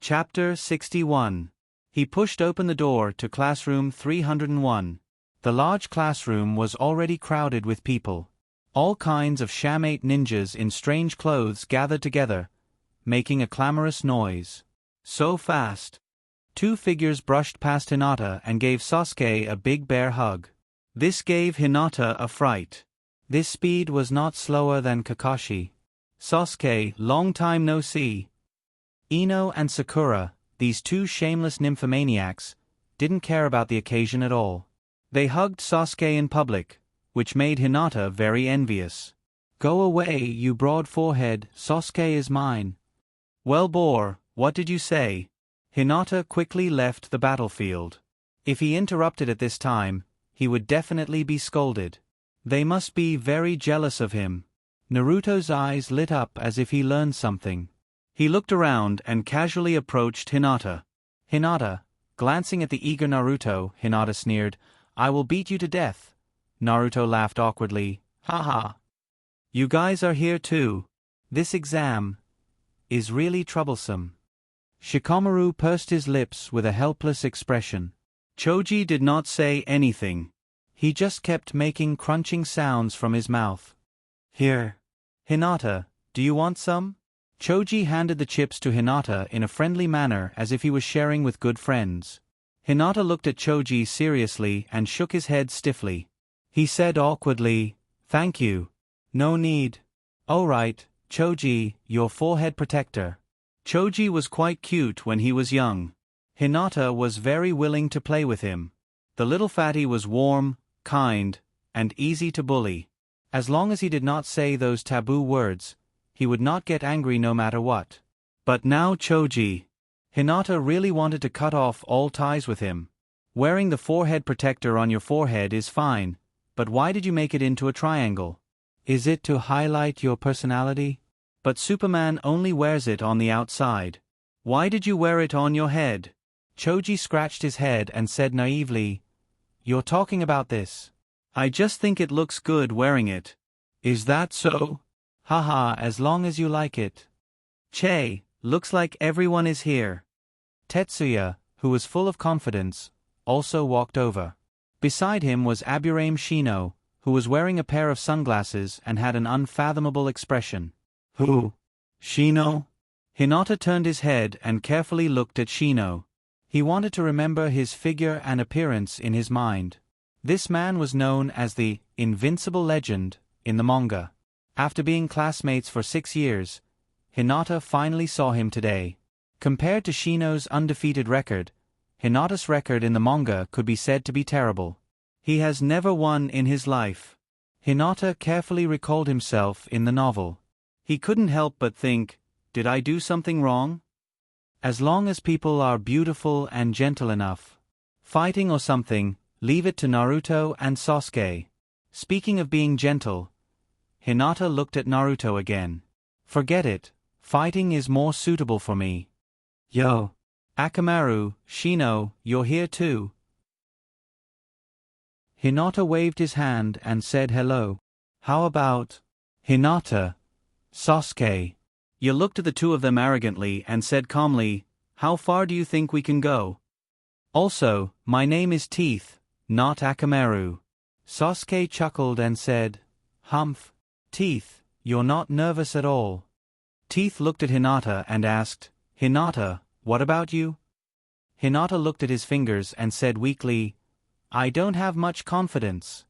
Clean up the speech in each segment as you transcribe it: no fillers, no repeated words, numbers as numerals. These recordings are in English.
Chapter 61. He pushed open the door to classroom 301. The large classroom was already crowded with people. All kinds of shamate ninjas in strange clothes gathered together, making a clamorous noise. So fast. Two figures brushed past Hinata and gave Sasuke a big bear hug. This gave Hinata a fright. This speed was not slower than Kakashi. Sasuke, long time no see. Ino and Sakura, these two shameless nymphomaniacs, didn't care about the occasion at all. They hugged Sasuke in public, which made Hinata very envious. Go away, you broad forehead, Sasuke is mine. Well, boar, what did you say? Hinata quickly left the battlefield. If he interrupted at this time, he would definitely be scolded. They must be very jealous of him. Naruto's eyes lit up as if he learned something. He looked around and casually approached Hinata. Hinata, glancing at the eager Naruto, Hinata sneered, I will beat you to death. Naruto laughed awkwardly, ha ha. You guys are here too. This exam is really troublesome. Shikamaru pursed his lips with a helpless expression. Choji did not say anything. He just kept making crunching sounds from his mouth. Here. Hinata, do you want some? Choji handed the chips to Hinata in a friendly manner as if he was sharing with good friends. Hinata looked at Choji seriously and shook his head stiffly. He said awkwardly, thank you. No need. All right, Choji, your forehead protector. Choji was quite cute when he was young. Hinata was very willing to play with him. The little fatty was warm, kind, and easy to bully. As long as he did not say those taboo words, he would not get angry no matter what. But now Choji. Hinata really wanted to cut off all ties with him. Wearing the forehead protector on your forehead is fine, but why did you make it into a triangle? Is it to highlight your personality? But Superman only wears it on the outside. Why did you wear it on your head? Choji scratched his head and said naively, You're talking about this. I just think it looks good wearing it. Is that so? Haha, as long as you like it. Che, looks like everyone is here. Tetsuya, who was full of confidence, also walked over. Beside him was Aburame Shino, who was wearing a pair of sunglasses and had an unfathomable expression. Who? Shino? Hinata turned his head and carefully looked at Shino. He wanted to remember his figure and appearance in his mind. This man was known as the Invincible Legend in the manga. After being classmates for 6 years, Hinata finally saw him today. Compared to Shino's undefeated record, Hinata's record in the manga could be said to be terrible. He has never won in his life. Hinata carefully recalled himself in the novel. He couldn't help but think, did I do something wrong? As long as people are beautiful and gentle enough. Fighting or something, leave it to Naruto and Sasuke. Speaking of being gentle, Hinata looked at Naruto again. Forget it, fighting is more suitable for me. Yo. Akamaru, Shino, you're here too. Hinata waved his hand and said hello. How about Hinata? Sasuke. You looked at the two of them arrogantly and said calmly, how far do you think we can go? Also, my name is Teeth, not Akamaru. Sasuke chuckled and said, Humph. Teeth, you're not nervous at all. Teeth looked at Hinata and asked, Hinata, what about you? Hinata looked at his fingers and said weakly, I don't have much confidence.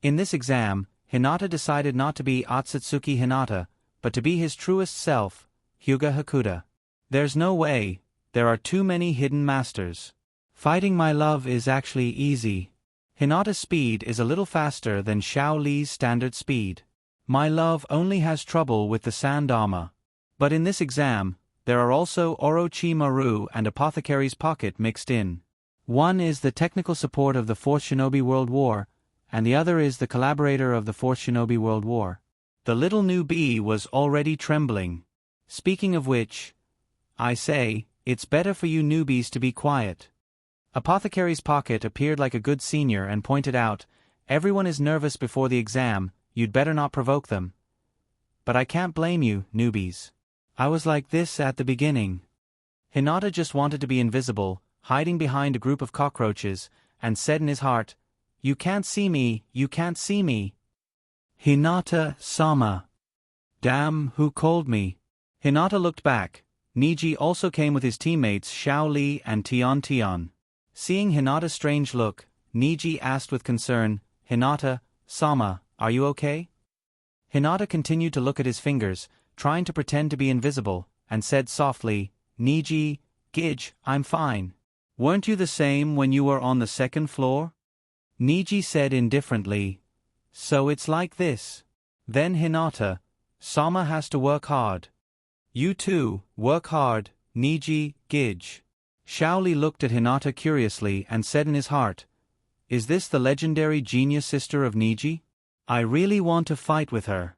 In this exam, Hinata decided not to be Otsutsuki Hinata, but to be his truest self, Hyuga Hakuda. There's no way, there are too many hidden masters. Fighting my love is actually easy. Hinata's speed is a little faster than Xiao Li's standard speed. My love only has trouble with the sand armor. But in this exam, there are also Orochimaru and Apothecary's Pocket mixed in. One is the technical support of the 4th Shinobi World War, and the other is the collaborator of the 4th Shinobi World War. The little newbie was already trembling. Speaking of which, I say, it's better for you newbies to be quiet. Apothecary's Pocket appeared like a good senior and pointed out, everyone is nervous before the exam, you'd better not provoke them. But I can't blame you, newbies. I was like this at the beginning. Hinata just wanted to be invisible, hiding behind a group of cockroaches, and said in his heart, "You can't see me, you can't see me." Hinata-sama. Damn, who called me? Hinata looked back. Niji also came with his teammates Xiao Li and Tian Tian. Seeing Hinata's strange look, Niji asked with concern, "Hinata-sama, are you okay?" Hinata continued to look at his fingers, trying to pretend to be invisible, and said softly, "Niji, Gij, I'm fine. Weren't you the same when you were on the second floor?" Niji said indifferently, "So it's like this. Then Hinata, Sama has to work hard. You too, work hard, Niji, Gij." Xiaoli looked at Hinata curiously and said in his heart, "Is this the legendary genius sister of Niji? I really want to fight with her."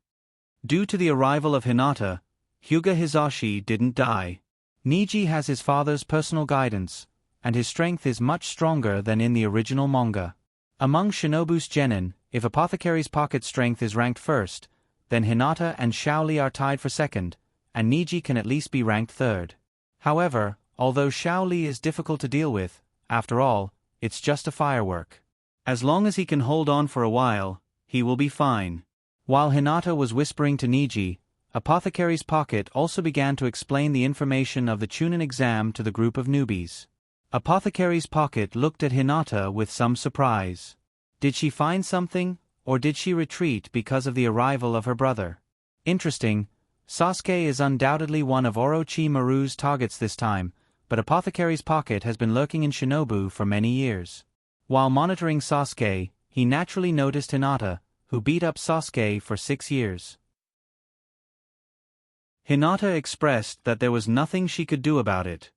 Due to the arrival of Hinata, Hyuga Hisashi didn't die. Niji has his father's personal guidance, and his strength is much stronger than in the original manga. Among Shinobu's genin, if Apothecary's Pocket strength is ranked first, then Hinata and Xiaoli are tied for second, and Niji can at least be ranked third. However, although Xiaoli is difficult to deal with, after all, it's just a firework. As long as he can hold on for a while, he will be fine. While Hinata was whispering to Niji, Apothecary's Pocket also began to explain the information of the Chunin exam to the group of newbies. Apothecary's Pocket looked at Hinata with some surprise. Did she find something, or did she retreat because of the arrival of her brother? Interesting, Sasuke is undoubtedly one of Orochimaru's targets this time, but Apothecary's Pocket has been lurking in Shinobu for many years. While monitoring Sasuke, he naturally noticed Hinata, who beat up Sasuke for 6 years. Hinata expressed that there was nothing she could do about it.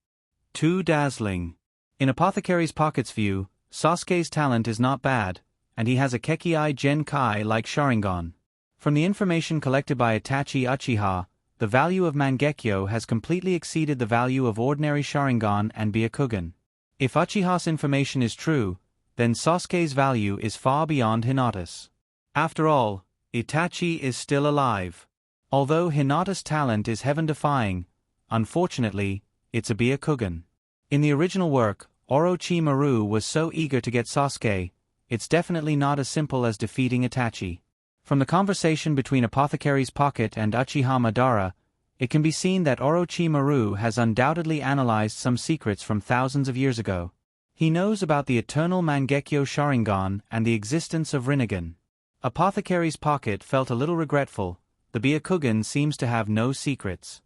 Too dazzling. In Apothecary's Pocket's view, Sasuke's talent is not bad, and he has a Kekkei Genkai like Sharingan. From the information collected by Itachi Uchiha, the value of Mangekyo has completely exceeded the value of ordinary Sharingan and Byakugan. If Uchiha's information is true, then Sasuke's value is far beyond Hinata's. After all, Itachi is still alive. Although Hinata's talent is heaven-defying, unfortunately, it's a Byakugan. In the original work, Orochimaru was so eager to get Sasuke, it's definitely not as simple as defeating Itachi. From the conversation between Apothecary's Pocket and Uchiha Madara, it can be seen that Orochimaru has undoubtedly analyzed some secrets from thousands of years ago. He knows about the eternal Mangekyo Sharingan and the existence of Rinnegan. Apothecary's Pocket felt a little regretful. The Byakugan seems to have no secrets.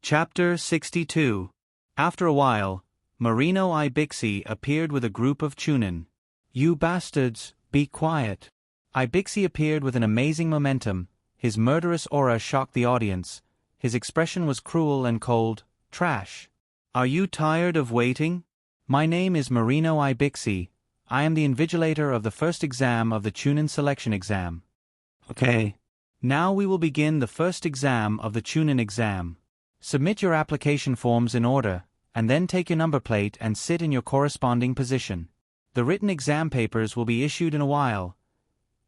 Chapter 62. After a while, Marino Ibixi appeared with a group of Chunin. "You bastards, be quiet." Ibixi appeared with an amazing momentum. His murderous aura shocked the audience. His expression was cruel and cold. "Trash. Are you tired of waiting? My name is Marino Ibixi. I am the invigilator of the first exam of the Chunin selection exam." "Okay. Now we will begin the first exam of the Chunin exam. Submit your application forms in order, and then take your number plate and sit in your corresponding position. The written exam papers will be issued in a while."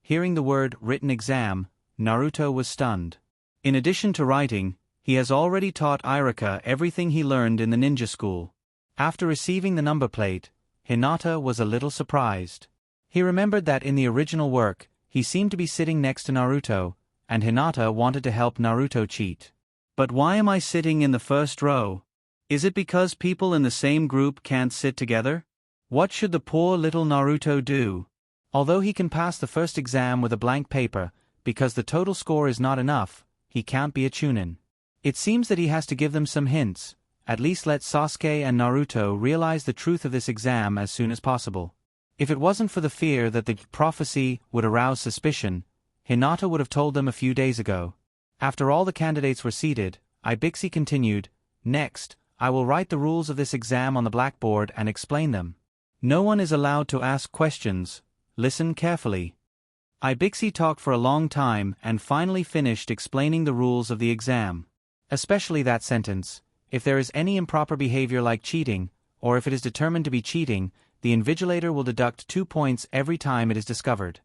Hearing the word written exam, Naruto was stunned. In addition to writing, he has already taught Irika everything he learned in the ninja school. After receiving the number plate, Hinata was a little surprised. He remembered that in the original work, he seemed to be sitting next to Naruto, and Hinata wanted to help Naruto cheat. "But why am I sitting in the first row? Is it because people in the same group can't sit together? What should the poor little Naruto do?" Although he can pass the first exam with a blank paper, because the total score is not enough, he can't be a Chunin. It seems that he has to give them some hints, at least let Sasuke and Naruto realize the truth of this exam as soon as possible. If it wasn't for the fear that the prophecy would arouse suspicion, Hinata would have told them a few days ago. After all the candidates were seated, Ibixi continued, "Next, I will write the rules of this exam on the blackboard and explain them. No one is allowed to ask questions. Listen carefully." Ibixi talked for a long time and finally finished explaining the rules of the exam. Especially that sentence, "If there is any improper behavior like cheating, or if it is determined to be cheating, the invigilator will deduct 2 points every time it is discovered."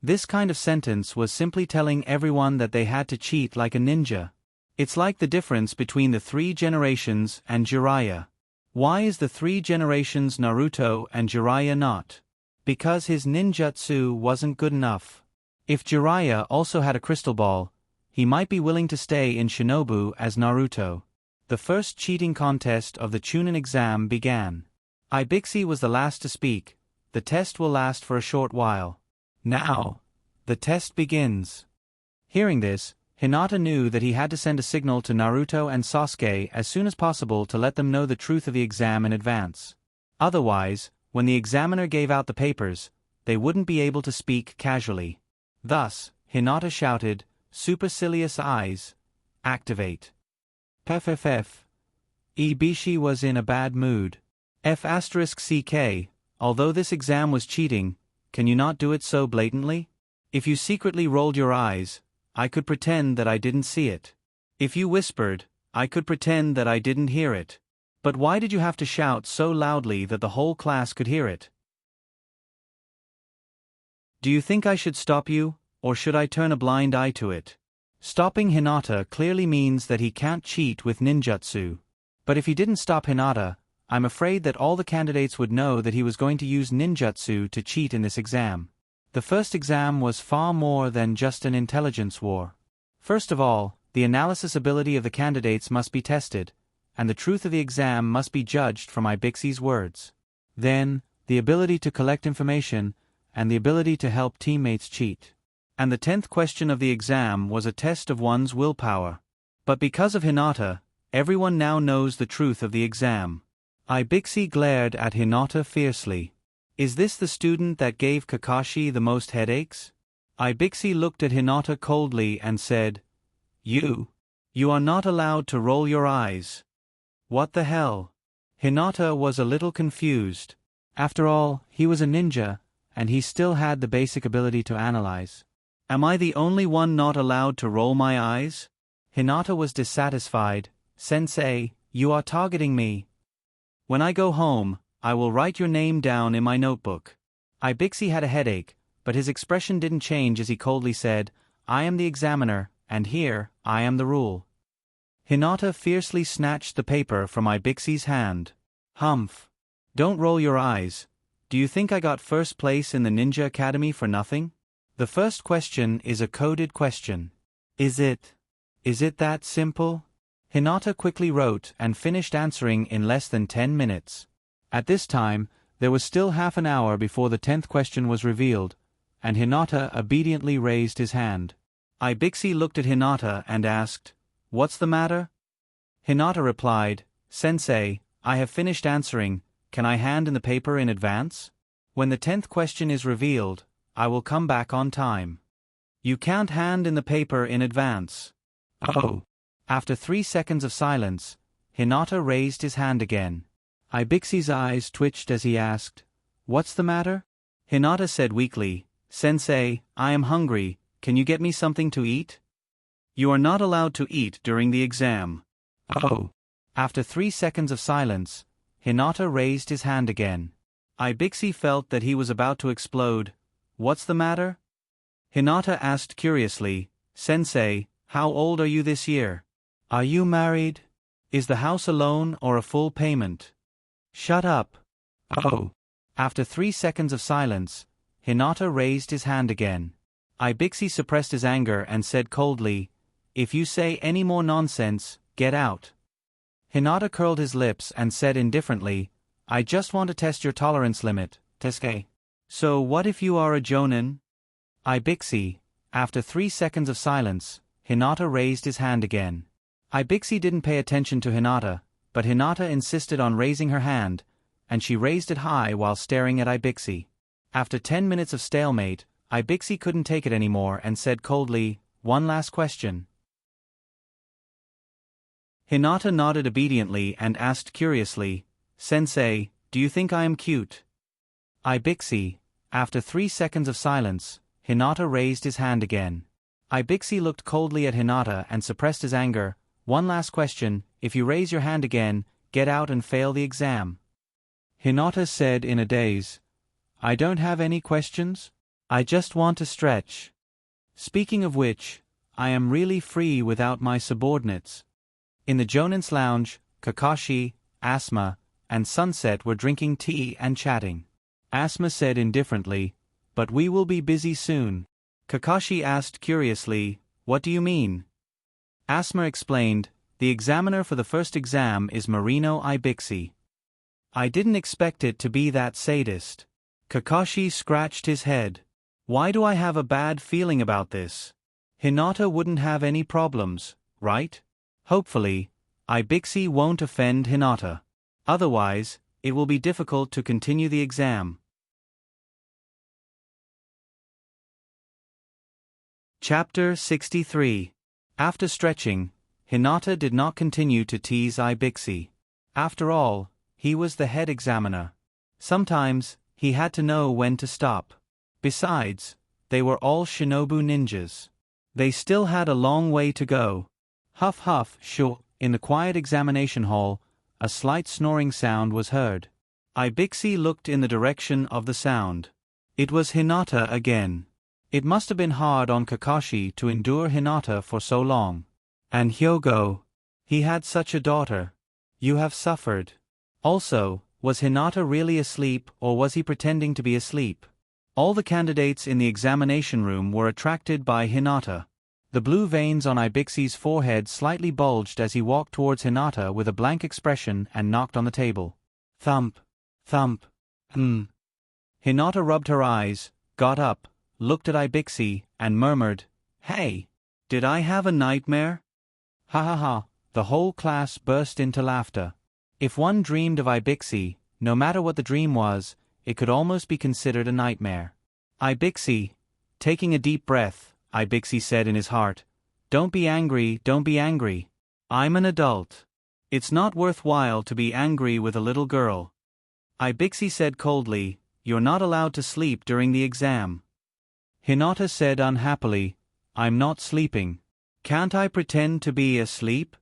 This kind of sentence was simply telling everyone that they had to cheat like a ninja. It's like the difference between the 3 generations and Jiraiya. Why is the 3 generations Naruto and Jiraiya not? Because his ninjutsu wasn't good enough. If Jiraiya also had a crystal ball, he might be willing to stay in Shinobu as Naruto. The first cheating contest of the Chunin exam began. Ibixi was the last to speak. The test will last for a short while. Now, the test begins. Hearing this, Hinata knew that he had to send a signal to Naruto and Sasuke as soon as possible to let them know the truth of the exam in advance. Otherwise, when the examiner gave out the papers, they wouldn't be able to speak casually. Thus, Hinata shouted, "Supercilious eyes, activate." FFF. Ibishi was in a bad mood. F*CK, although this exam was cheating, can you not do it so blatantly? If you secretly rolled your eyes, I could pretend that I didn't see it. If you whispered, I could pretend that I didn't hear it. But why did you have to shout so loudly that the whole class could hear it? Do you think I should stop you, or should I turn a blind eye to it? Stopping Hinata clearly means that he can't cheat with ninjutsu. But if he didn't stop Hinata, I'm afraid that all the candidates would know that he was going to use ninjutsu to cheat in this exam. The first exam was far more than just an intelligence war. First of all, the analysis ability of the candidates must be tested, and the truth of the exam must be judged from Ibixi's words. Then, the ability to collect information, and the ability to help teammates cheat. And the 10th question of the exam was a test of one's willpower. But because of Hinata, everyone now knows the truth of the exam. Ibixi glared at Hinata fiercely. Is this the student that gave Kakashi the most headaches? Ibixi looked at Hinata coldly and said, You are not allowed to roll your eyes. What the hell? Hinata was a little confused. After all, he was a ninja, and he still had the basic ability to analyze. Am I the only one not allowed to roll my eyes? Hinata was dissatisfied. Sensei, you are targeting me. When I go home, I will write your name down in my notebook. Ibixi had a headache, but his expression didn't change as he coldly said, I am the examiner, and here, I am the rule. Hinata fiercely snatched the paper from Ibixi's hand. Humph. Don't roll your eyes. Do you think I got first place in the Ninja Academy for nothing? The first question is a coded question. Is it that simple? Hinata quickly wrote and finished answering in less than 10 minutes. At this time, there was still half an hour before the 10th question was revealed, and Hinata obediently raised his hand. Ibixi looked at Hinata and asked, What's the matter? Hinata replied, Sensei, I have finished answering, can I hand in the paper in advance? When the 10th question is revealed, I will come back on time. You can't hand in the paper in advance. Oh. After 3 seconds of silence, Hinata raised his hand again. Ibixi's eyes twitched as he asked, What's the matter? Hinata said weakly, Sensei, I am hungry, can you get me something to eat? You are not allowed to eat during the exam. Oh. After 3 seconds of silence, Hinata raised his hand again. Ibixi felt that he was about to explode. What's the matter? Hinata asked curiously, Sensei, how old are you this year? Are you married? Is the house a loan or a full payment? Shut up. Oh. After 3 seconds of silence, Hinata raised his hand again. Ibixi suppressed his anger and said coldly, If you say any more nonsense, get out. Hinata curled his lips and said indifferently, I just want to test your tolerance limit, Tesuke. So what if you are a jonin? Ibixi. After 3 seconds of silence, Hinata raised his hand again. Ibixi didn't pay attention to Hinata, but Hinata insisted on raising her hand, and she raised it high while staring at Ibixi. After 10 minutes of stalemate, Ibixi couldn't take it anymore and said coldly, One last question. Hinata nodded obediently and asked curiously, Sensei, do you think I am cute? Ibixi. After 3 seconds of silence, Hinata raised his hand again. Ibixi looked coldly at Hinata and suppressed his anger. One last question, if you raise your hand again, get out and fail the exam. Hinata said in a daze, I don't have any questions? I just want to stretch. Speaking of which, I am really free without my subordinates. In the Jonin's lounge, Kakashi, Asma, and Sunset were drinking tea and chatting. Asma said indifferently, "But we will be busy soon." Kakashi asked curiously, "What do you mean?" Asma explained, "The examiner for the first exam is Marino Ibixi." I didn't expect it to be that sadist. Kakashi scratched his head. Why do I have a bad feeling about this? Hinata wouldn't have any problems, right? Hopefully, Ibixi won't offend Hinata. Otherwise, it will be difficult to continue the exam. Chapter 63. After stretching, Hinata did not continue to tease Ibixi. After all, he was the head examiner. Sometimes, he had to know when to stop. Besides, they were all shinobu ninjas. They still had a long way to go. Huff huff, shoo. In the quiet examination hall, a slight snoring sound was heard. Ibixi looked in the direction of the sound. It was Hinata again. It must have been hard on Kakashi to endure Hinata for so long. And Hyogo. He had such a daughter. You have suffered. Also, was Hinata really asleep or was he pretending to be asleep? All the candidates in the examination room were attracted by Hinata. The blue veins on Ibixi's forehead slightly bulged as he walked towards Hinata with a blank expression and knocked on the table. Thump. Thump. Hinata rubbed her eyes, got up, looked at Ibixi, and murmured, "Hey! Did I have a nightmare?" Ha ha ha! The whole class burst into laughter. If one dreamed of Ibixi, no matter what the dream was, it could almost be considered a nightmare. Ibixi, taking a deep breath, Ibixi said in his heart, "Don't be angry, don't be angry. I'm an adult. It's not worthwhile to be angry with a little girl." Ibixi said coldly, "You're not allowed to sleep during the exam." Hinata said unhappily, "I'm not sleeping. Can't I pretend to be asleep?"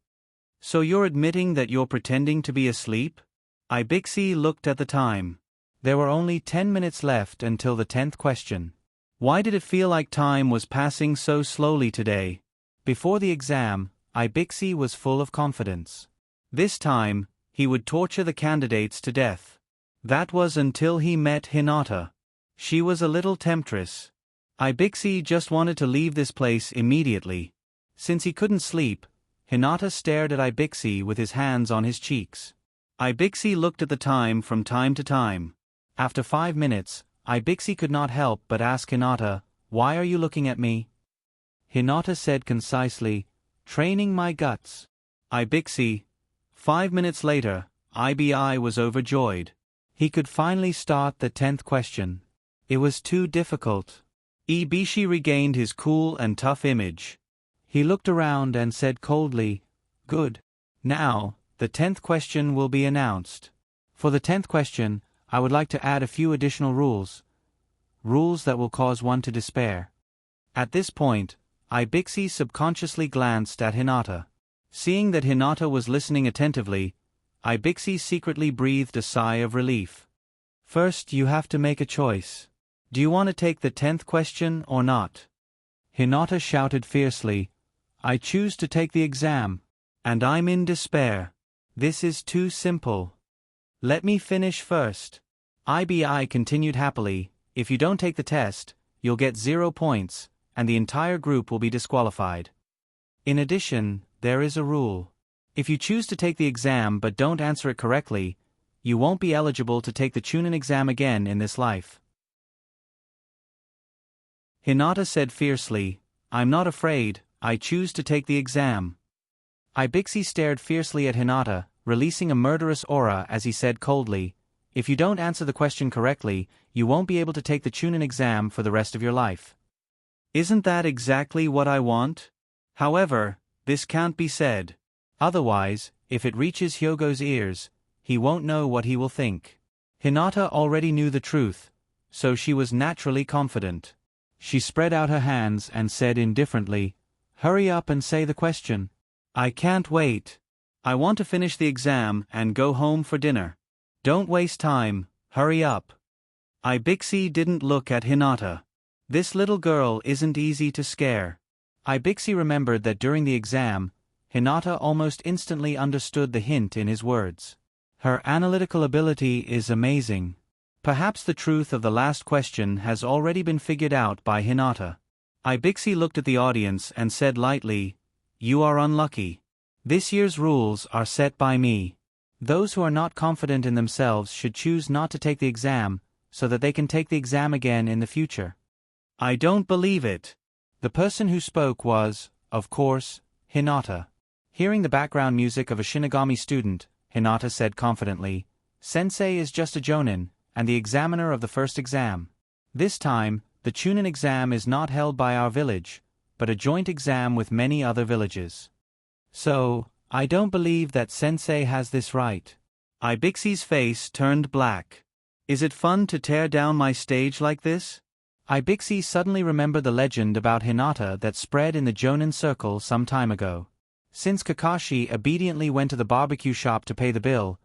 "So you're admitting that you're pretending to be asleep?" Ibixi looked at the time. There were only 10 minutes left until the 10th question. Why did it feel like time was passing so slowly today? Before the exam, Ibixi was full of confidence. This time, he would torture the candidates to death. That was until he met Hinata. She was a little temptress. Ibixi just wanted to leave this place immediately. Since he couldn't sleep, Hinata stared at Ibixi with his hands on his cheeks. Ibixi looked at the time from time to time. After 5 minutes, Ibixi could not help but ask Hinata, "Why are you looking at me?" Hinata said concisely, "Training my guts." Ibixi. 5 minutes later, Ibi was overjoyed. He could finally start the 10th question. It was too difficult. Ibishi regained his cool and tough image. He looked around and said coldly, "Good. Now, the 10th question will be announced. For the 10th question, I would like to add a few additional rules. Rules that will cause one to despair." At this point, Ibixi subconsciously glanced at Hinata. Seeing that Hinata was listening attentively, Ibixi secretly breathed a sigh of relief. "First, you have to make a choice. Do you want to take the 10th question or not?" Hinata shouted fiercely, "I choose to take the exam. And I'm in despair. This is too simple. Let me finish first." Ibi continued happily, "If you don't take the test, you'll get 0 points, and the entire group will be disqualified. In addition, there is a rule. If you choose to take the exam but don't answer it correctly, you won't be eligible to take the Chunin exam again in this life." Hinata said fiercely, "I'm not afraid, I choose to take the exam." Ibixi stared fiercely at Hinata, releasing a murderous aura as he said coldly, "If you don't answer the question correctly, you won't be able to take the Chunin exam for the rest of your life." Isn't that exactly what I want? However, this can't be said. Otherwise, if it reaches Hyogo's ears, he won't know what he will think. Hinata already knew the truth, so she was naturally confident. She spread out her hands and said indifferently, "Hurry up and say the question." "I can't wait. I want to finish the exam and go home for dinner. Don't waste time, hurry up." Ibixi didn't look at Hinata. This little girl isn't easy to scare. Ibixi remembered that during the exam, Hinata almost instantly understood the hint in his words. Her analytical ability is amazing. Perhaps the truth of the last question has already been figured out by Hinata. Ibixi looked at the audience and said lightly, "You are unlucky. This year's rules are set by me. Those who are not confident in themselves should choose not to take the exam, so that they can take the exam again in the future." "I don't believe it." The person who spoke was, of course, Hinata. Hearing the background music of a Shinigami student, Hinata said confidently, "Sensei is just a jonin, and the examiner of the first exam. This time, the Chunin exam is not held by our village, but a joint exam with many other villages. So, I don't believe that Sensei has this right." Ibixi's face turned black. "Is it fun to tear down my stage like this?" Ibixi suddenly remembered the legend about Hinata that spread in the Jonin circle some time ago. Since Kakashi obediently went to the barbecue shop to pay the bill,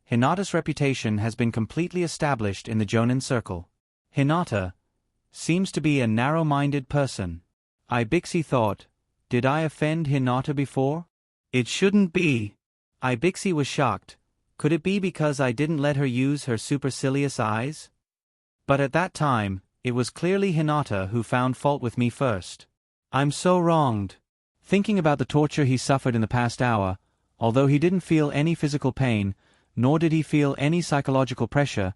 Hinata's reputation has been completely established in the Jonin circle. Hinata seems to be a narrow-minded person. Ibixi thought, did I offend Hinata before? It shouldn't be. Ibixi was shocked. Could it be because I didn't let her use her supercilious eyes? But at that time, it was clearly Hinata who found fault with me first. I'm so wronged. Thinking about the torture he suffered in the past hour, although he didn't feel any physical pain, nor did he feel any psychological pressure,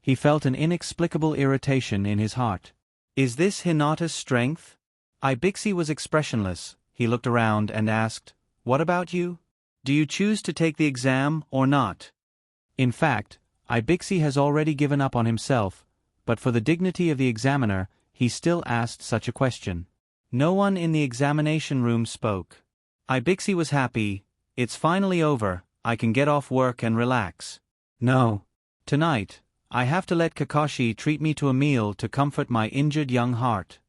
he felt an inexplicable irritation in his heart. Is this Hinata's strength? Ibixi was expressionless. He looked around and asked, "What about you? Do you choose to take the exam or not?" In fact, Ibixi has already given up on himself, but for the dignity of the examiner, he still asked such a question. No one in the examination room spoke. Ibixi was happy. It's finally over. I can get off work and relax. No. Tonight, I have to let Kakashi treat me to a meal to comfort my injured young heart.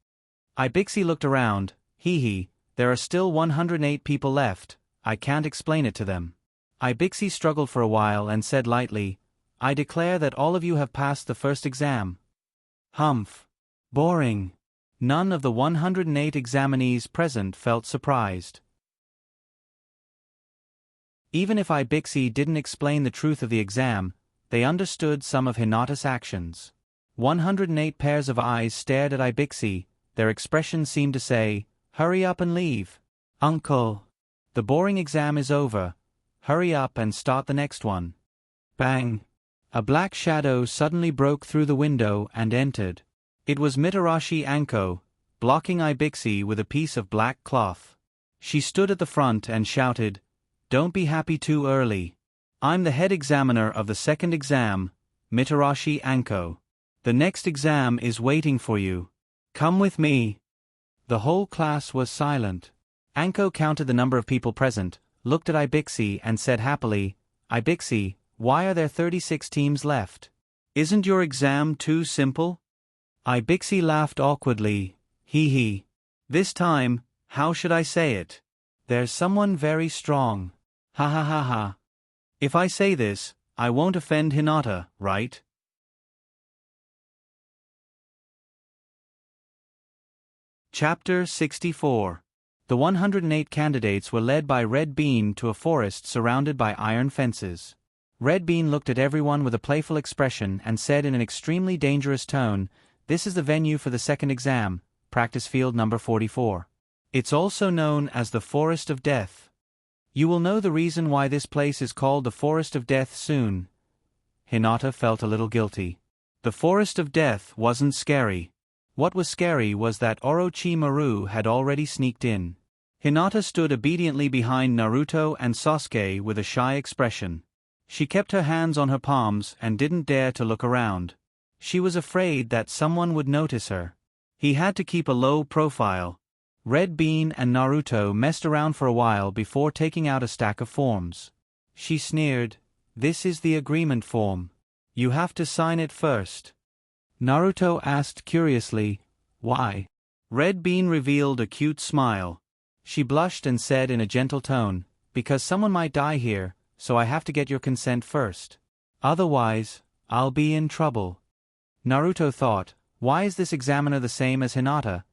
Ibixi looked around. Hee, there are still 108 people left. I can't explain it to them. Ibixi struggled for a while and said lightly, I declare that all of you have passed the first exam. Humph. Boring. None of the 108 examinees present felt surprised. Even if Ibixi didn't explain the truth of the exam, they understood some of Hinata's actions. 108 pairs of eyes stared at Ibixi. Their expression seemed to say, hurry up and leave. Uncle. The boring exam is over. Hurry up and start the next one. Bang. A black shadow suddenly broke through the window and entered. It was Mitarashi Anko, blocking Ibixi with a piece of black cloth. She stood at the front and shouted, Don't be happy too early. I'm the head examiner of the second exam, Mitarashi Anko. The next exam is waiting for you. Come with me. The whole class was silent. Anko counted the number of people present, looked at Ibixi and said happily, Ibixi, why are there 36 teams left? Isn't your exam too simple? Ibixi laughed awkwardly. Hee. This time, how should I say it? There's someone very strong. Ha ha ha ha. If I say this, I won't offend Hinata, right? Chapter 64. The 108 candidates were led by Red Bean to a forest surrounded by iron fences. Red Bean looked at everyone with a playful expression and said in an extremely dangerous tone, This is the venue for the second exam, practice field number 44. It's also known as the Forest of Death. You will know the reason why this place is called the Forest of Death soon. Hinata felt a little guilty. The Forest of Death wasn't scary. What was scary was that Orochimaru had already sneaked in. Hinata stood obediently behind Naruto and Sasuke with a shy expression. She kept her hands on her palms and didn't dare to look around. She was afraid that someone would notice her. He had to keep a low profile. Red Bean and Naruto messed around for a while before taking out a stack of forms. She sneered, This is the agreement form. You have to sign it first. Naruto asked curiously, Why? Red Bean revealed a cute smile. She blushed and said in a gentle tone, Because someone might die here, so I have to get your consent first. Otherwise, I'll be in trouble. Naruto thought, Why is this examiner the same as Hinata?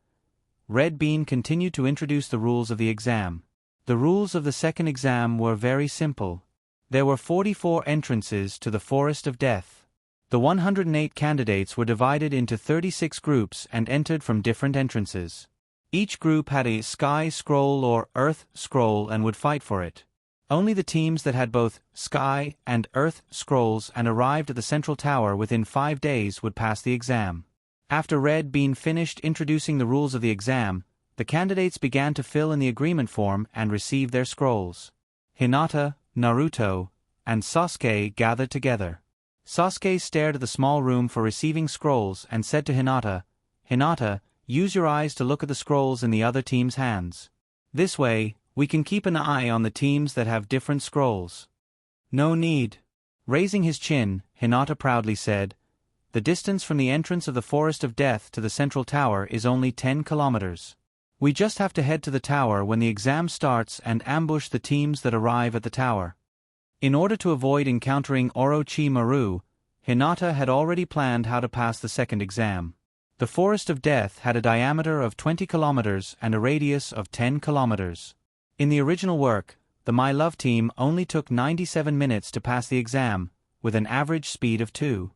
Red Bean continued to introduce the rules of the exam. The rules of the second exam were very simple. There were 44 entrances to the Forest of Death. The 108 candidates were divided into 36 groups and entered from different entrances. Each group had a sky scroll or earth scroll and would fight for it. Only the teams that had both sky and earth scrolls and arrived at the central tower within 5 days would pass the exam. After Red Bean finished introducing the rules of the exam, the candidates began to fill in the agreement form and receive their scrolls. Hinata, Naruto, and Sasuke gathered together. Sasuke stared at the small room for receiving scrolls and said to Hinata, "Hinata, use your eyes to look at the scrolls in the other team's hands. This way, we can keep an eye on the teams that have different scrolls." "No need." Raising his chin, Hinata proudly said, "The distance from the entrance of the Forest of Death to the central tower is only 10 kilometers. We just have to head to the tower when the exam starts and ambush the teams that arrive at the tower." In order to avoid encountering Orochimaru, Hinata had already planned how to pass the second exam. The Forest of Death had a diameter of 20 kilometers and a radius of 10 kilometers. In the original work, the My Love team only took 97 minutes to pass the exam, with an average speed of 2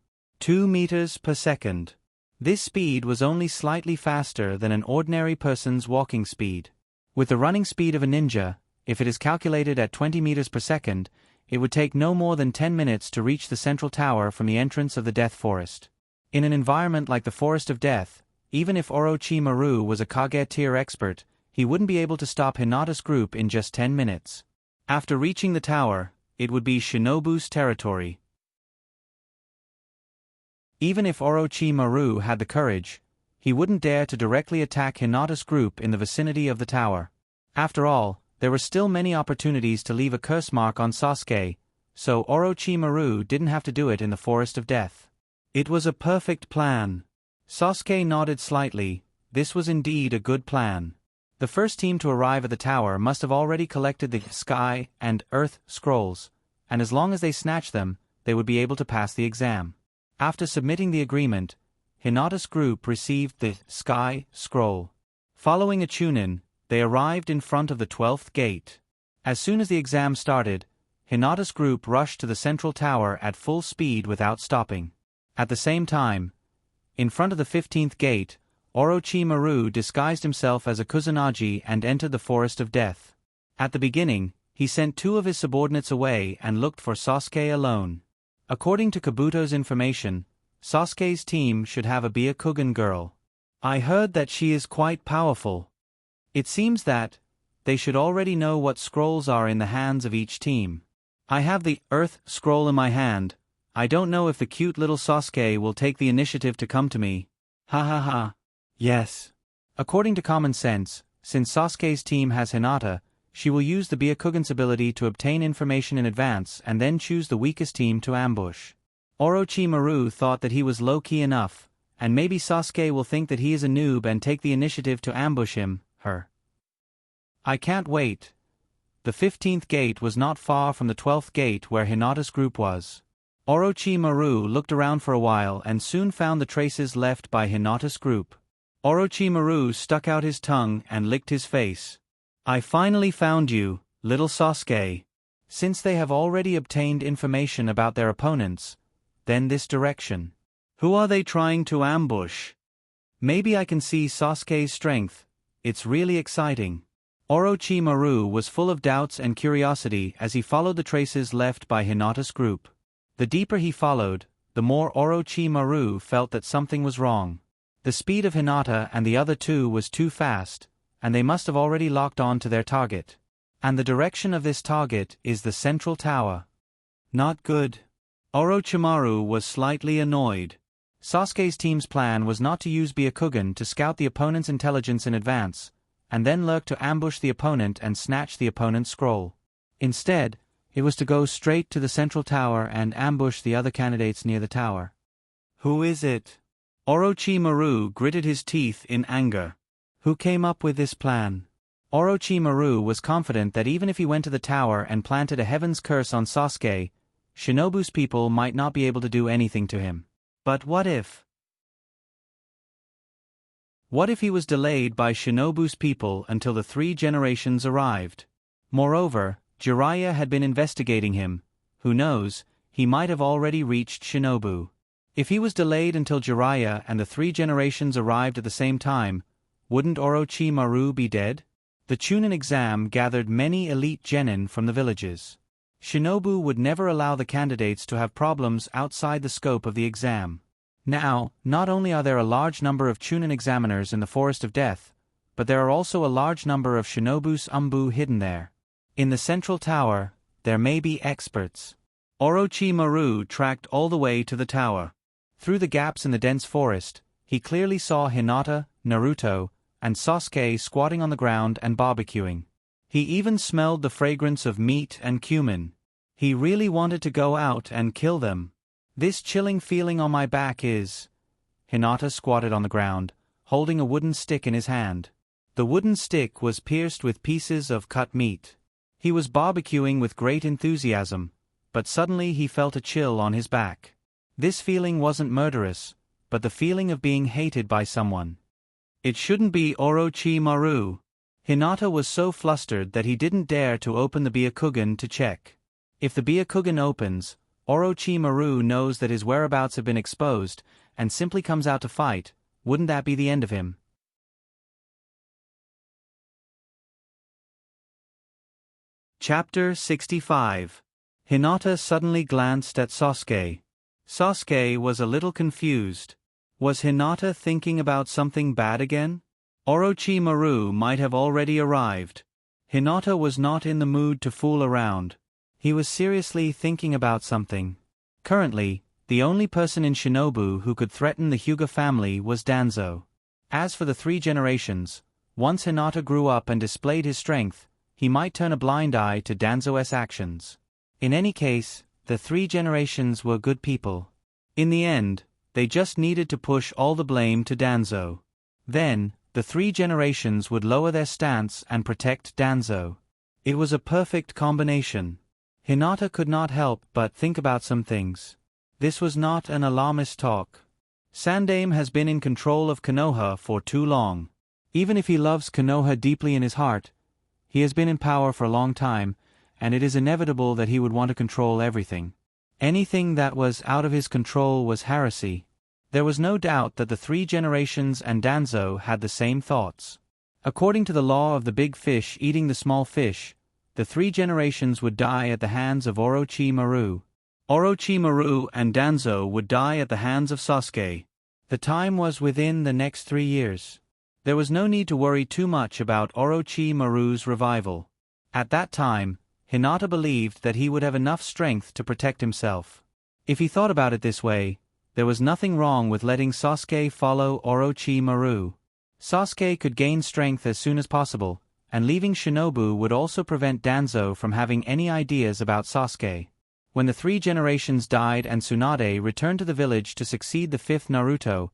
meters per second. This speed was only slightly faster than an ordinary person's walking speed. With the running speed of a ninja, if it is calculated at 20 meters per second, it would take no more than 10 minutes to reach the central tower from the entrance of the Death Forest. In an environment like the Forest of Death, even if Orochimaru was a Kage tier expert, he wouldn't be able to stop Hinata's group in just 10 minutes. After reaching the tower, it would be Shinobu's territory. Even if Orochimaru had the courage, he wouldn't dare to directly attack Hinata's group in the vicinity of the tower. After all, there were still many opportunities to leave a curse mark on Sasuke, so Orochimaru didn't have to do it in the Forest of Death. It was a perfect plan. Sasuke nodded slightly. This was indeed a good plan. The first team to arrive at the tower must have already collected the Sky and Earth scrolls, and as long as they snatched them, they would be able to pass the exam. After submitting the agreement, Hinata's group received the Sky Scroll. Following a Chunin, they arrived in front of the 12th gate. As soon as the exam started, Hinata's group rushed to the central tower at full speed without stopping. At the same time, in front of the 15th gate, Orochimaru disguised himself as a Kusanagi and entered the Forest of Death. At the beginning, he sent 2 of his subordinates away and looked for Sasuke alone. According to Kabuto's information, Sasuke's team should have a Byakugan girl. "I heard that she is quite powerful." It seems that they should already know what scrolls are in the hands of each team. "I have the Earth Scroll in my hand. I don't know if the cute little Sasuke will take the initiative to come to me. Ha ha ha." Yes. According to common sense, since Sasuke's team has Hinata, she will use the Byakugan's ability to obtain information in advance and then choose the weakest team to ambush. Orochimaru thought that he was low-key enough, and maybe Sasuke will think that he is a noob and take the initiative to ambush her. I can't wait. The 15th gate was not far from the 12th gate where Hinata's group was. Orochimaru looked around for a while and soon found the traces left by Hinata's group. Orochimaru stuck out his tongue and licked his face. "I finally found you, little Sasuke." Since they have already obtained information about their opponents, then this direction. Who are they trying to ambush? Maybe I can see Sasuke's strength. It's really exciting. Orochimaru was full of doubts and curiosity as he followed the traces left by Hinata's group. The deeper he followed, the more Orochimaru felt that something was wrong. The speed of Hinata and the other 2 was too fast, and they must have already locked on to their target. And the direction of this target is the central tower. Not good. Orochimaru was slightly annoyed. Sasuke's team's plan was not to use Byakugan to scout the opponent's intelligence in advance, and then lurk to ambush the opponent and snatch the opponent's scroll. Instead, it was to go straight to the central tower and ambush the other candidates near the tower. Who is it? Orochimaru gritted his teeth in anger. Who came up with this plan? Orochimaru was confident that even if he went to the tower and planted a heaven's curse on Sasuke, Shinobu's people might not be able to do anything to him. But what if? What if he was delayed by Shinobu's people until the 3 generations arrived? Moreover, Jiraiya had been investigating him. Who knows, he might have already reached Shinobu. If he was delayed until Jiraiya and the 3 generations arrived at the same time, wouldn't Orochimaru be dead? The Chunin exam gathered many elite genin from the villages. Shinobu would never allow the candidates to have problems outside the scope of the exam. Now, not only are there a large number of Chunin examiners in the Forest of Death, but there are also a large number of Shinobu's Umbu hidden there. In the central tower, there may be experts. Orochimaru tracked all the way to the tower. Through the gaps in the dense forest, he clearly saw Hinata, Naruto, and Sasuke squatting on the ground and barbecuing. He even smelled the fragrance of meat and cumin. He really wanted to go out and kill them. This chilling feeling on my back is... Hinata squatted on the ground, holding a wooden stick in his hand. The wooden stick was pierced with pieces of cut meat. He was barbecuing with great enthusiasm, but suddenly he felt a chill on his back. This feeling wasn't murderous, but the feeling of being hated by someone. It shouldn't be Orochimaru. Hinata was so flustered that he didn't dare to open the Byakugan to check. If the Byakugan opens, Orochimaru knows that his whereabouts have been exposed, and simply comes out to fight. Wouldn't that be the end of him? Chapter 65. Hinata suddenly glanced at Sasuke. Sasuke was a little confused. Was Hinata thinking about something bad again? Orochimaru might have already arrived. Hinata was not in the mood to fool around. He was seriously thinking about something. Currently, the only person in Shinobu who could threaten the Hyuga family was Danzo. As for the 3 generations, once Hinata grew up and displayed his strength, he might turn a blind eye to Danzo's actions. In any case, the 3 generations were good people. In the end, they just needed to push all the blame to Danzo. Then, the 3 generations would lower their stance and protect Danzo. It was a perfect combination. Hinata could not help but think about some things. This was not an alarmist talk. Sandaime has been in control of Konoha for too long. Even if he loves Konoha deeply in his heart, he has been in power for a long time, and it is inevitable that he would want to control everything. Anything that was out of his control was heresy. There was no doubt that the 3 generations and Danzo had the same thoughts. According to the law of the big fish eating the small fish, the 3 generations would die at the hands of Orochimaru. Orochimaru and Danzo would die at the hands of Sasuke. The time was within the next 3 years. There was no need to worry too much about Orochimaru's revival. At that time, Hinata believed that he would have enough strength to protect himself. If he thought about it this way, there was nothing wrong with letting Sasuke follow Orochimaru. Sasuke could gain strength as soon as possible, and leaving Shinobu would also prevent Danzo from having any ideas about Sasuke. When the 3 generations died and Tsunade returned to the village to succeed the 5th Naruto,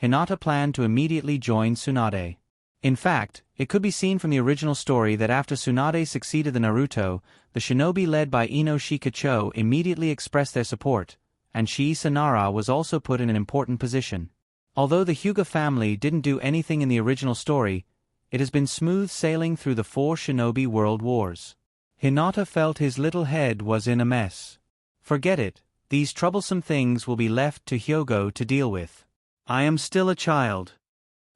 Hinata planned to immediately join Tsunade. In fact, it could be seen from the original story that after Tsunade succeeded the Naruto, the shinobi led by Ino Shikacho immediately expressed their support, and Shii Sanara was also put in an important position. Although the Hyuga family didn't do anything in the original story, it has been smooth sailing through the 4 shinobi world wars. Hinata felt his little head was in a mess. Forget it, these troublesome things will be left to Hyogo to deal with. I am still a child.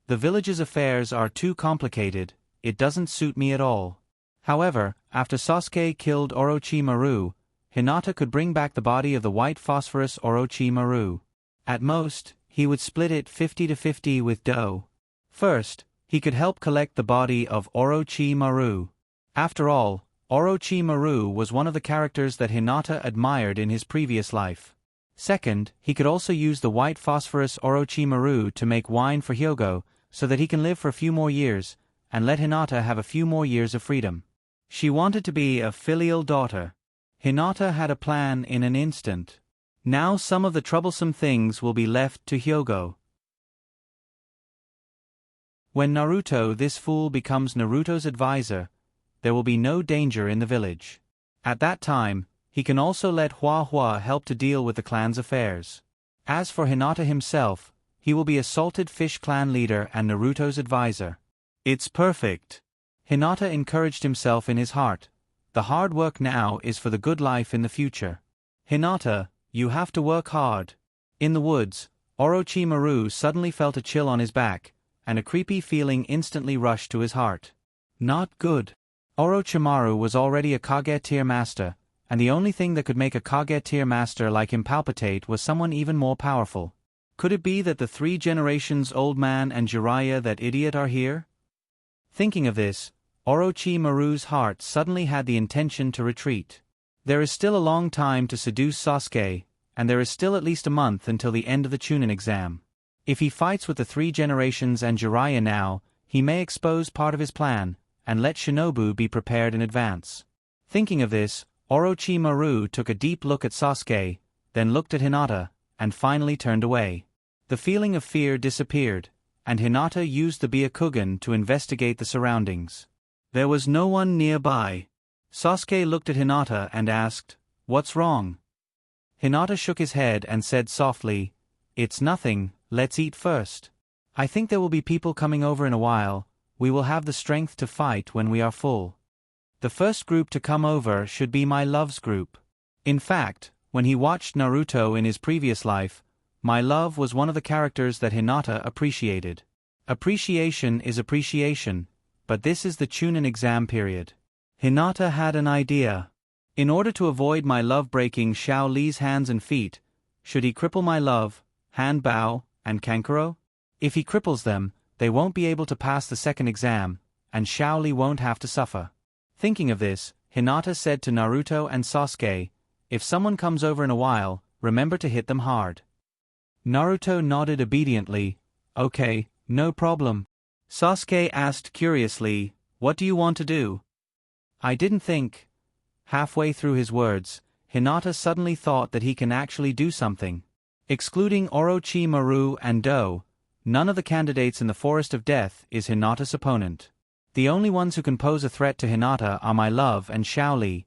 The village's affairs are too complicated, it doesn't suit me at all. However, after Sasuke killed Orochimaru, Hinata could bring back the body of the white phosphorus Orochimaru. At most, he would split it 50-50 with Do. First, he could help collect the body of Orochimaru. After all, Orochimaru was one of the characters that Hinata admired in his previous life. Second, he could also use the white phosphorus Orochimaru to make wine for Hyogo, so that he can live for a few more years, and let Hinata have a few more years of freedom. She wanted to be a filial daughter. Hinata had a plan in an instant. Now some of the troublesome things will be left to Hyogo. When Naruto this fool becomes Naruto's advisor, there will be no danger in the village. At that time, he can also let Hua Hua help to deal with the clan's affairs. As for Hinata himself, He will be a Salted Fish Clan leader and Naruto's advisor. It's perfect. Hinata encouraged himself in his heart. The hard work now is for the good life in the future. Hinata, you have to work hard. In the woods, Orochimaru suddenly felt a chill on his back, and a creepy feeling instantly rushed to his heart. Not good. Orochimaru was already a Kage tier master, and the only thing that could make a Kage tier master like him palpitate was someone even more powerful. Could it be that the 3 generations old man and Jiraiya that idiot are here? Thinking of this, Orochimaru's heart suddenly had the intention to retreat. There is still a long time to seduce Sasuke, and there is still at least a month until the end of the Chunin exam. If he fights with the 3 generations and Jiraiya now, he may expose part of his plan, and let Shinobu be prepared in advance. Thinking of this, Orochimaru took a deep look at Sasuke, then looked at Hinata, and finally turned away. The feeling of fear disappeared, and Hinata used the Byakugan to investigate the surroundings. There was no one nearby. Sasuke looked at Hinata and asked, "What's wrong?" Hinata shook his head and said softly, "It's nothing, let's eat first. I think there will be people coming over in a while, we will have the strength to fight when we are full. The first group to come over should be my love's group." In fact, when he watched Naruto in his previous life, my love was one of the characters that Hinata appreciated. Appreciation is appreciation, but this is the Chunin exam period. Hinata had an idea. In order to avoid my love breaking Xiao Li's hands and feet, should he cripple my love, Hanbao, and Kankuro? If he cripples them, they won't be able to pass the second exam, and Xiao Li won't have to suffer. Thinking of this, Hinata said to Naruto and Sasuke, "If someone comes over in a while, remember to hit them hard." Naruto nodded obediently, "Okay, no problem." Sasuke asked curiously, "What do you want to do?" "I didn't think." Halfway through his words, Hinata suddenly thought that he can actually do something. Excluding Orochimaru and Do, none of the candidates in the Forest of Death is Hinata's opponent. The only ones who can pose a threat to Hinata are my love and Xiao Li.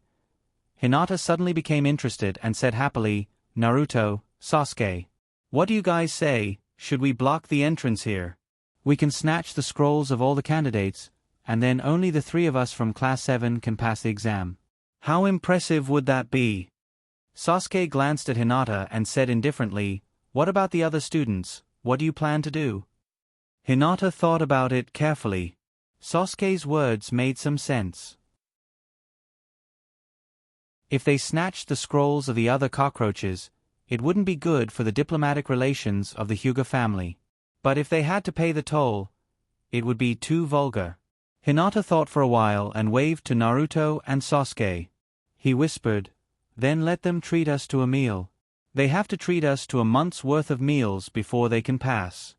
Hinata suddenly became interested and said happily, "Naruto, Sasuke. What do you guys say, should we block the entrance here? We can snatch the scrolls of all the candidates, and then only the 3 of us from Class 7 can pass the exam. How impressive would that be?" Sasuke glanced at Hinata and said indifferently, "What about the other students, what do you plan to do?" Hinata thought about it carefully. Sasuke's words made some sense. If they snatched the scrolls of the other cockroaches, it wouldn't be good for the diplomatic relations of the Hyuga family. But if they had to pay the toll, it would be too vulgar. Hinata thought for a while and waved to Naruto and Sasuke. He whispered, "Then let them treat us to a meal. They have to treat us to a month's worth of meals before they can pass."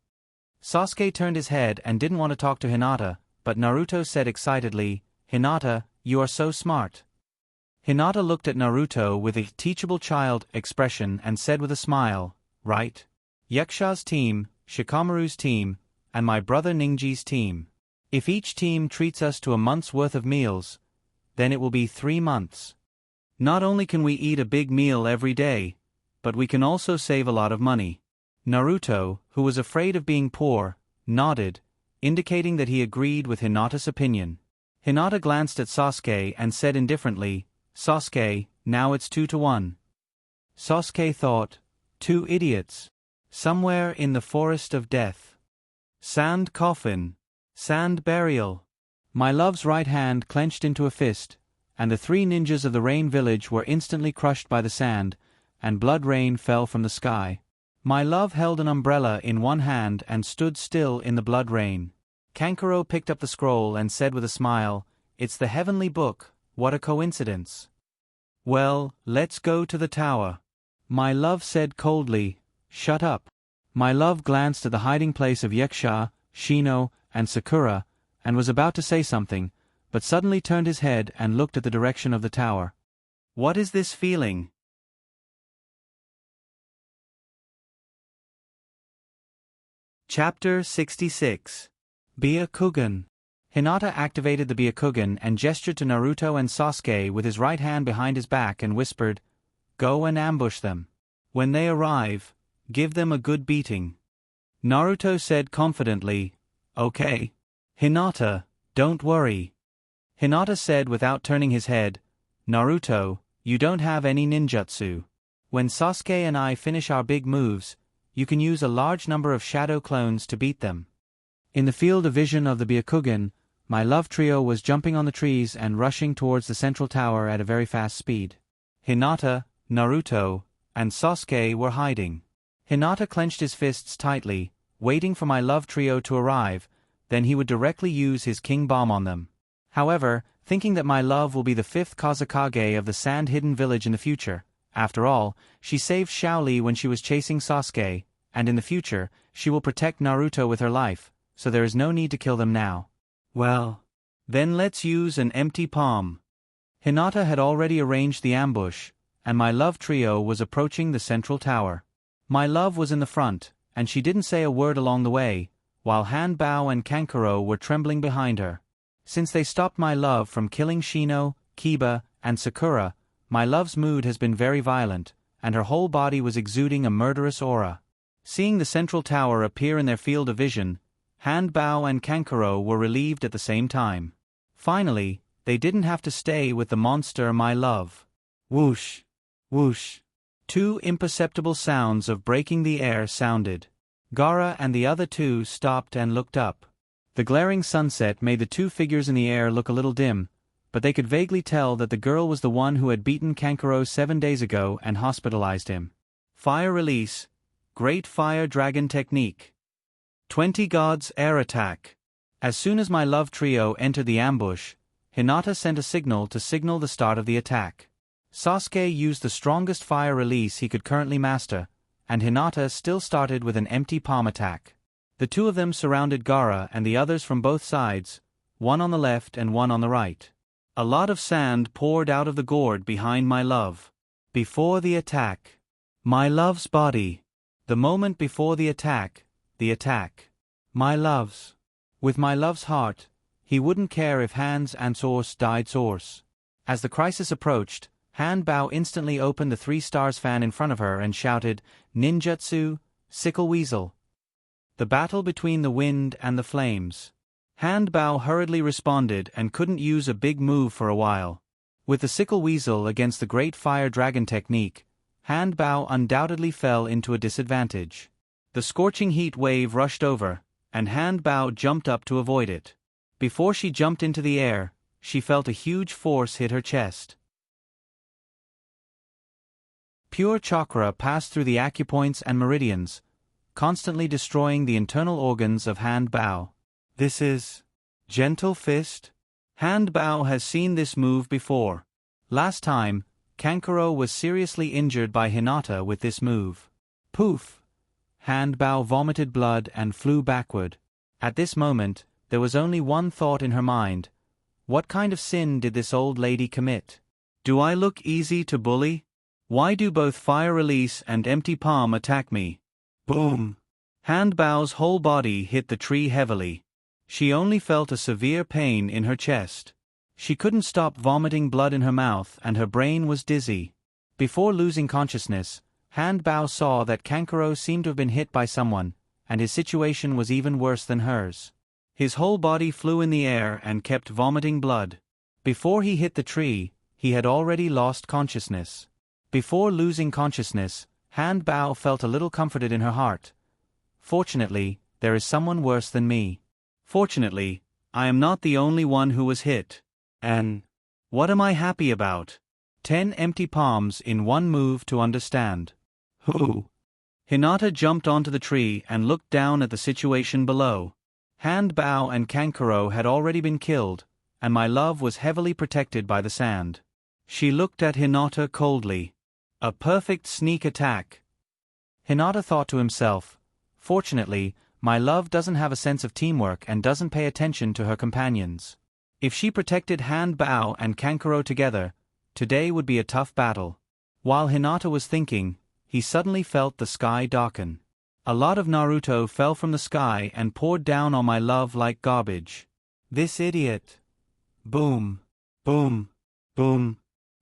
Sasuke turned his head and didn't want to talk to Hinata, but Naruto said excitedly, "Hinata, you are so smart." Hinata looked at Naruto with a teachable child expression and said with a smile, "Right. Yakusha's team, Shikamaru's team, and my brother Ninji's team. If each team treats us to a month's worth of meals, then it will be 3 months. Not only can we eat a big meal every day, but we can also save a lot of money." Naruto, who was afraid of being poor, nodded, indicating that he agreed with Hinata's opinion. Hinata glanced at Sasuke and said indifferently, "Sasuke, now it's 2-1. Sasuke thought, 2 idiots. Somewhere in the Forest of Death. Sand coffin. Sand burial. My love's right hand clenched into a fist, and the 3 ninjas of the Rain Village were instantly crushed by the sand, and blood rain fell from the sky. My love held an umbrella in one hand and stood still in the blood rain. Kankuro picked up the scroll and said with a smile, "It's the heavenly book, what a coincidence." "Well, let's go to the tower." My love said coldly, "Shut up." My love glanced at the hiding place of Yakusha, Shino, and Sakura, and was about to say something, but suddenly turned his head and looked at the direction of the tower. What is this feeling? Chapter 66. Byakugan. Hinata activated the Byakugan and gestured to Naruto and Sasuke with his right hand behind his back and whispered, "Go and ambush them. When they arrive, give them a good beating." Naruto said confidently. Okay. Hinata, don't worry. Hinata said without turning his head. Naruto, you don't have any ninjutsu. When Sasuke and I finish our big moves, you can use a large number of shadow clones to beat them. In the field of vision of the Byakugan, my love trio was jumping on the trees and rushing towards the central tower at a very fast speed. Hinata, Naruto, and Sasuke were hiding. Hinata clenched his fists tightly, waiting for my love trio to arrive, then he would directly use his King Bomb on them. However, thinking that my love will be the 5th Kazekage of the Sand-Hidden Village in the future, after all, she saved Shaoli when she was chasing Sasuke, and in the future, she will protect Naruto with her life, so there is no need to kill them now. Well, then let's use an empty palm. Hinata had already arranged the ambush, and my love trio was approaching the central tower. My love was in the front, and she didn't say a word along the way, while Hanbao and Kankuro were trembling behind her. Since they stopped my love from killing Shino, Kiba, and Sakura, my love's mood has been very violent, and her whole body was exuding a murderous aura. Seeing the central tower appear in their field of vision, Hanbao and Kankuro were relieved at the same time. Finally, they didn't have to stay with the monster my love. Whoosh! Whoosh! 2 imperceptible sounds of breaking the air sounded. Gaara and the other 2 stopped and looked up. The glaring sunset made the 2 figures in the air look a little dim, but they could vaguely tell that the girl was the one who had beaten Kankuro 7 days ago and hospitalized him. Fire release. Great Fire Dragon Technique. 20 Gods Air Attack. As soon as my love trio entered the ambush, Hinata sent a signal to signal the start of the attack. Sasuke used the strongest fire release he could currently master, and Hinata still started with an empty palm attack. The 2 of them surrounded Gaara and the others from both sides, one on the left and one on the right. A lot of sand poured out of the gourd behind my love. Before the attack. My love's body. The moment before the attack. My love's. With my love's heart, he wouldn't care if Hans and Source died Source. As the crisis approached, Hanbao instantly opened the 3 stars fan in front of her and shouted, Ninjutsu, Sickle Weasel. The battle between the wind and the flames. Hanbao hurriedly responded and couldn't use a big move for a while. With the Sickle Weasel against the Great Fire Dragon technique, Hanbao undoubtedly fell into a disadvantage. The scorching heat wave rushed over, and Hanbao jumped up to avoid it. Before she jumped into the air, she felt a huge force hit her chest. Pure chakra passed through the acupoints and meridians, constantly destroying the internal organs of Hanbao. This is Gentle Fist? Hanbao has seen this move before. Last time, Kankuro was seriously injured by Hinata with this move. Poof! Hanbao vomited blood and flew backward. At this moment, there was only one thought in her mind. What kind of sin did this old lady commit? Do I look easy to bully? Why do both fire release and empty palm attack me? Boom! Hanbao's whole body hit the tree heavily. She only felt a severe pain in her chest. She couldn't stop vomiting blood in her mouth and her brain was dizzy. Before losing consciousness, Hanbao saw that Kankuro seemed to have been hit by someone, and his situation was even worse than hers. His whole body flew in the air and kept vomiting blood. Before he hit the tree, he had already lost consciousness. Before losing consciousness, Hanbao felt a little comforted in her heart. Fortunately, there is someone worse than me. Fortunately, I am not the only one who was hit. And what am I happy about? 10 empty palms in one move to understand. Who? Hinata jumped onto the tree and looked down at the situation below. Hanbao and Kankuro had already been killed, and my love was heavily protected by the sand. She looked at Hinata coldly. A perfect sneak attack. Hinata thought to himself, fortunately, my love doesn't have a sense of teamwork and doesn't pay attention to her companions. If she protected Hanbao and Kankuro together, today would be a tough battle. While Hinata was thinking, he suddenly felt the sky darken. A lot of Naruto fell from the sky and poured down on my love like garbage. This idiot. Boom. Boom. Boom.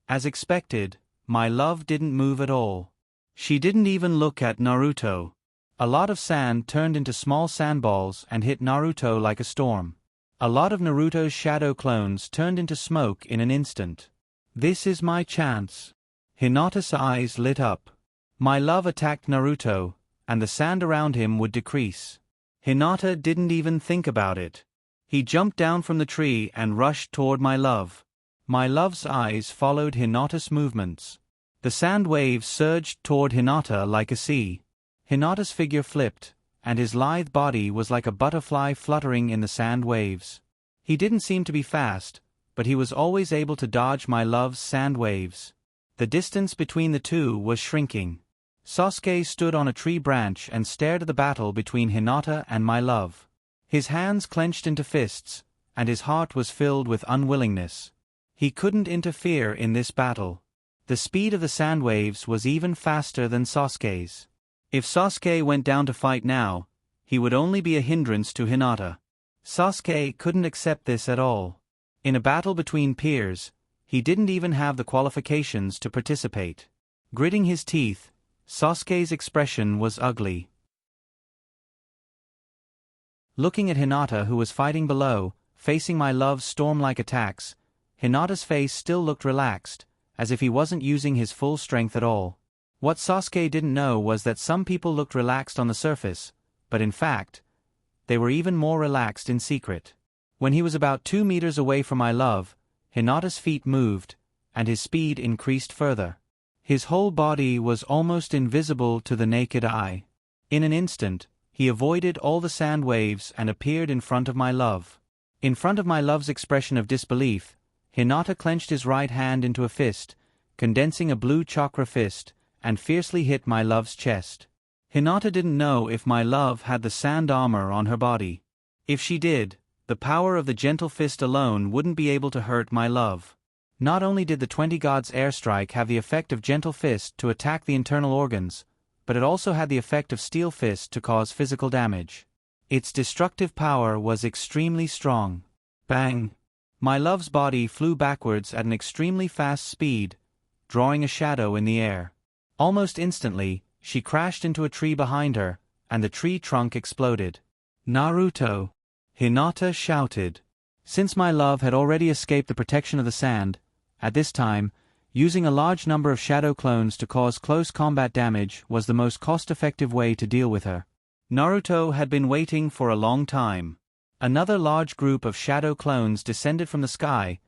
As expected, my love didn't move at all. She didn't even look at Naruto. A lot of sand turned into small sandballs and hit Naruto like a storm. A lot of Naruto's shadow clones turned into smoke in an instant. This is my chance. Hinata's eyes lit up. My love attacked Naruto, and the sand around him would decrease. Hinata didn't even think about it. He jumped down from the tree and rushed toward my love. My love's eyes followed Hinata's movements. The sand waves surged toward Hinata like a sea. Hinata's figure flipped, and his lithe body was like a butterfly fluttering in the sand waves. He didn't seem to be fast, but he was always able to dodge my love's sand waves. The distance between the two was shrinking. Sasuke stood on a tree branch and stared at the battle between Hinata and my love. His hands clenched into fists, and his heart was filled with unwillingness. He couldn't interfere in this battle. The speed of the sand waves was even faster than Sasuke's. If Sasuke went down to fight now, he would only be a hindrance to Hinata. Sasuke couldn't accept this at all. In a battle between peers, he didn't even have the qualifications to participate. Gritting his teeth, Sasuke's expression was ugly. Looking at Hinata, who was fighting below, facing my love's storm-like attacks, Hinata's face still looked relaxed, as if he wasn't using his full strength at all. What Sasuke didn't know was that some people looked relaxed on the surface, but in fact, they were even more relaxed in secret. When he was about 2 meters away from my love, Hinata's feet moved, and his speed increased further. His whole body was almost invisible to the naked eye. In an instant, he avoided all the sand waves and appeared in front of my love. In front of my love's expression of disbelief, Hinata clenched his right hand into a fist, condensing a blue chakra fist, and fiercely hit my love's chest. Hinata didn't know if my love had the sand armor on her body. If she did, the power of the gentle fist alone wouldn't be able to hurt my love. Not only did the 20 Gods airstrike have the effect of gentle fist to attack the internal organs, but it also had the effect of steel fist to cause physical damage. Its destructive power was extremely strong. Bang! My love's body flew backwards at an extremely fast speed, drawing a shadow in the air. Almost instantly, she crashed into a tree behind her, and the tree trunk exploded. Naruto! Hinata shouted. Since my love had already escaped the protection of the sand, at this time, using a large number of shadow clones to cause close combat damage was the most cost-effective way to deal with her. Naruto had been waiting for a long time. Another large group of shadow clones descended from the sky,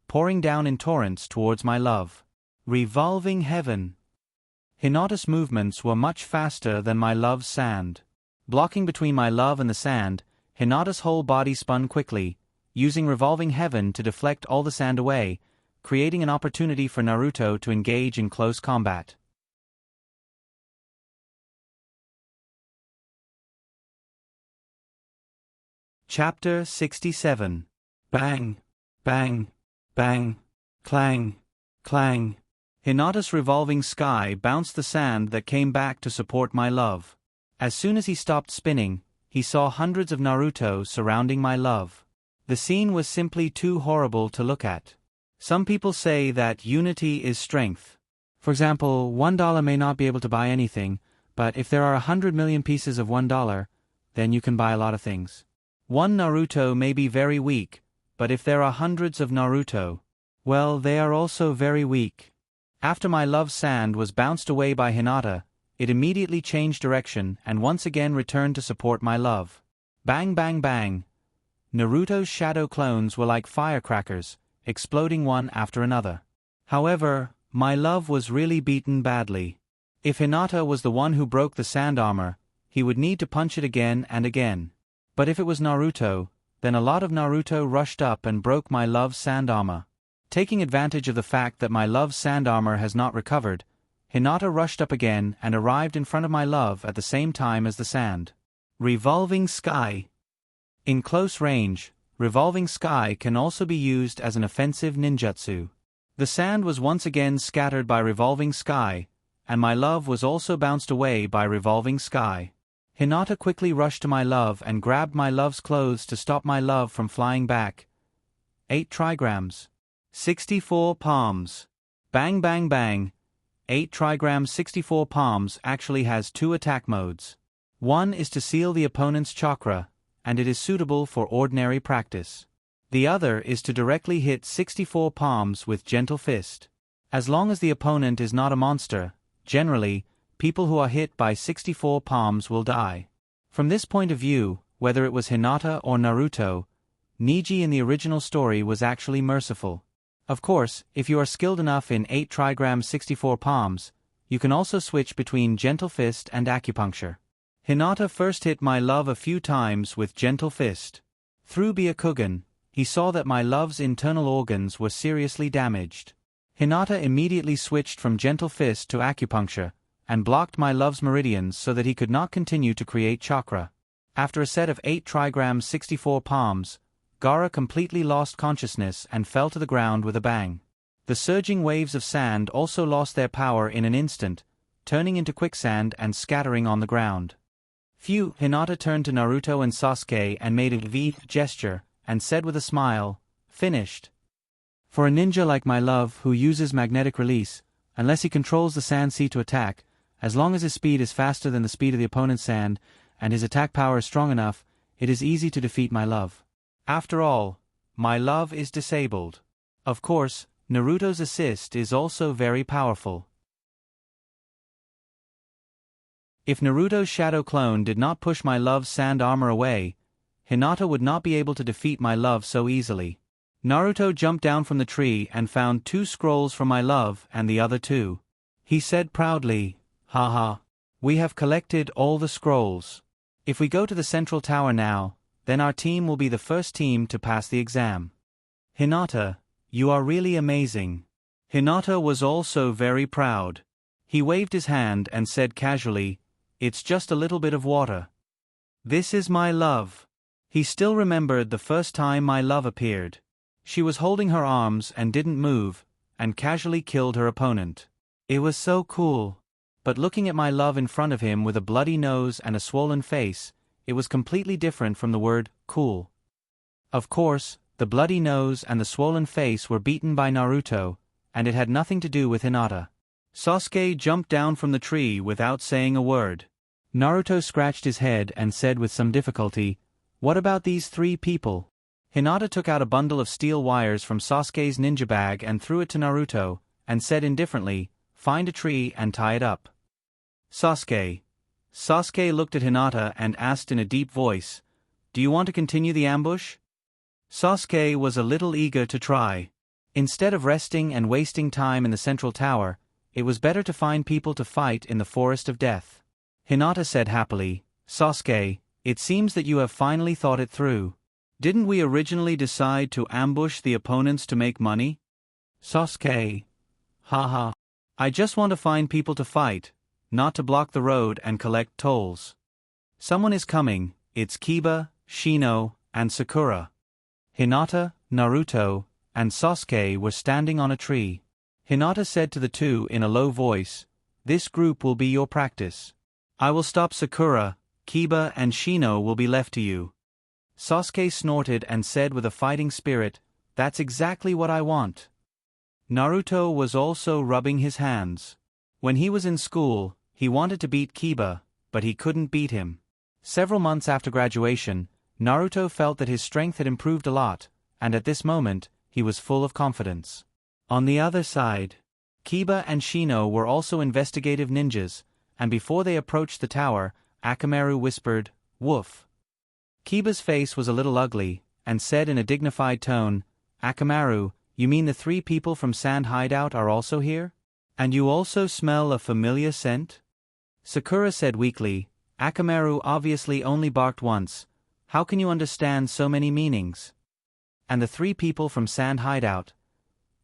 pouring down in torrents towards my love. Revolving heaven. Hinata's movements were much faster than my love's sand. Blocking between my love and the sand, Hinata's whole body spun quickly, using revolving heaven to deflect all the sand away, creating an opportunity for Naruto to engage in close combat. Chapter 67. Bang! Bang! Bang! Clang! Clang! Hinata's revolving sky bounced the sand that came back to support my love. As soon as he stopped spinning, he saw hundreds of Naruto surrounding my love. The scene was simply too horrible to look at. Some people say that unity is strength. For example, $1 may not be able to buy anything, but if there are 100 million pieces of $1, then you can buy a lot of things. One Naruto may be very weak, but if there are hundreds of Naruto, well, they are also very weak. After my love's sand was bounced away by Hinata, it immediately changed direction and once again returned to support my love. Bang bang bang. Naruto's shadow clones were like firecrackers, exploding one after another. However, my love was really beaten badly. If Hinata was the one who broke the sand armor, he would need to punch it again and again. But if it was Naruto, then a lot of Naruto rushed up and broke my love's sand armor. Taking advantage of the fact that my love's sand armor has not recovered, Hinata rushed up again and arrived in front of my love at the same time as the sand. Revolving sky. In close range, revolving sky can also be used as an offensive ninjutsu. The sand was once again scattered by revolving sky, and my love was also bounced away by revolving sky. Hinata quickly rushed to my love and grabbed my love's clothes to stop my love from flying back. 8 trigrams. 64 palms. Bang bang bang. 8 trigrams 64 palms actually has 2 attack modes. One is to seal the opponent's chakra, and it is suitable for ordinary practice. The other is to directly hit 64 palms with gentle fist. As long as the opponent is not a monster, generally, people who are hit by 64 palms will die. From this point of view, whether it was Hinata or Naruto, Neji in the original story was actually merciful. Of course, if you are skilled enough in 8 trigrams 64 palms, you can also switch between gentle fist and acupuncture. Hinata first hit my love a few times with gentle fist. Through Byakugan, he saw that my love's internal organs were seriously damaged. Hinata immediately switched from gentle fist to acupuncture, and blocked my love's meridians so that he could not continue to create chakra. After a set of 8 trigrams 64 palms, Gaara completely lost consciousness and fell to the ground with a bang. The surging waves of sand also lost their power in an instant, turning into quicksand and scattering on the ground. Phew! Hinata turned to Naruto and Sasuke and made a V gesture, and said with a smile, "Finished." For a ninja like my love who uses magnetic release, unless he controls the sand sea to attack, as long as his speed is faster than the speed of the opponent's sand, and his attack power is strong enough, it is easy to defeat my love. After all, my love is disabled. Of course, Naruto's assist is also very powerful. If Naruto's shadow clone did not push my love's sand armor away, Hinata would not be able to defeat my love so easily. Naruto jumped down from the tree and found 2 scrolls from my love and the other 2. He said proudly, "Haha, we have collected all the scrolls. If we go to the central tower now, then our team will be the first team to pass the exam." Hinata, you are really amazing. Hinata was also very proud. He waved his hand and said casually, "It's just a little bit of water. This is my love." He still remembered the first time my love appeared. She was holding her arms and didn't move, and casually killed her opponent. It was so cool. But looking at my love in front of him with a bloody nose and a swollen face, it was completely different from the word cool. Of course, the bloody nose and the swollen face were beaten by Naruto, and it had nothing to do with Hinata. Sasuke jumped down from the tree without saying a word. Naruto scratched his head and said with some difficulty, "What about these 3 people?" Hinata took out a bundle of steel wires from Sasuke's ninja bag and threw it to Naruto, and said indifferently, "Find a tree and tie it up." Sasuke looked at Hinata and asked in a deep voice, "Do you want to continue the ambush?" Sasuke was a little eager to try. Instead of resting and wasting time in the central tower, it was better to find people to fight in the forest of death. Hinata said happily, "Sasuke, it seems that you have finally thought it through. Didn't we originally decide to ambush the opponents to make money?" Sasuke, haha. I just want to find people to fight, not to block the road and collect tolls. Someone is coming, it's Kiba, Shino, and Sakura. Hinata, Naruto, and Sasuke were standing on a tree. Hinata said to the 2 in a low voice, "This group will be your practice. I will stop Sakura, Kiba and Shino will be left to you." Sasuke snorted and said with a fighting spirit, "That's exactly what I want." Naruto was also rubbing his hands. When he was in school, he wanted to beat Kiba, but he couldn't beat him. Several months after graduation, Naruto felt that his strength had improved a lot, and at this moment, he was full of confidence. On the other side, Kiba and Shino were also investigative ninjas, and before they approached the tower, Akamaru whispered, "Woof." Kiba's face was a little ugly, and said in a dignified tone, "Akamaru, you mean the 3 people from Sand Hideout are also here? And you also smell a familiar scent?" Sakura said weakly, "Akamaru obviously only barked once. How can you understand so many meanings?" And the 3 people from Sand Hideout.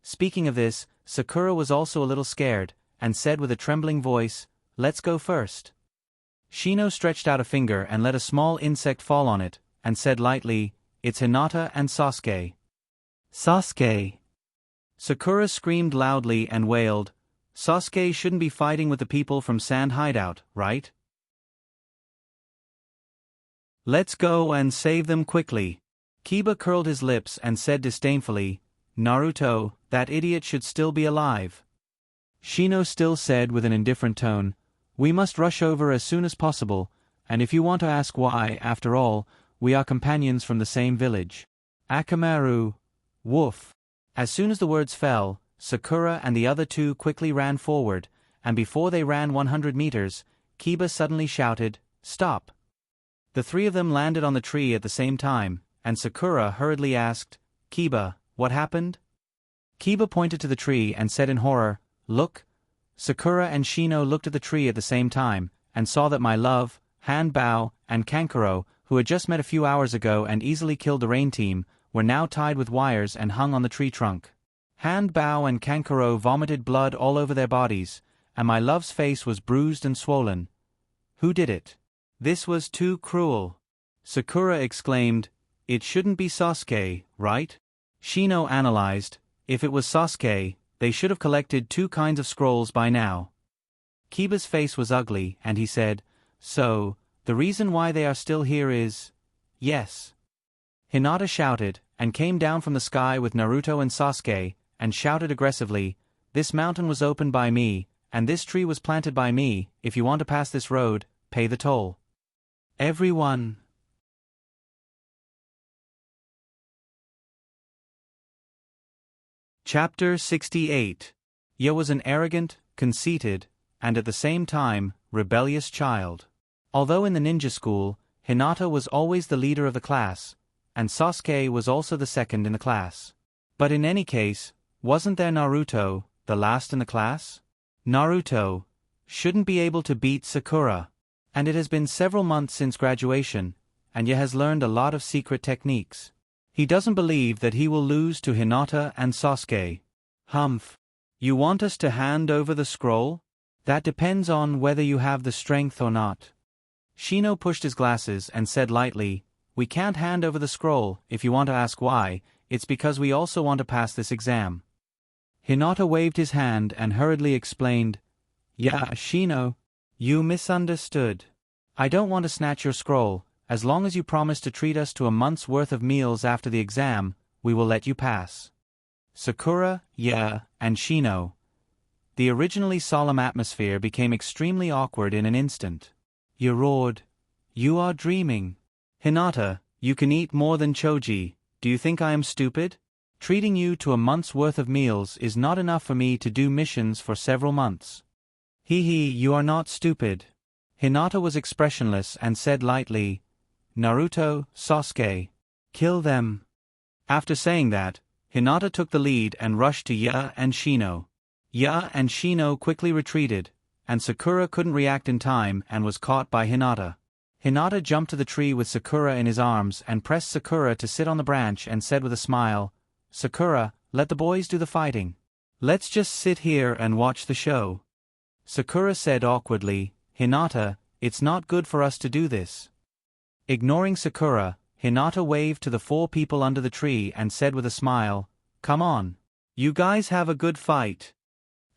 Speaking of this, Sakura was also a little scared, and said with a trembling voice, "Let's go first." Shino stretched out a finger and let a small insect fall on it, and said lightly, "It's Hinata and Sasuke." Sasuke! Sakura screamed loudly and wailed, "Sasuke shouldn't be fighting with the people from Sand Hideout, right? Let's go and save them quickly." Kiba curled his lips and said disdainfully, "Naruto, that idiot should still be alive." Shino still said with an indifferent tone, "We must rush over as soon as possible, and if you want to ask why, after all, we are companions from the same village. Akamaru. Woof. As soon as the words fell, Sakura and the other two quickly ran forward, and before they ran 100 meters, Kiba suddenly shouted, "Stop!" The three of them landed on the tree at the same time, and Sakura hurriedly asked, "Kiba, what happened?" Kiba pointed to the tree and said in horror, "Look." Sakura and Shino looked at the tree at the same time, and saw that my love, Hanbao, and Kankuro, who had just met a few hours ago and easily killed the rain team, were now tied with wires and hung on the tree trunk. Hanbao and Kankuro vomited blood all over their bodies, and my love's face was bruised and swollen. Who did it? This was too cruel. Sakura exclaimed, "It shouldn't be Sasuke, right?" Shino analyzed, if it was Sasuke, they should have collected 2 kinds of scrolls by now. Kiba's face was ugly, and he said, "So, the reason why they are still here is…" "Yes." Hinata shouted, and came down from the sky with Naruto and Sasuke, and shouted aggressively, "This mountain was opened by me, and this tree was planted by me. If you want to pass this road, pay the toll." Everyone. Chapter 68. Yo was an arrogant, conceited, and at the same time, rebellious child. Although in the ninja school, Hinata was always the leader of the class, and Sasuke was also the second in the class. But in any case, wasn't there Naruto, the last in the class? Naruto shouldn't be able to beat Sakura. And it has been several months since graduation, and Ye has learned a lot of secret techniques. He doesn't believe that he will lose to Hinata and Sasuke. Humph. You want us to hand over the scroll? That depends on whether you have the strength or not. Shino pushed his glasses and said lightly, "We can't hand over the scroll. If you want to ask why, it's because we also want to pass this exam." Hinata waved his hand and hurriedly explained, "Yeah, Shino. You misunderstood. I don't want to snatch your scroll. As long as you promise to treat us to a month's worth of meals after the exam, we will let you pass." Sakura, yeah, and Shino. The originally solemn atmosphere became extremely awkward in an instant. Ye roared, "You are dreaming. Hinata, you can eat more than Choji. Do you think I am stupid? Treating you to a month's worth of meals is not enough for me to do missions for several months." "Hee, you are not stupid." Hinata was expressionless and said lightly, "Naruto, Sasuke, kill them." After saying that, Hinata took the lead and rushed to Ya and Shino. Ya and Shino quickly retreated, and Sakura couldn't react in time and was caught by Hinata. Hinata jumped to the tree with Sakura in his arms and pressed Sakura to sit on the branch and said with a smile, "Sakura, let the boys do the fighting. Let's just sit here and watch the show." Sakura said awkwardly, "Hinata, it's not good for us to do this." Ignoring Sakura, Hinata waved to the 4 people under the tree and said with a smile, "Come on. You guys have a good fight."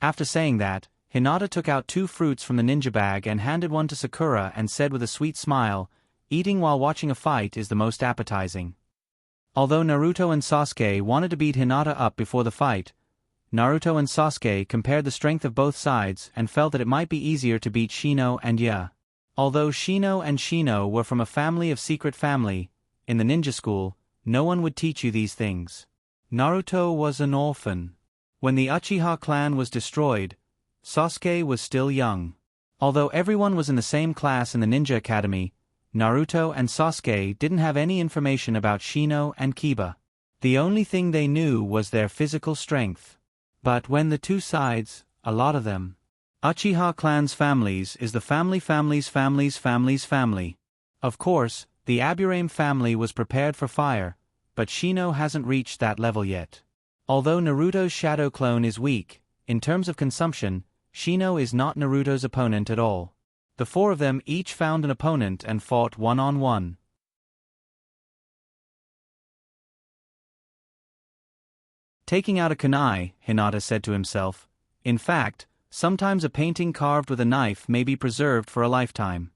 After saying that, Hinata took out 2 fruits from the ninja bag and handed one to Sakura and said with a sweet smile, "Eating while watching a fight is the most appetizing." Although Naruto and Sasuke wanted to beat Hinata up before the fight, Naruto and Sasuke compared the strength of both sides and felt that it might be easier to beat Shino and Ya. Although Shino and Shino were from a family of secret family, in the ninja school, no one would teach you these things. Naruto was an orphan. When the Uchiha clan was destroyed, Sasuke was still young. Although everyone was in the same class in the Ninja Academy, Naruto and Sasuke didn't have any information about Shino and Kiba. The only thing they knew was their physical strength. But when the 2 sides, a lot of them, Uchiha clan's families is the family. Of course, the Aburame family was prepared for fire, but Shino hasn't reached that level yet. Although Naruto's shadow clone is weak, in terms of consumption, Shino is not Naruto's opponent at all. The 4 of them each found an opponent and fought one-on-one. Taking out a kunai, Hinata said to himself, "In fact, sometimes a painting carved with a knife may be preserved for a lifetime."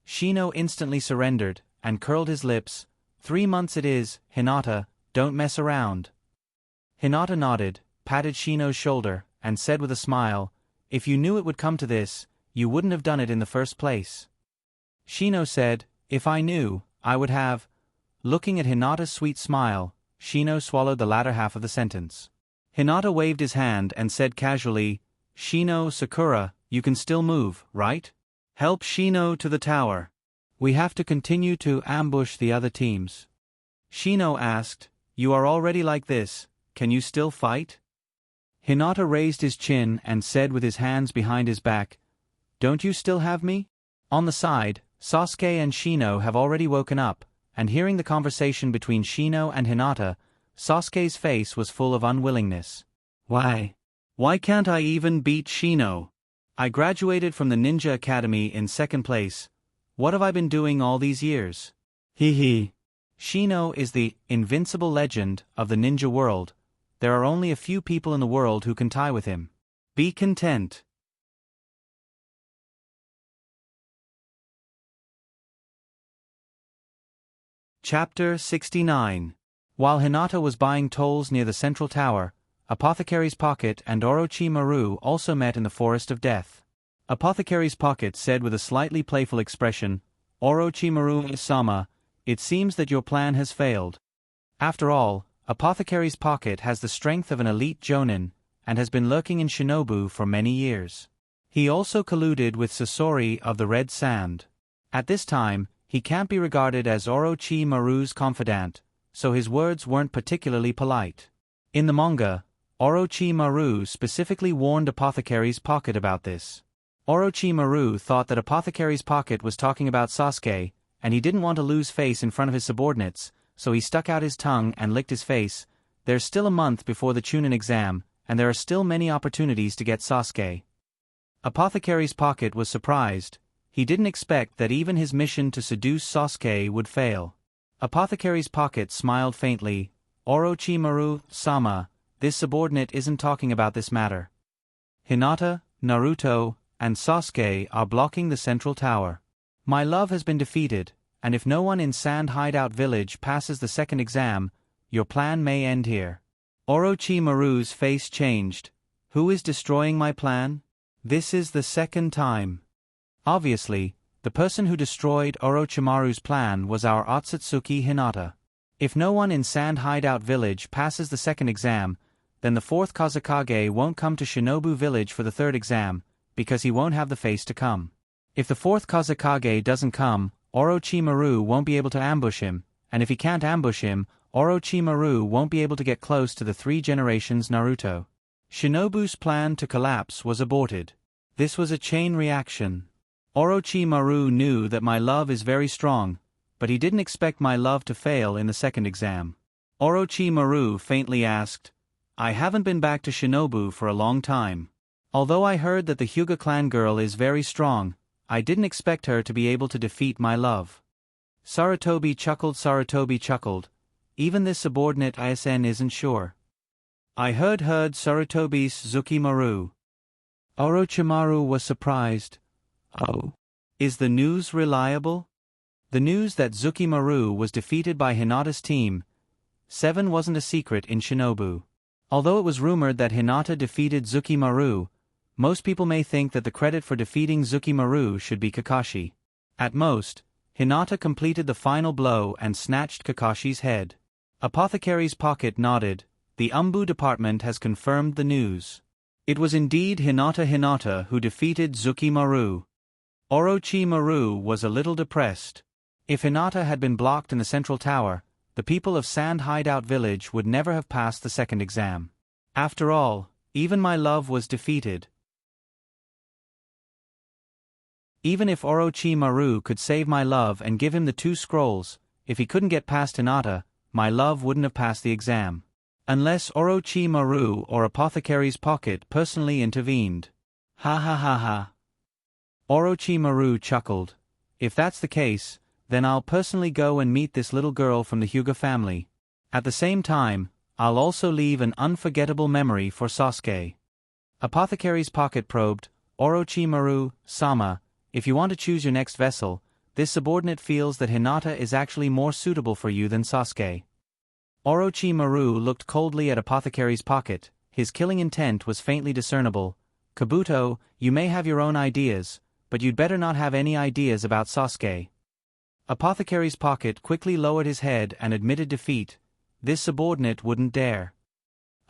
Shino instantly surrendered, and curled his lips. 3 months it is, Hinata, don't mess around." Hinata nodded, patted Shino's shoulder, and said with a smile, "If you knew it would come to this, you wouldn't have done it in the first place." Shino said, "If I knew, I would have." Looking at Hinata's sweet smile, Shino swallowed the latter half of the sentence. Hinata waved his hand and said casually, "Shino, Sakura, you can still move, right? Help Shino to the tower. We have to continue to ambush the other teams." Shino asked, "You are already like this, can you still fight?" Hinata raised his chin and said with his hands behind his back, "Don't you still have me?" On the side, Sasuke and Shino have already woken up, and hearing the conversation between Shino and Hinata, Sasuke's face was full of unwillingness. Why can't I even beat Shino? I graduated from the Ninja Academy in second place. What have I been doing all these years? Hee. Shino is the invincible legend of the ninja world. There are only a few people in the world who can tie with him. Be content. Chapter 69. While Hinata was buying tolls near the central tower, Apothecary's Pocket and Orochimaru also met in the Forest of Death. Apothecary's Pocket said with a slightly playful expression, "Orochimaru-sama, it seems that your plan has failed." After all, Apothecary's Pocket has the strength of an elite jonin, and has been lurking in Shinobu for many years. He also colluded with Sasori of the Red Sand. At this time, he can't be regarded as Orochimaru's confidant, so his words weren't particularly polite. In the manga, Orochimaru specifically warned Apothecary's Pocket about this. Orochimaru thought that Apothecary's Pocket was talking about Sasuke, and he didn't want to lose face in front of his subordinates, so he stuck out his tongue and licked his face. There's still a month before the Chunin exam, and there are still many opportunities to get Sasuke. Apothecary's Pocket was surprised. He didn't expect that even his mission to seduce Sasuke would fail. Apothecary's Pocket smiled faintly. "Orochimaru-sama, this subordinate isn't talking about this matter. Hinata, Naruto, and Sasuke are blocking the central tower. My love has been defeated, and if no one in Sand Hideout Village passes the second exam, your plan may end here." Orochimaru's face changed. "Who is destroying my plan? This is the second time." Obviously, the person who destroyed Orochimaru's plan was our Otsutsuki Hinata. If no one in Sand Hideout Village passes the second exam, then the fourth Kazekage won't come to Shinobu Village for the third exam, because he won't have the face to come. If the fourth Kazekage doesn't come, Orochimaru won't be able to ambush him, and if he can't ambush him, Orochimaru won't be able to get close to the 3 generations Naruto. Shinobu's plan to collapse was aborted. This was a chain reaction. Orochimaru knew that my love is very strong, but he didn't expect my love to fail in the second exam. Orochimaru faintly asked, "I haven't been back to Shinobu for a long time. Although I heard that the Hyuga clan girl is very strong, I didn't expect her to be able to defeat my love." Sarutobi chuckled. Even this subordinate ISN isn't sure. "I heard Sarutobi's Zukimaru." Orochimaru was surprised. "Oh. Is the news reliable?" The news that Zukimaru was defeated by Hinata's team 7 wasn't a secret in Shinobu. Although it was rumored that Hinata defeated Zukimaru, most people may think that the credit for defeating Zukimaru should be Kakashi. At most, Hinata completed the final blow and snatched Kakashi's head. Apothecary's Pocket nodded. The Umbu department has confirmed the news. It was indeed Hinata who defeated Zukimaru. Orochimaru was a little depressed. If Hinata had been blocked in the central tower, the people of Sand Hideout Village would never have passed the second exam. After all, even my love was defeated. Even if Orochimaru could save my love and give him the 2 scrolls, if he couldn't get past Hinata, my love wouldn't have passed the exam. Unless Orochimaru or Apothecary's Pocket personally intervened. Ha. Orochimaru chuckled. "If that's the case, then I'll personally go and meet this little girl from the Hyuga family. At the same time, I'll also leave an unforgettable memory for Sasuke." Apothecary's Pocket probed, "Orochimaru-sama, if you want to choose your next vessel, this subordinate feels that Hinata is actually more suitable for you than Sasuke." Orochimaru looked coldly at Apothecary's Pocket. His killing intent was faintly discernible. "Kabuto, you may have your own ideas, but you'd better not have any ideas about Sasuke. Apothecary's Pocket quickly lowered his head and admitted defeat. This subordinate wouldn't dare.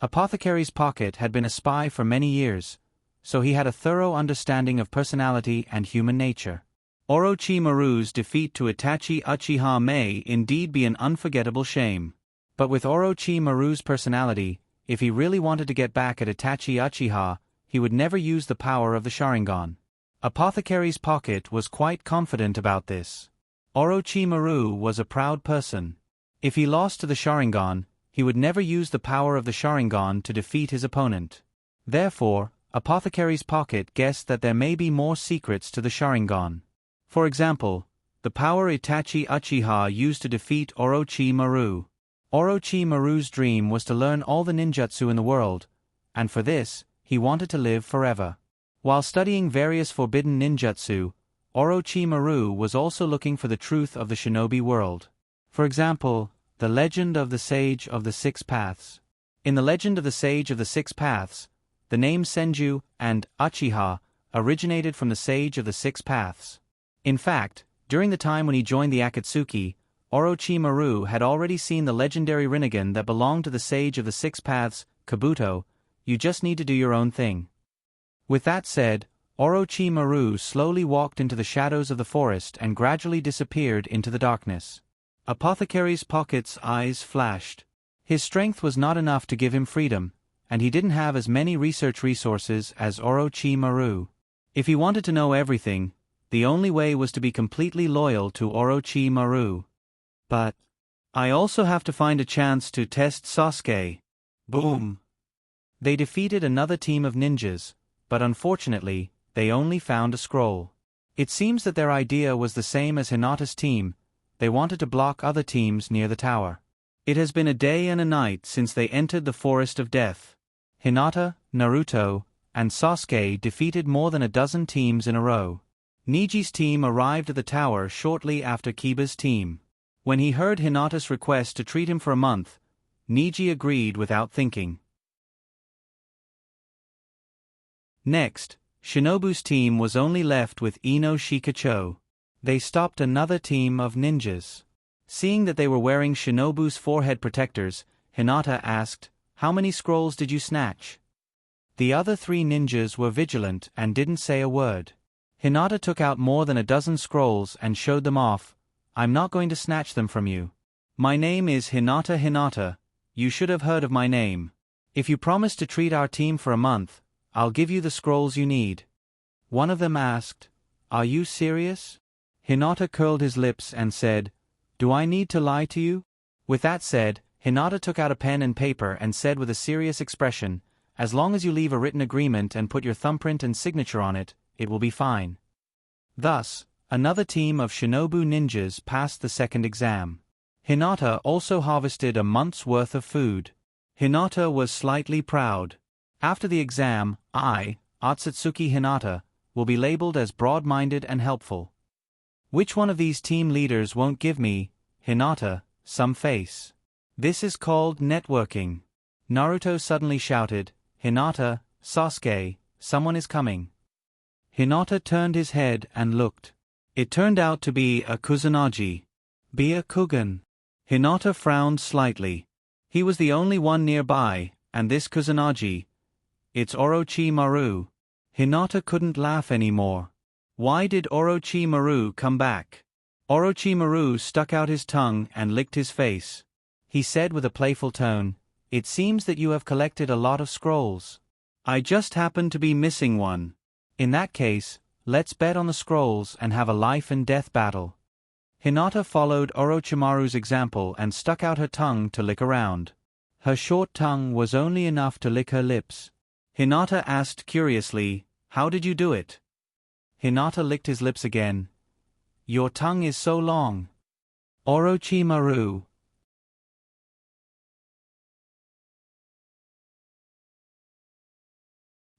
Apothecary's Pocket had been a spy for many years, so he had a thorough understanding of personality and human nature. Orochimaru's defeat to Itachi Uchiha may indeed be an unforgettable shame. But with Orochimaru's personality, if he really wanted to get back at Itachi Uchiha, he would never use the power of the Sharingan. Apothecary's Pocket was quite confident about this. Orochimaru was a proud person. If he lost to the Sharingan, he would never use the power of the Sharingan to defeat his opponent. Therefore, Apothecary's Pocket guessed that there may be more secrets to the Sharingan. For example, the power Itachi Uchiha used to defeat Orochimaru. Orochimaru's dream was to learn all the ninjutsu in the world, and for this, he wanted to live forever. While studying various forbidden ninjutsu, Orochimaru was also looking for the truth of the shinobi world. For example, the legend of the Sage of the Six Paths. In the legend of the Sage of the Six Paths, the name Senju and Uchiha originated from the Sage of the Six Paths. In fact, during the time when he joined the Akatsuki, Orochimaru had already seen the legendary Rinnegan that belonged to the Sage of the Six Paths, Kabuto. You just need to do your own thing. With that said, Orochimaru slowly walked into the shadows of the forest and gradually disappeared into the darkness. Apothecary's Pocket's eyes flashed. His strength was not enough to give him freedom, and he didn't have as many research resources as Orochimaru. If he wanted to know everything, the only way was to be completely loyal to Orochimaru. But I also have to find a chance to test Sasuke. Boom! They defeated another team of ninjas, but unfortunately, they only found a scroll. It seems that their idea was the same as Hinata's team. They wanted to block other teams near the tower. It has been a day and a night since they entered the Forest of Death. Hinata, Naruto, and Sasuke defeated more than a dozen teams in a row. Niji's team arrived at the tower shortly after Kiba's team. When he heard Hinata's request to treat him for a month, Niji agreed without thinking. Next, Shinobu's team was only left with Ino Shikacho. They stopped another team of ninjas. Seeing that they were wearing Shinobu's forehead protectors, Hinata asked, "How many scrolls did you snatch?" The other three ninjas were vigilant and didn't say a word. Hinata took out more than a dozen scrolls and showed them off. "I'm not going to snatch them from you. My name is Hinata. You should have heard of my name. If you promise to treat our team for a month, I'll give you the scrolls you need." One of them asked, "Are you serious?" Hinata curled his lips and said, "Do I need to lie to you?" With that said, Hinata took out a pen and paper and said with a serious expression, "As long as you leave a written agreement and put your thumbprint and signature on it, it will be fine." Thus, another team of Shinobu ninjas passed the second exam. Hinata also harvested a month's worth of food. Hinata was slightly proud. After the exam, I, Otsutsuki Hinata, will be labeled as broad-minded and helpful. Which one of these team leaders won't give me, Hinata, some face? This is called networking. Naruto suddenly shouted, "Hinata, Sasuke, someone is coming." Hinata turned his head and looked. It turned out to be a Kusanagi. Byakugan. Hinata frowned slightly. He was the only one nearby, and this Kusanagi. It's Orochimaru. Hinata couldn't laugh anymore. Why did Orochimaru come back? Orochimaru stuck out his tongue and licked his face. He said with a playful tone, "It seems that you have collected a lot of scrolls. I just happen to be missing one. In that case, let's bet on the scrolls and have a life and death battle." Hinata followed Orochimaru's example and stuck out her tongue to lick around. Her short tongue was only enough to lick her lips. Hinata asked curiously, "How did you do it?" Hinata licked his lips again. "Your tongue is so long." Orochimaru.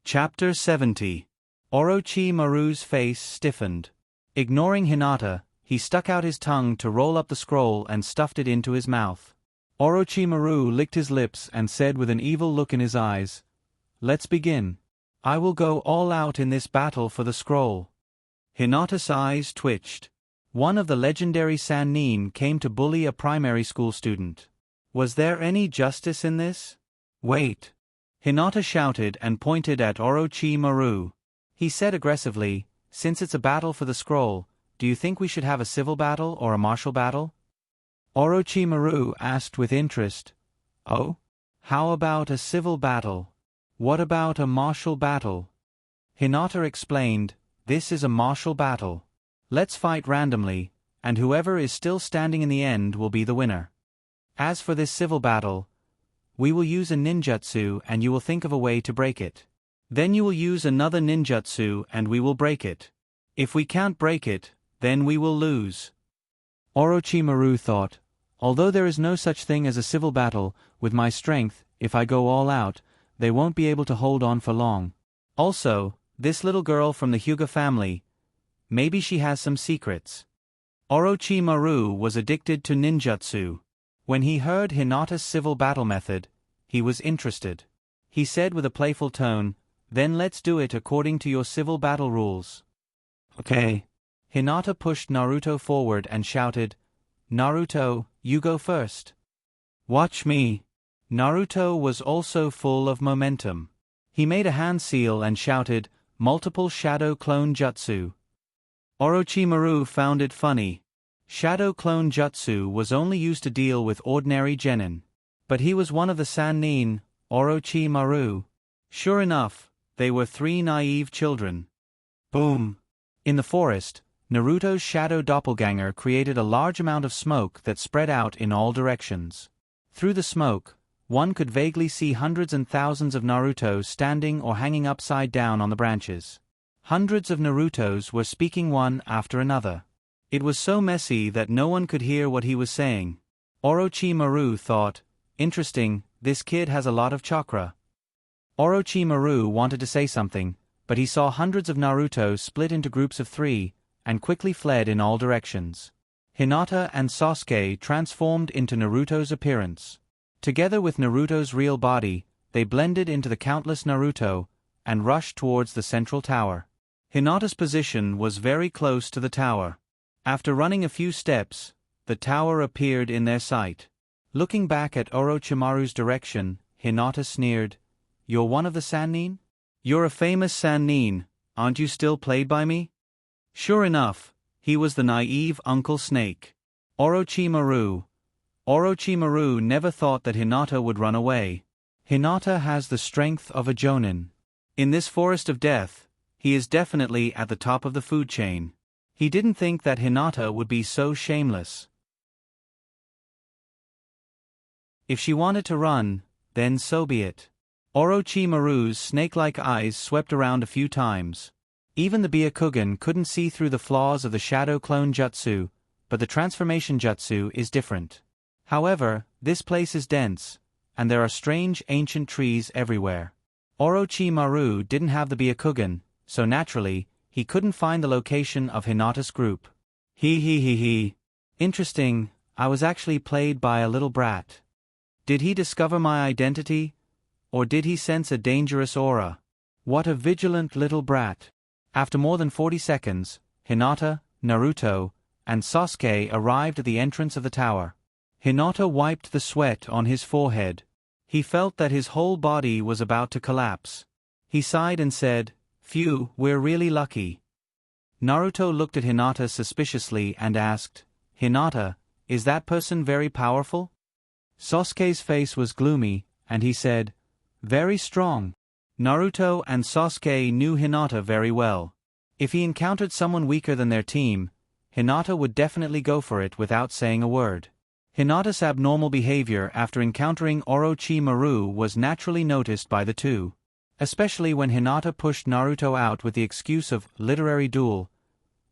Chapter 70. Orochimaru's face stiffened. Ignoring Hinata, he stuck out his tongue to roll up the scroll and stuffed it into his mouth. Orochimaru licked his lips and said with an evil look in his eyes, "Let's begin. I will go all out in this battle for the scroll." Hinata's eyes twitched. One of the legendary Sannin came to bully a primary school student. Was there any justice in this? Wait! Hinata shouted and pointed at Orochimaru. He said aggressively, "Since it's a battle for the scroll, do you think we should have a civil battle or a martial battle?" Orochimaru asked with interest. "Oh? How about a civil battle? What about a martial battle?" Hinata explained, "This is a martial battle. Let's fight randomly, and whoever is still standing in the end will be the winner. As for this civil battle, we will use a ninjutsu and you will think of a way to break it. Then you will use another ninjutsu and we will break it. If we can't break it, then we will lose." Orochimaru thought, "Although there is no such thing as a civil battle, with my strength, if I go all out, they won't be able to hold on for long. Also, this little girl from the Hyuga family, maybe she has some secrets." Orochimaru was addicted to ninjutsu. When he heard Hinata's civil battle method, he was interested. He said with a playful tone, "Then let's do it according to your civil battle rules." "Okay." Hinata pushed Naruto forward and shouted, "Naruto, you go first." "Watch me." Naruto was also full of momentum. He made a hand seal and shouted, "Multiple Shadow Clone Jutsu." Orochimaru found it funny. Shadow Clone Jutsu was only used to deal with ordinary genin. But he was one of the Sannin, Orochimaru. Sure enough, they were three naive children. Boom! In the forest, Naruto's shadow doppelganger created a large amount of smoke that spread out in all directions. Through the smoke, one could vaguely see hundreds and thousands of Narutos standing or hanging upside down on the branches. Hundreds of Narutos were speaking one after another. It was so messy that no one could hear what he was saying. Orochimaru thought, "Interesting, this kid has a lot of chakra." Orochimaru wanted to say something, but he saw hundreds of Naruto split into groups of 3, and quickly fled in all directions. Hinata and Sasuke transformed into Naruto's appearance. Together with Naruto's real body, they blended into the countless Naruto, and rushed towards the central tower. Hinata's position was very close to the tower. After running a few steps, the tower appeared in their sight. Looking back at Orochimaru's direction, Hinata sneered, "You're one of the Sannin? You're a famous Sannin, aren't you still played by me?" Sure enough, he was the naive Uncle Snake. Orochimaru never thought that Hinata would run away. Hinata has the strength of a Jonin. In this forest of death, he is definitely at the top of the food chain. He didn't think that Hinata would be so shameless. If she wanted to run, then so be it. Orochimaru's snake-like eyes swept around a few times. Even the Byakugan couldn't see through the flaws of the Shadow Clone Jutsu, but the Transformation Jutsu is different. However, this place is dense, and there are strange ancient trees everywhere. Orochimaru didn't have the Byakugan, so naturally, he couldn't find the location of Hinata's group. He. Interesting, I was actually played by a little brat. Did he discover my identity? Or did he sense a dangerous aura? What a vigilant little brat. After more than 40 seconds, Hinata, Naruto, and Sasuke arrived at the entrance of the tower. Hinata wiped the sweat on his forehead. He felt that his whole body was about to collapse. He sighed and said, "Phew, we're really lucky." Naruto looked at Hinata suspiciously and asked, "Hinata, is that person very powerful?" Sasuke's face was gloomy, and he said, "Very strong." Naruto and Sasuke knew Hinata very well. If he encountered someone weaker than their team, Hinata would definitely go for it without saying a word. Hinata's abnormal behavior after encountering Orochimaru was naturally noticed by the two. Especially when Hinata pushed Naruto out with the excuse of literary duel.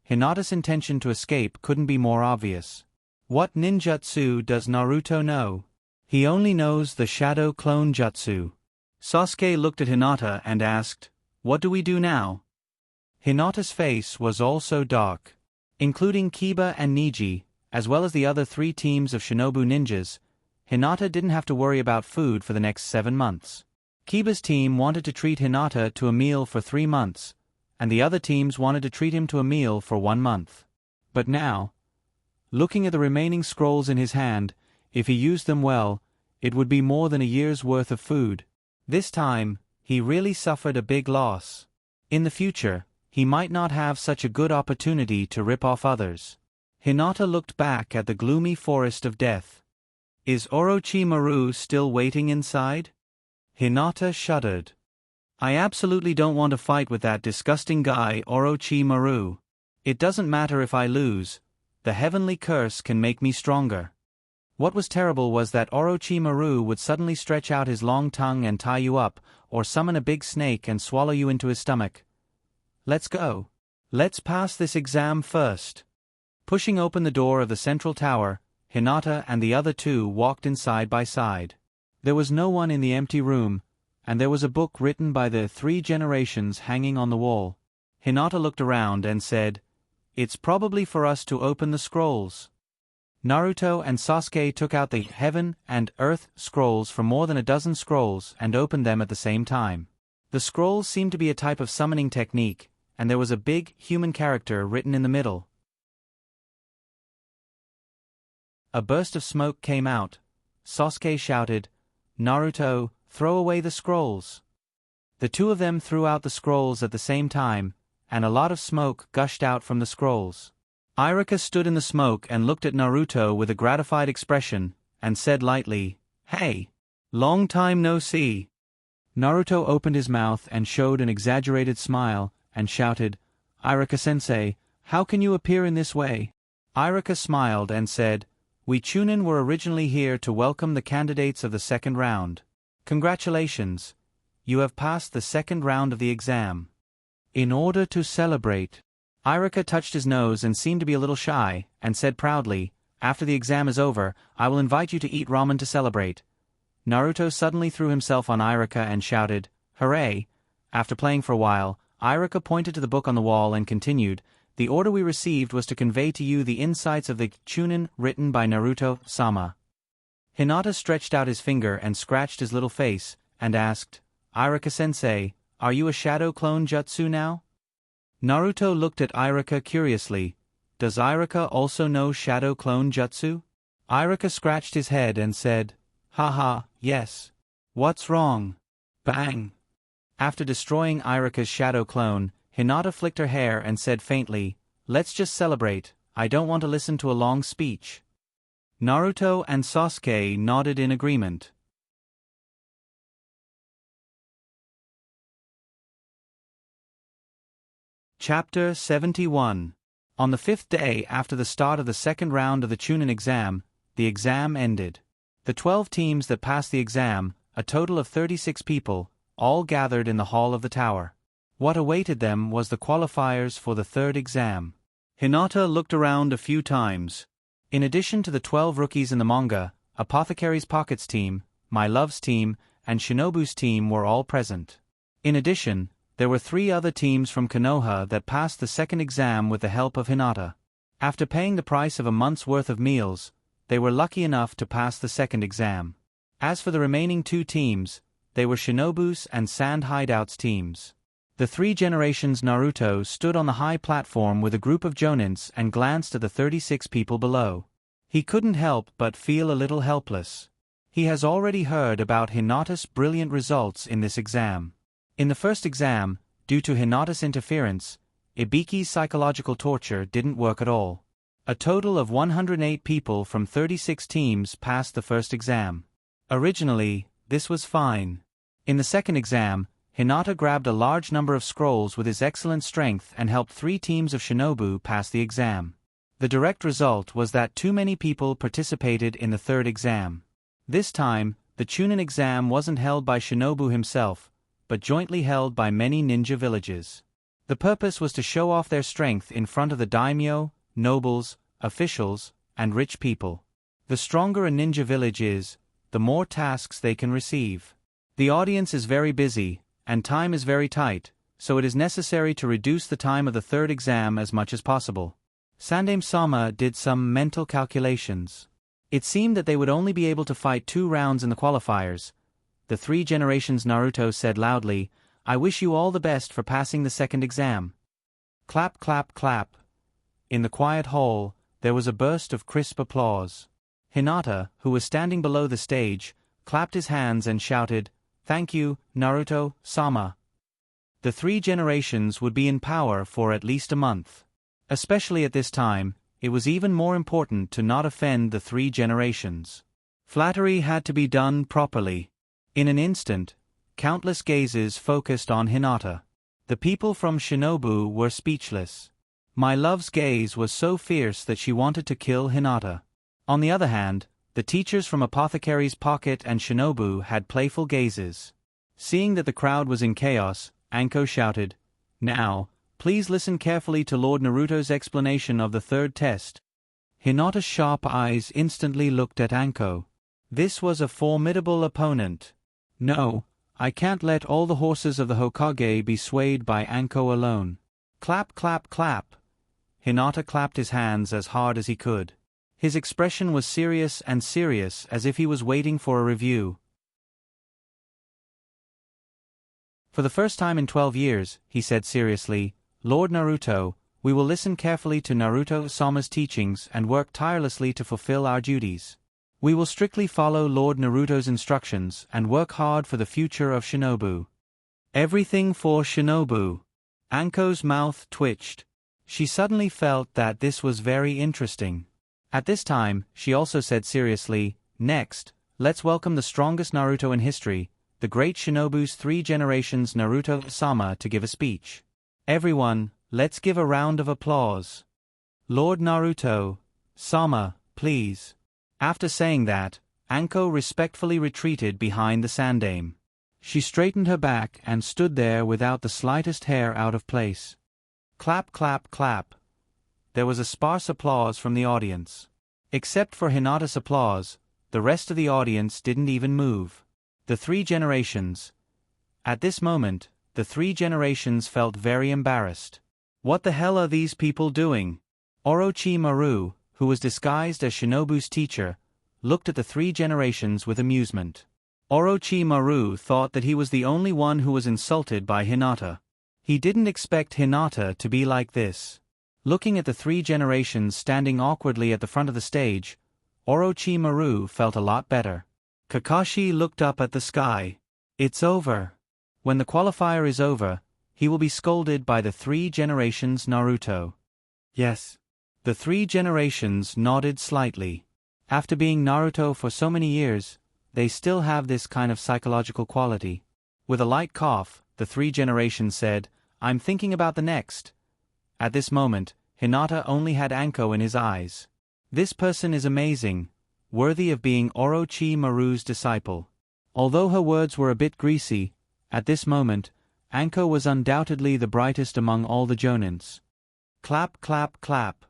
Hinata's intention to escape couldn't be more obvious. What ninjutsu does Naruto know? He only knows the Shadow Clone Jutsu. Sasuke looked at Hinata and asked, "What do we do now?" Hinata's face was also dark. Including Kiba and Neji, as well as the other 3 teams of Shinobu ninjas, Hinata didn't have to worry about food for the next 7 months. Kiba's team wanted to treat Hinata to a meal for 3 months, and the other teams wanted to treat him to a meal for 1 month. But now, looking at the remaining scrolls in his hand, if he used them well, it would be more than a year's worth of food. This time, he really suffered a big loss. In the future, he might not have such a good opportunity to rip off others. Hinata looked back at the gloomy forest of death. Is Orochimaru still waiting inside? Hinata shuddered. I absolutely don't want to fight with that disgusting guy Orochimaru. It doesn't matter if I lose. The heavenly curse can make me stronger. What was terrible was that Orochimaru would suddenly stretch out his long tongue and tie you up, or summon a big snake and swallow you into his stomach. Let's go. Let's pass this exam first. Pushing open the door of the central tower, Hinata and the other two walked in side by side. There was no one in the empty room, and there was a book written by the 3 generations hanging on the wall. Hinata looked around and said, "It's probably for us to open the scrolls." Naruto and Sasuke took out the Heaven and Earth scrolls from more than a dozen scrolls and opened them at the same time. The scrolls seemed to be a type of summoning technique, and there was a big human character written in the middle. A burst of smoke came out. Sasuke shouted, "Naruto, throw away the scrolls." The two of them threw out the scrolls at the same time, and a lot of smoke gushed out from the scrolls. Iruka stood in the smoke and looked at Naruto with a gratified expression, and said lightly, "Hey! Long time no see." Naruto opened his mouth and showed an exaggerated smile, and shouted, "Iruka-sensei, how can you appear in this way?" Iruka smiled and said, "We Chunin were originally here to welcome the candidates of the second round. Congratulations, you have passed the second round of the exam." In order to celebrate, Iruka touched his nose and seemed to be a little shy, and said proudly, "After the exam is over, I will invite you to eat ramen to celebrate." Naruto suddenly threw himself on Iruka and shouted, "Hooray!" After playing for a while, Iruka pointed to the book on the wall and continued, "The order we received was to convey to you the insights of the Chunin written by Naruto-sama." Hinata stretched out his finger and scratched his little face, and asked, "Iruka-sensei, are you a shadow clone jutsu now?" Naruto looked at Iruka curiously. "Does Iruka also know shadow clone jutsu?" Iruka scratched his head and said, "Haha, yes. What's wrong?" Bang! After destroying Iruka's shadow clone, Hinata flicked her hair and said faintly, "Let's just celebrate, I don't want to listen to a long speech." Naruto and Sasuke nodded in agreement. Chapter 71. On the 5th day after the start of the second round of the Chunin exam, the exam ended. The 12 teams that passed the exam, a total of 36 people, all gathered in the hall of the tower. What awaited them was the qualifiers for the third exam. Hinata looked around a few times. In addition to the 12 rookies in the manga, Apothecary's Pockets team, My Love's team, and Shinobu's team were all present. In addition, there were 3 other teams from Konoha that passed the second exam with the help of Hinata. After paying the price of a month's worth of meals, they were lucky enough to pass the second exam. As for the remaining 2 teams, they were Shinobu's and Sand Hideout's teams. The 3 generations Naruto stood on the high platform with a group of jonins and glanced at the 36 people below. He couldn't help but feel a little helpless. He has already heard about Hinata's brilliant results in this exam. In the first exam, due to Hinata's interference, Ibiki's psychological torture didn't work at all. A total of 108 people from 36 teams passed the first exam. Originally, this was fine. In the second exam, Hinata grabbed a large number of scrolls with his excellent strength and helped 3 teams of Shinobu pass the exam. The direct result was that too many people participated in the third exam. This time, the Chunin exam wasn't held by Shinobu himself, but jointly held by many ninja villages. The purpose was to show off their strength in front of the daimyo, nobles, officials, and rich people. The stronger a ninja village is, the more tasks they can receive. The audience is very busy, and time is very tight, so it is necessary to reduce the time of the third exam as much as possible. Sandaime-sama did some mental calculations. It seemed that they would only be able to fight 2 rounds in the qualifiers. The 3 generations Naruto said loudly, I wish you all the best for passing the second exam. Clap, clap, clap. In the quiet hall, there was a burst of crisp applause. Hinata, who was standing below the stage, clapped his hands and shouted, "Thank you, Naruto-sama." The 3 generations would be in power for at least a month. Especially at this time, it was even more important to not offend the 3 generations. Flattery had to be done properly. In an instant, countless gazes focused on Hinata. The people from Shinobu were speechless. My love's gaze was so fierce that she wanted to kill Hinata. On the other hand, the teachers from Apothecary's Pocket and Shinobu had playful gazes. Seeing that the crowd was in chaos, Anko shouted, "Now, please listen carefully to Lord Naruto's explanation of the third test." Hinata's sharp eyes instantly looked at Anko. This was a formidable opponent. No, I can't let all the horses of the Hokage be swayed by Anko alone. Clap, clap, clap. Hinata clapped his hands as hard as he could. His expression was serious as if he was waiting for a review. For the first time in 12 years, he said seriously, "Lord Naruto, we will listen carefully to Naruto-sama's teachings and work tirelessly to fulfill our duties. We will strictly follow Lord Naruto's instructions and work hard for the future of Shinobu." Everything for Shinobu. Anko's mouth twitched. She suddenly felt that this was very interesting. At this time, she also said seriously, "Next, let's welcome the strongest Naruto in history, the great Shinobu's 3 generations Naruto-sama, to give a speech. Everyone, let's give a round of applause. Lord Naruto-sama, please." After saying that, Anko respectfully retreated behind the sandaime. She straightened her back and stood there without the slightest hair out of place. Clap, clap, clap. There was a sparse applause from the audience. Except for Hinata's applause, the rest of the audience didn't even move. The 3 generations. At this moment, the 3 generations felt very embarrassed. What the hell are these people doing? Orochimaru, who was disguised as Shinobu's teacher, looked at the 3 generations with amusement. Orochimaru thought that he was the only one who was insulted by Hinata. He didn't expect Hinata to be like this. Looking at the 3 generations standing awkwardly at the front of the stage, Orochimaru felt a lot better. Kakashi looked up at the sky. It's over. When the qualifier is over, he will be scolded by the 3 generations Naruto. Yes. The 3 generations nodded slightly. After being Naruto for so many years, they still have this kind of psychological quality. With a light cough, the 3 generations said, "I'm thinking about the next." At this moment, Hinata only had Anko in his eyes. This person is amazing, worthy of being Orochimaru's disciple. Although her words were a bit greasy, at this moment, Anko was undoubtedly the brightest among all the jonins. Clap, clap, clap.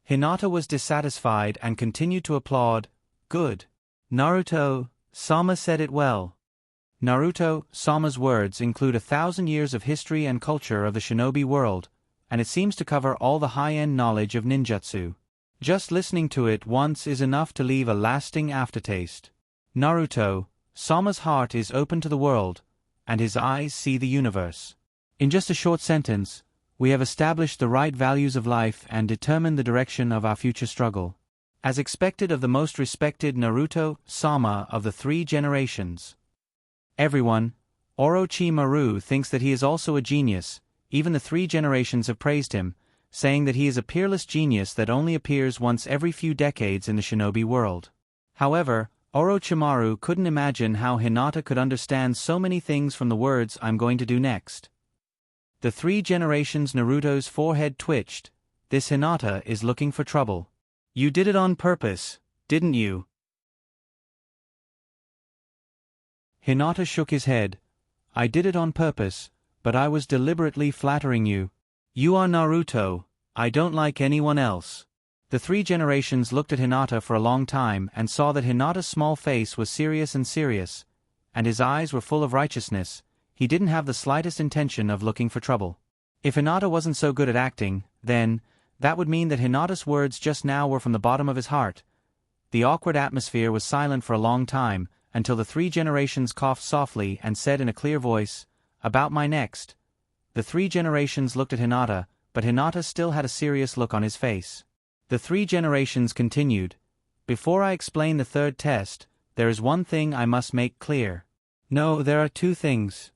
Hinata was dissatisfied and continued to applaud. Good. Naruto-sama said it well. Naruto-sama's words include 1,000 years of history and culture of the shinobi world, and it seems to cover all the high-end knowledge of ninjutsu. Just listening to it once is enough to leave a lasting aftertaste. Naruto-sama's heart is open to the world, and his eyes see the universe. In just a short sentence, we have established the right values of life and determined the direction of our future struggle. As expected of the most respected Naruto-sama of the 3 generations. Everyone, Orochimaru thinks that he is also a genius. Even the 3 generations have praised him, saying that he is a peerless genius that only appears once every few decades in the shinobi world. However, Orochimaru couldn't imagine how Hinata could understand so many things from the words I'm going to do next. The 3 generations Naruto's forehead twitched. This Hinata is looking for trouble. You did it on purpose, didn't you? Hinata shook his head. I did it on purpose, but I was deliberately flattering you. You are Naruto, I don't like anyone else. The 3 generations looked at Hinata for a long time and saw that Hinata's small face was serious, and his eyes were full of righteousness. He didn't have the slightest intention of looking for trouble. If Hinata wasn't so good at acting, then, that would mean that Hinata's words just now were from the bottom of his heart. The awkward atmosphere was silent for a long time, until the 3 generations coughed softly and said in a clear voice, About my next. The three generations looked at Hinata, but Hinata still had a serious look on his face. The three generations continued. Before I explain the third test, there is one thing I must make clear. No, there are two things.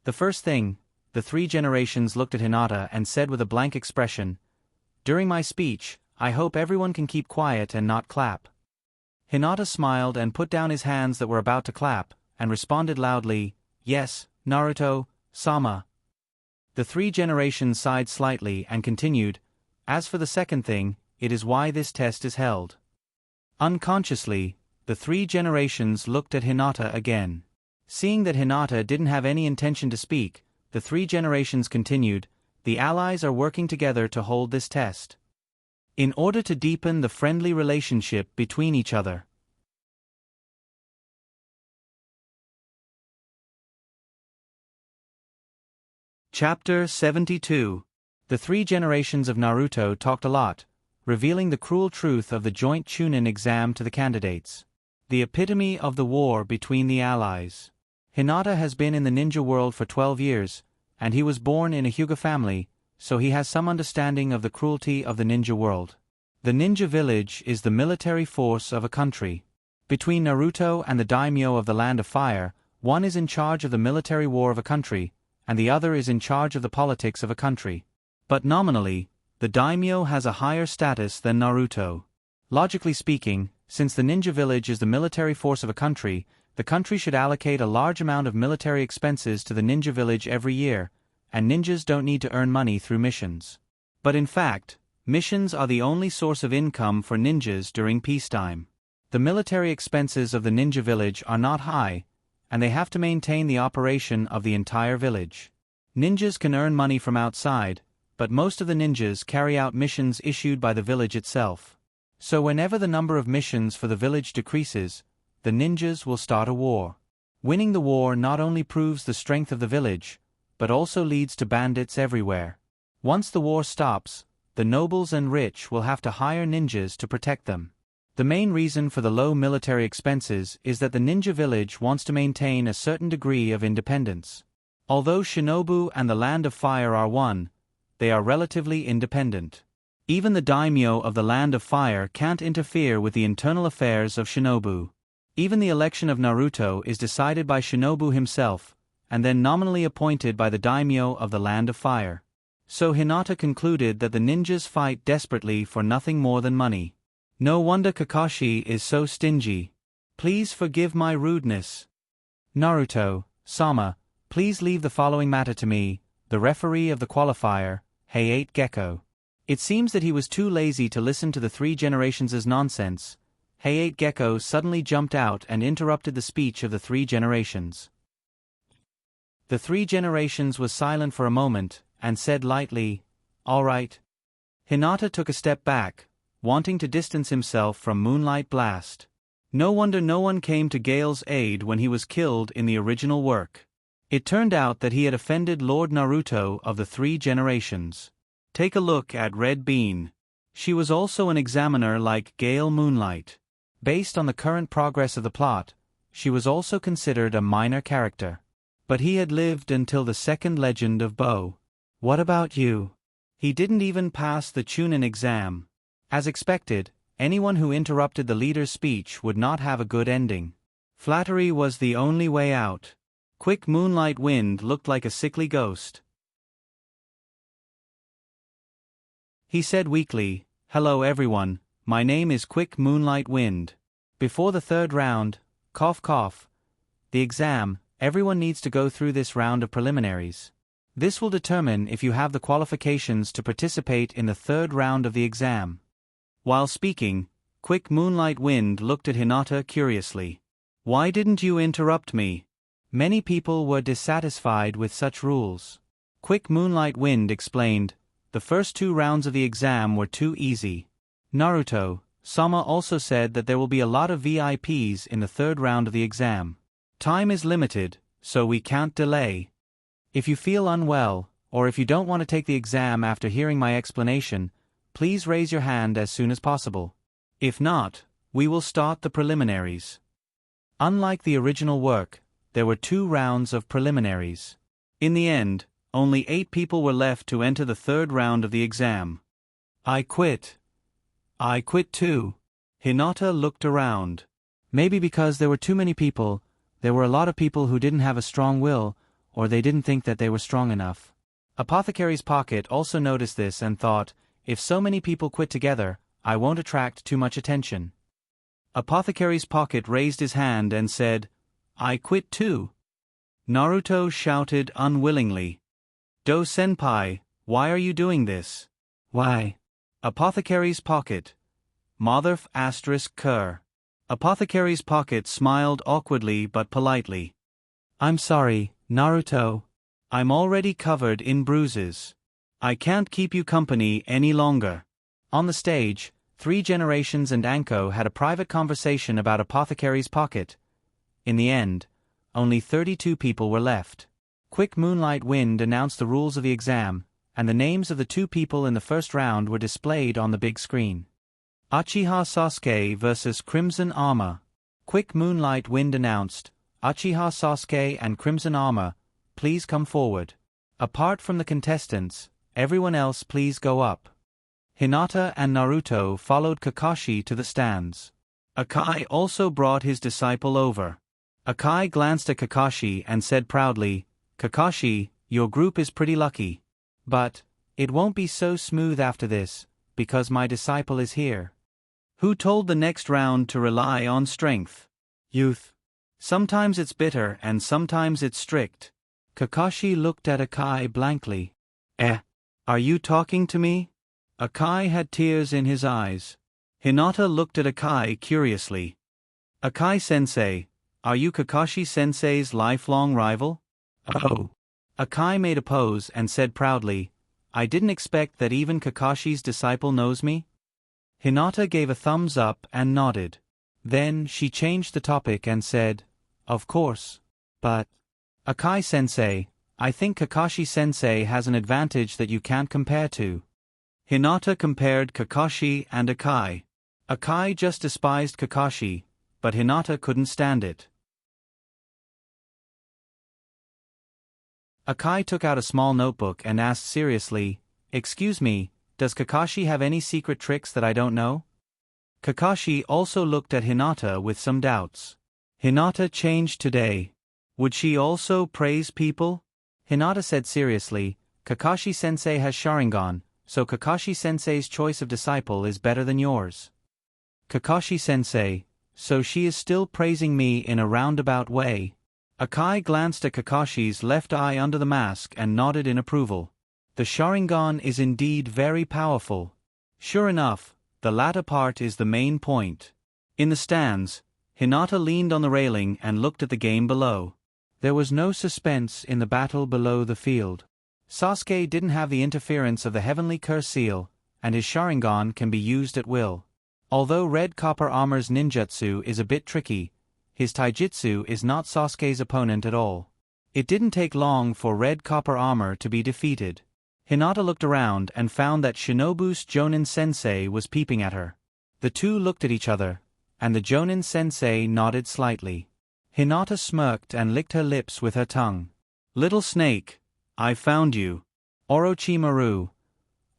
The first thing, the three generations looked at Hinata and said with a blank expression, "During my speech, I hope everyone can keep quiet and not clap." Hinata smiled and put down his hands that were about to clap, and responded loudly, "Yes, Naruto-sama." The three generations sighed slightly and continued, "As for the second thing, it is why this test is held." Unconsciously, the three generations looked at Hinata again. Seeing that Hinata didn't have any intention to speak, the three generations continued, "The allies are working together to hold this test, in order to deepen the friendly relationship between each other." Chapter 72. The three generations of Naruto talked a lot, revealing the cruel truth of the joint Chunin exam to the candidates. The epitome of the war between the allies. Hinata has been in the ninja world for 12 years, and he was born in a Hyuga family, so he has some understanding of the cruelty of the ninja world. The ninja village is the military force of a country. Between Naruto and the daimyo of the Land of Fire, one is in charge of the military war of a country, and the other is in charge of the politics of a country. But nominally, the daimyo has a higher status than Naruto. Logically speaking, since the ninja village is the military force of a country, the country should allocate a large amount of military expenses to the ninja village every year, and ninjas don't need to earn money through missions. But in fact, missions are the only source of income for ninjas during peacetime. The military expenses of the ninja village are not high, and they have to maintain the operation of the entire village. Ninjas can earn money from outside, but most of the ninjas carry out missions issued by the village itself. So whenever the number of missions for the village decreases, the ninjas will start a war. Winning the war not only proves the strength of the village, but also leads to bandits everywhere. Once the war stops, the nobles and rich will have to hire ninjas to protect them. The main reason for the low military expenses is that the ninja village wants to maintain a certain degree of independence. Although Shinobu and the Land of Fire are one, they are relatively independent. Even the daimyo of the Land of Fire can't interfere with the internal affairs of Shinobu. Even the election of Naruto is decided by Shinobu himself, and then nominally appointed by the daimyo of the Land of Fire. So Hinata concluded that the ninjas fight desperately for nothing more than money. No wonder Kakashi is so stingy. Please forgive my rudeness. Naruto-sama, please leave the following matter to me, the referee of the qualifier, Hayate Gecko. It seems that he was too lazy to listen to the three generations' nonsense. Hayate Gecko suddenly jumped out and interrupted the speech of the three generations. The three generations was silent for a moment, and said lightly, "All right." Hinata took a step back, wanting to distance himself from Moonlight Blast. No wonder no one came to Gale's aid when he was killed in the original work. It turned out that he had offended Lord Naruto of the three generations. Take a look at Red Bean. She was also an examiner like Gale Moonlight. Based on the current progress of the plot, she was also considered a minor character. But he had lived until the second legend of Bo. What about you? He didn't even pass the Chunin exam. As expected, anyone who interrupted the leader's speech would not have a good ending. Flattery was the only way out. Quick Moonlight Wind looked like a sickly ghost. He said weakly, "Hello everyone, my name is Quick Moonlight Wind. Before the third round, cough cough, the exam, everyone needs to go through this round of preliminaries. This will determine if you have the qualifications to participate in the third round of the exam." While speaking, Quick Moonlight Wind looked at Hinata curiously. "Why didn't you interrupt me?" Many people were dissatisfied with such rules. Quick Moonlight Wind explained, "The first two rounds of the exam were too easy. Naruto-sama also said that there will be a lot of VIPs in the third round of the exam. Time is limited, so we can't delay. If you feel unwell, or if you don't want to take the exam after hearing my explanation, please raise your hand as soon as possible. If not, we will start the preliminaries." Unlike the original work, there were 2 rounds of preliminaries. In the end, only 8 people were left to enter the third round of the exam. I quit. I quit too. Hinata looked around. Maybe because there were too many people, there were a lot of people who didn't have a strong will, or they didn't think that they were strong enough. Apothecary's Pocket also noticed this and thought, if so many people quit together, I won't attract too much attention. Apothecary's Pocket raised his hand and said, I quit too. Naruto shouted unwillingly. Do-senpai, why are you doing this? Why? Apothecary's Pocket. Motherf ****. Apothecary's Pocket smiled awkwardly but politely. I'm sorry, Naruto. I'm already covered in bruises. I can't keep you company any longer. On the stage, 3 Generations and Anko had a private conversation about Apothecary's Pocket. In the end, only 32 people were left. Quick Moonlight Wind announced the rules of the exam, and the names of the 2 people in the first round were displayed on the big screen. Uchiha Sasuke vs. Crimson Armor. Quick Moonlight Wind announced, Uchiha Sasuke and Crimson Armor, please come forward. Apart from the contestants, everyone else please go up. Hinata and Naruto followed Kakashi to the stands. Akai also brought his disciple over. Akai glanced at Kakashi and said proudly, Kakashi, your group is pretty lucky. But it won't be so smooth after this, because my disciple is here. Who told the next round to rely on strength? Youth. Sometimes it's bitter and sometimes it's strict. Kakashi looked at Akai blankly. Are you talking to me? Akai had tears in his eyes. Hinata looked at Akai curiously. Akai-sensei, are you Kakashi-sensei's lifelong rival? Oh. Akai made a pose and said proudly, I didn't expect that even Kakashi's disciple knows me. Hinata gave a thumbs up and nodded. Then she changed the topic and said, of course. But Akai-sensei, I think Kakashi-sensei has an advantage that you can't compare to. Hinata compared Kakashi and Akai. Akai just despised Kakashi, but Hinata couldn't stand it. Akai took out a small notebook and asked seriously, excuse me, does Kakashi have any secret tricks that I don't know? Kakashi also looked at Hinata with some doubts. Hinata changed today. Would she also praise people? Hinata said seriously, Kakashi-sensei has Sharingan, so Kakashi-sensei's choice of disciple is better than yours. Kakashi-sensei, so she is still praising me in a roundabout way. Akai glanced at Kakashi's left eye under the mask and nodded in approval. The Sharingan is indeed very powerful. Sure enough, the latter part is the main point. In the stands, Hinata leaned on the railing and looked at the game below. There was no suspense in the battle below the field. Sasuke didn't have the interference of the Heavenly Curse Seal, and his Sharingan can be used at will. Although Red Copper Armor's ninjutsu is a bit tricky, his taijutsu is not Sasuke's opponent at all. It didn't take long for Red Copper Armor to be defeated. Hinata looked around and found that Shinobu's Jonin-sensei was peeping at her. The two looked at each other, and the Jonin-sensei nodded slightly. Hinata smirked and licked her lips with her tongue. Little snake, I found you. Orochimaru.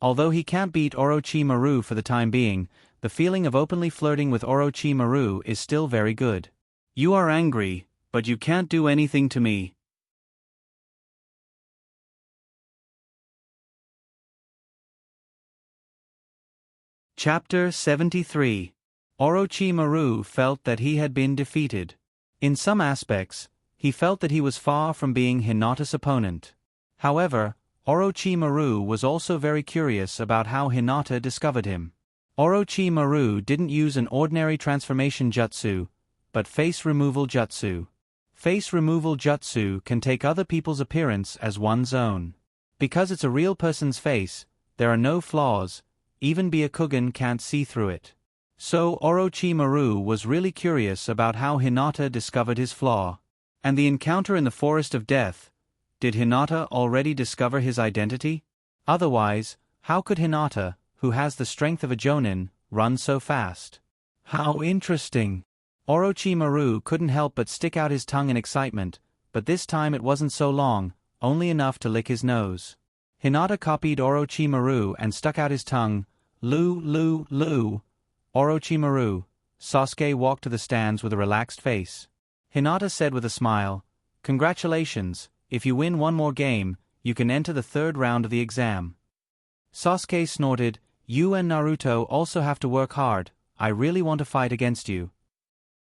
Although he can't beat Orochimaru for the time being, the feeling of openly flirting with Orochimaru is still very good. You are angry, but you can't do anything to me. Chapter 73. Orochimaru felt that he had been defeated. In some aspects, he felt that he was far from being Hinata's opponent. However, Orochimaru was also very curious about how Hinata discovered him. Orochimaru didn't use an ordinary transformation jutsu, but face removal jutsu. Face removal jutsu can take other people's appearance as one's own. Because it's a real person's face, there are no flaws, even Byakugan can't see through it. So Orochimaru was really curious about how Hinata discovered his flaw. And the encounter in the Forest of Death, did Hinata already discover his identity? Otherwise, how could Hinata, who has the strength of a Jonin, run so fast? How interesting! Orochimaru couldn't help but stick out his tongue in excitement, but this time it wasn't so long, only enough to lick his nose. Hinata copied Orochimaru and stuck out his tongue. Lu. Orochimaru. Sasuke walked to the stands with a relaxed face. Hinata said with a smile, "Congratulations, if you win one more game, you can enter the third round of the exam." Sasuke snorted, "You and Naruto also have to work hard, I really want to fight against you."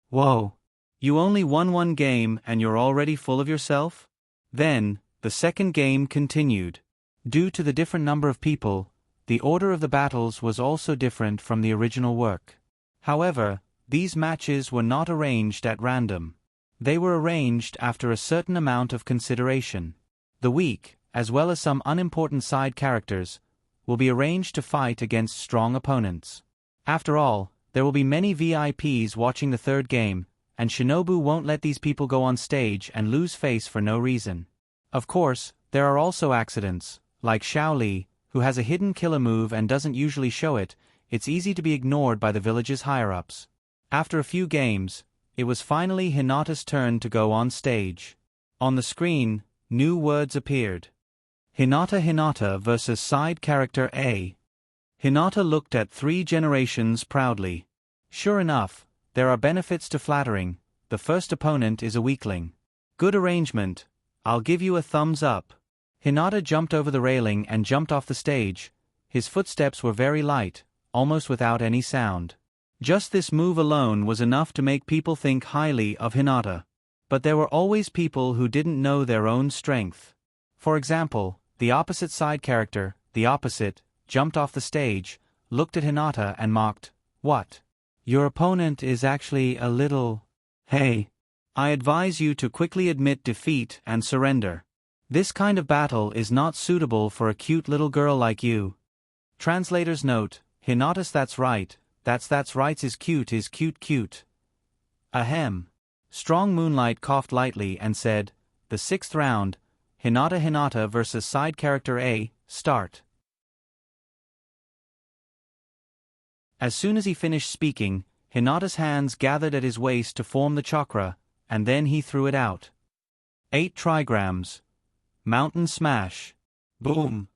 "Whoa. You only won one game and you're already full of yourself?" Then, the second game continued. Due to the different number of people, the order of the battles was also different from the original work. However, these matches were not arranged at random. They were arranged after a certain amount of consideration. The weak, as well as some unimportant side characters, will be arranged to fight against strong opponents. After all, there will be many VIPs watching the third game, and Shinobu won't let these people go on stage and lose face for no reason. Of course, there are also accidents, like Xiao Li, who has a hidden killer move and doesn't usually show it. It's easy to be ignored by the village's higher-ups. After a few games, it was finally Hinata's turn to go on stage. On the screen, new words appeared. Hinata versus side character A. Hinata looked at 3 generations proudly. Sure enough, there are benefits to flattering. The first opponent is a weakling. Good arrangement. I'll give you a thumbs up. Hinata jumped over the railing and jumped off the stage. His footsteps were very light, almost without any sound. Just this move alone was enough to make people think highly of Hinata. But there were always people who didn't know their own strength. For example, the opposite side character, the opposite, jumped off the stage, looked at Hinata and mocked, "What? Your opponent is actually a little... Hey. I advise you to quickly admit defeat and surrender. This kind of battle is not suitable for a cute little girl like you." Translator's note, Hinata's that's right is cute. Ahem. Strong Moonlight coughed lightly and said, "The 6th round, Hinata versus side character A, start." As soon as he finished speaking, Hinata's hands gathered at his waist to form the chakra, and then he threw it out. 8 trigrams. Mountain smash. Boom.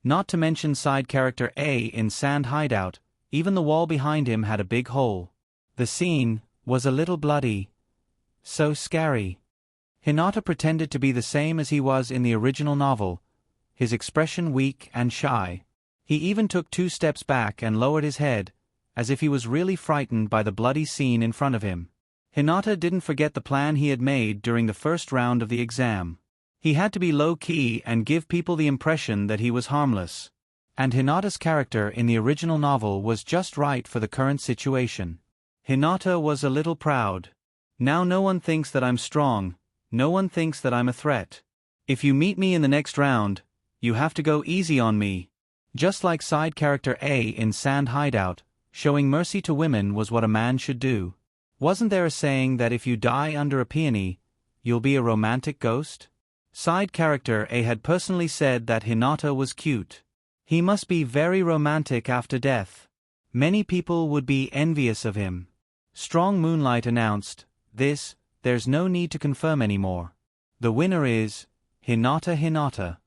Not to mention side character A in sand hideout, even the wall behind him had a big hole. The scene was a little bloody. So scary. Hinata pretended to be the same as he was in the original novel, his expression weak and shy. He even took 2 steps back and lowered his head, as if he was really frightened by the bloody scene in front of him. Hinata didn't forget the plan he had made during the first round of the exam. He had to be low-key and give people the impression that he was harmless. And Hinata's character in the original novel was just right for the current situation. Hinata was a little proud. Now no one thinks that I'm strong, no one thinks that I'm a threat. If you meet me in the next round, you have to go easy on me. Just like side character A in Sand Hideout, showing mercy to women was what a man should do. Wasn't there a saying that if you die under a peony, you'll be a romantic ghost? Side character A had personally said that Hinata was cute. He must be very romantic after death. Many people would be envious of him. Strong Moonlight announced, there's no need to confirm anymore. The winner is Hinata.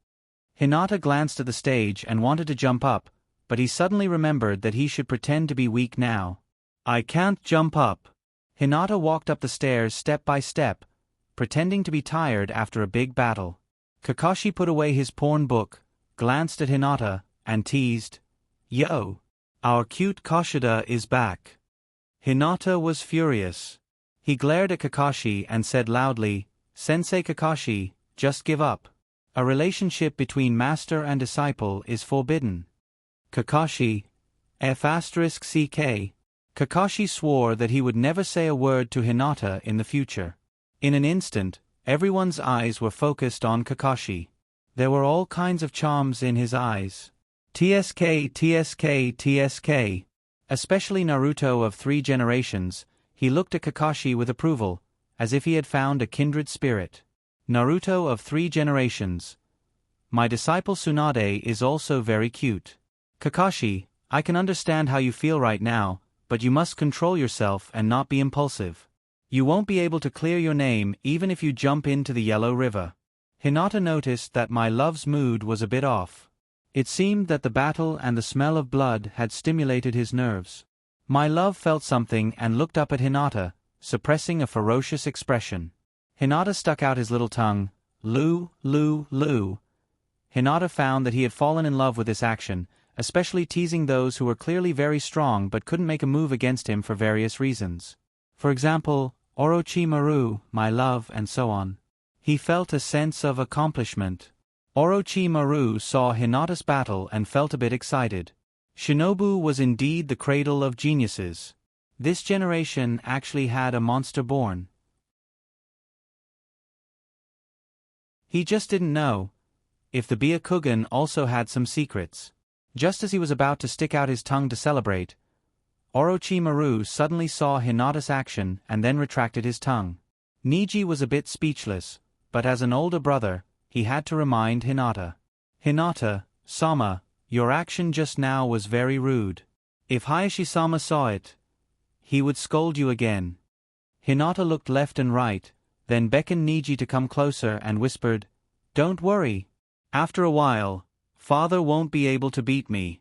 Hinata glanced at the stage and wanted to jump up, but he suddenly remembered that he should pretend to be weak now. I can't jump up. Hinata walked up the stairs step by step, pretending to be tired after a big battle. Kakashi put away his porn book, glanced at Hinata, and teased, Yo! Our cute Koshida is back. Hinata was furious. He glared at Kakashi and said loudly, Sensei Kakashi, just give up. A relationship between master and disciple is forbidden. Kakashi, F***CK. Kakashi swore that he would never say a word to Hinata in the future. In an instant, everyone's eyes were focused on Kakashi. There were all kinds of charms in his eyes. TSK. Especially Naruto of 3 generations, he looked at Kakashi with approval, as if he had found a kindred spirit. Naruto of 3 generations. My disciple Tsunade is also very cute. Kakashi, I can understand how you feel right now, but you must control yourself and not be impulsive. You won't be able to clear your name even if you jump into the Yellow River. Hinata noticed that my love's mood was a bit off. It seemed that the battle and the smell of blood had stimulated his nerves. My love felt something and looked up at Hinata, suppressing a ferocious expression. Hinata stuck out his little tongue. Loo, loo, loo. Hinata found that he had fallen in love with this action, especially teasing those who were clearly very strong but couldn't make a move against him for various reasons. For example, Orochimaru, my love, and so on. He felt a sense of accomplishment. Orochimaru saw Hinata's battle and felt a bit excited. Shinobu was indeed the cradle of geniuses. This generation actually had a monster born. He just didn't know if the Byakugan also had some secrets. Just as he was about to stick out his tongue to celebrate, Orochimaru suddenly saw Hinata's action and then retracted his tongue. Niji was a bit speechless, but as an older brother, he had to remind Hinata. Hinata-sama, your action just now was very rude. If Hayashi-sama saw it, he would scold you again. Hinata looked left and right, then beckoned Niji to come closer and whispered, "Don't worry. After a while, father won't be able to beat me."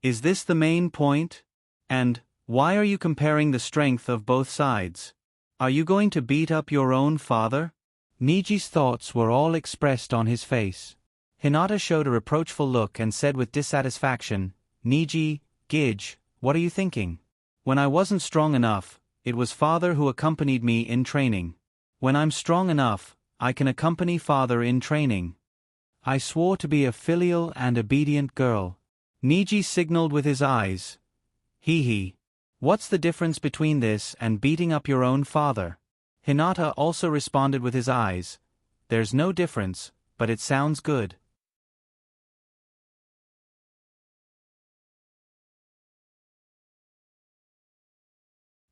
Is this the main point? And, why are you comparing the strength of both sides? Are you going to beat up your own father? Niji's thoughts were all expressed on his face. Hinata showed a reproachful look and said with dissatisfaction, "Niji, Gij, what are you thinking? When I wasn't strong enough, it was father who accompanied me in training. When I'm strong enough, I can accompany father in training. I swore to be a filial and obedient girl." Niji signaled with his eyes. Hee. What's the difference between this and beating up your own father? Hinata also responded with his eyes. There's no difference, but it sounds good.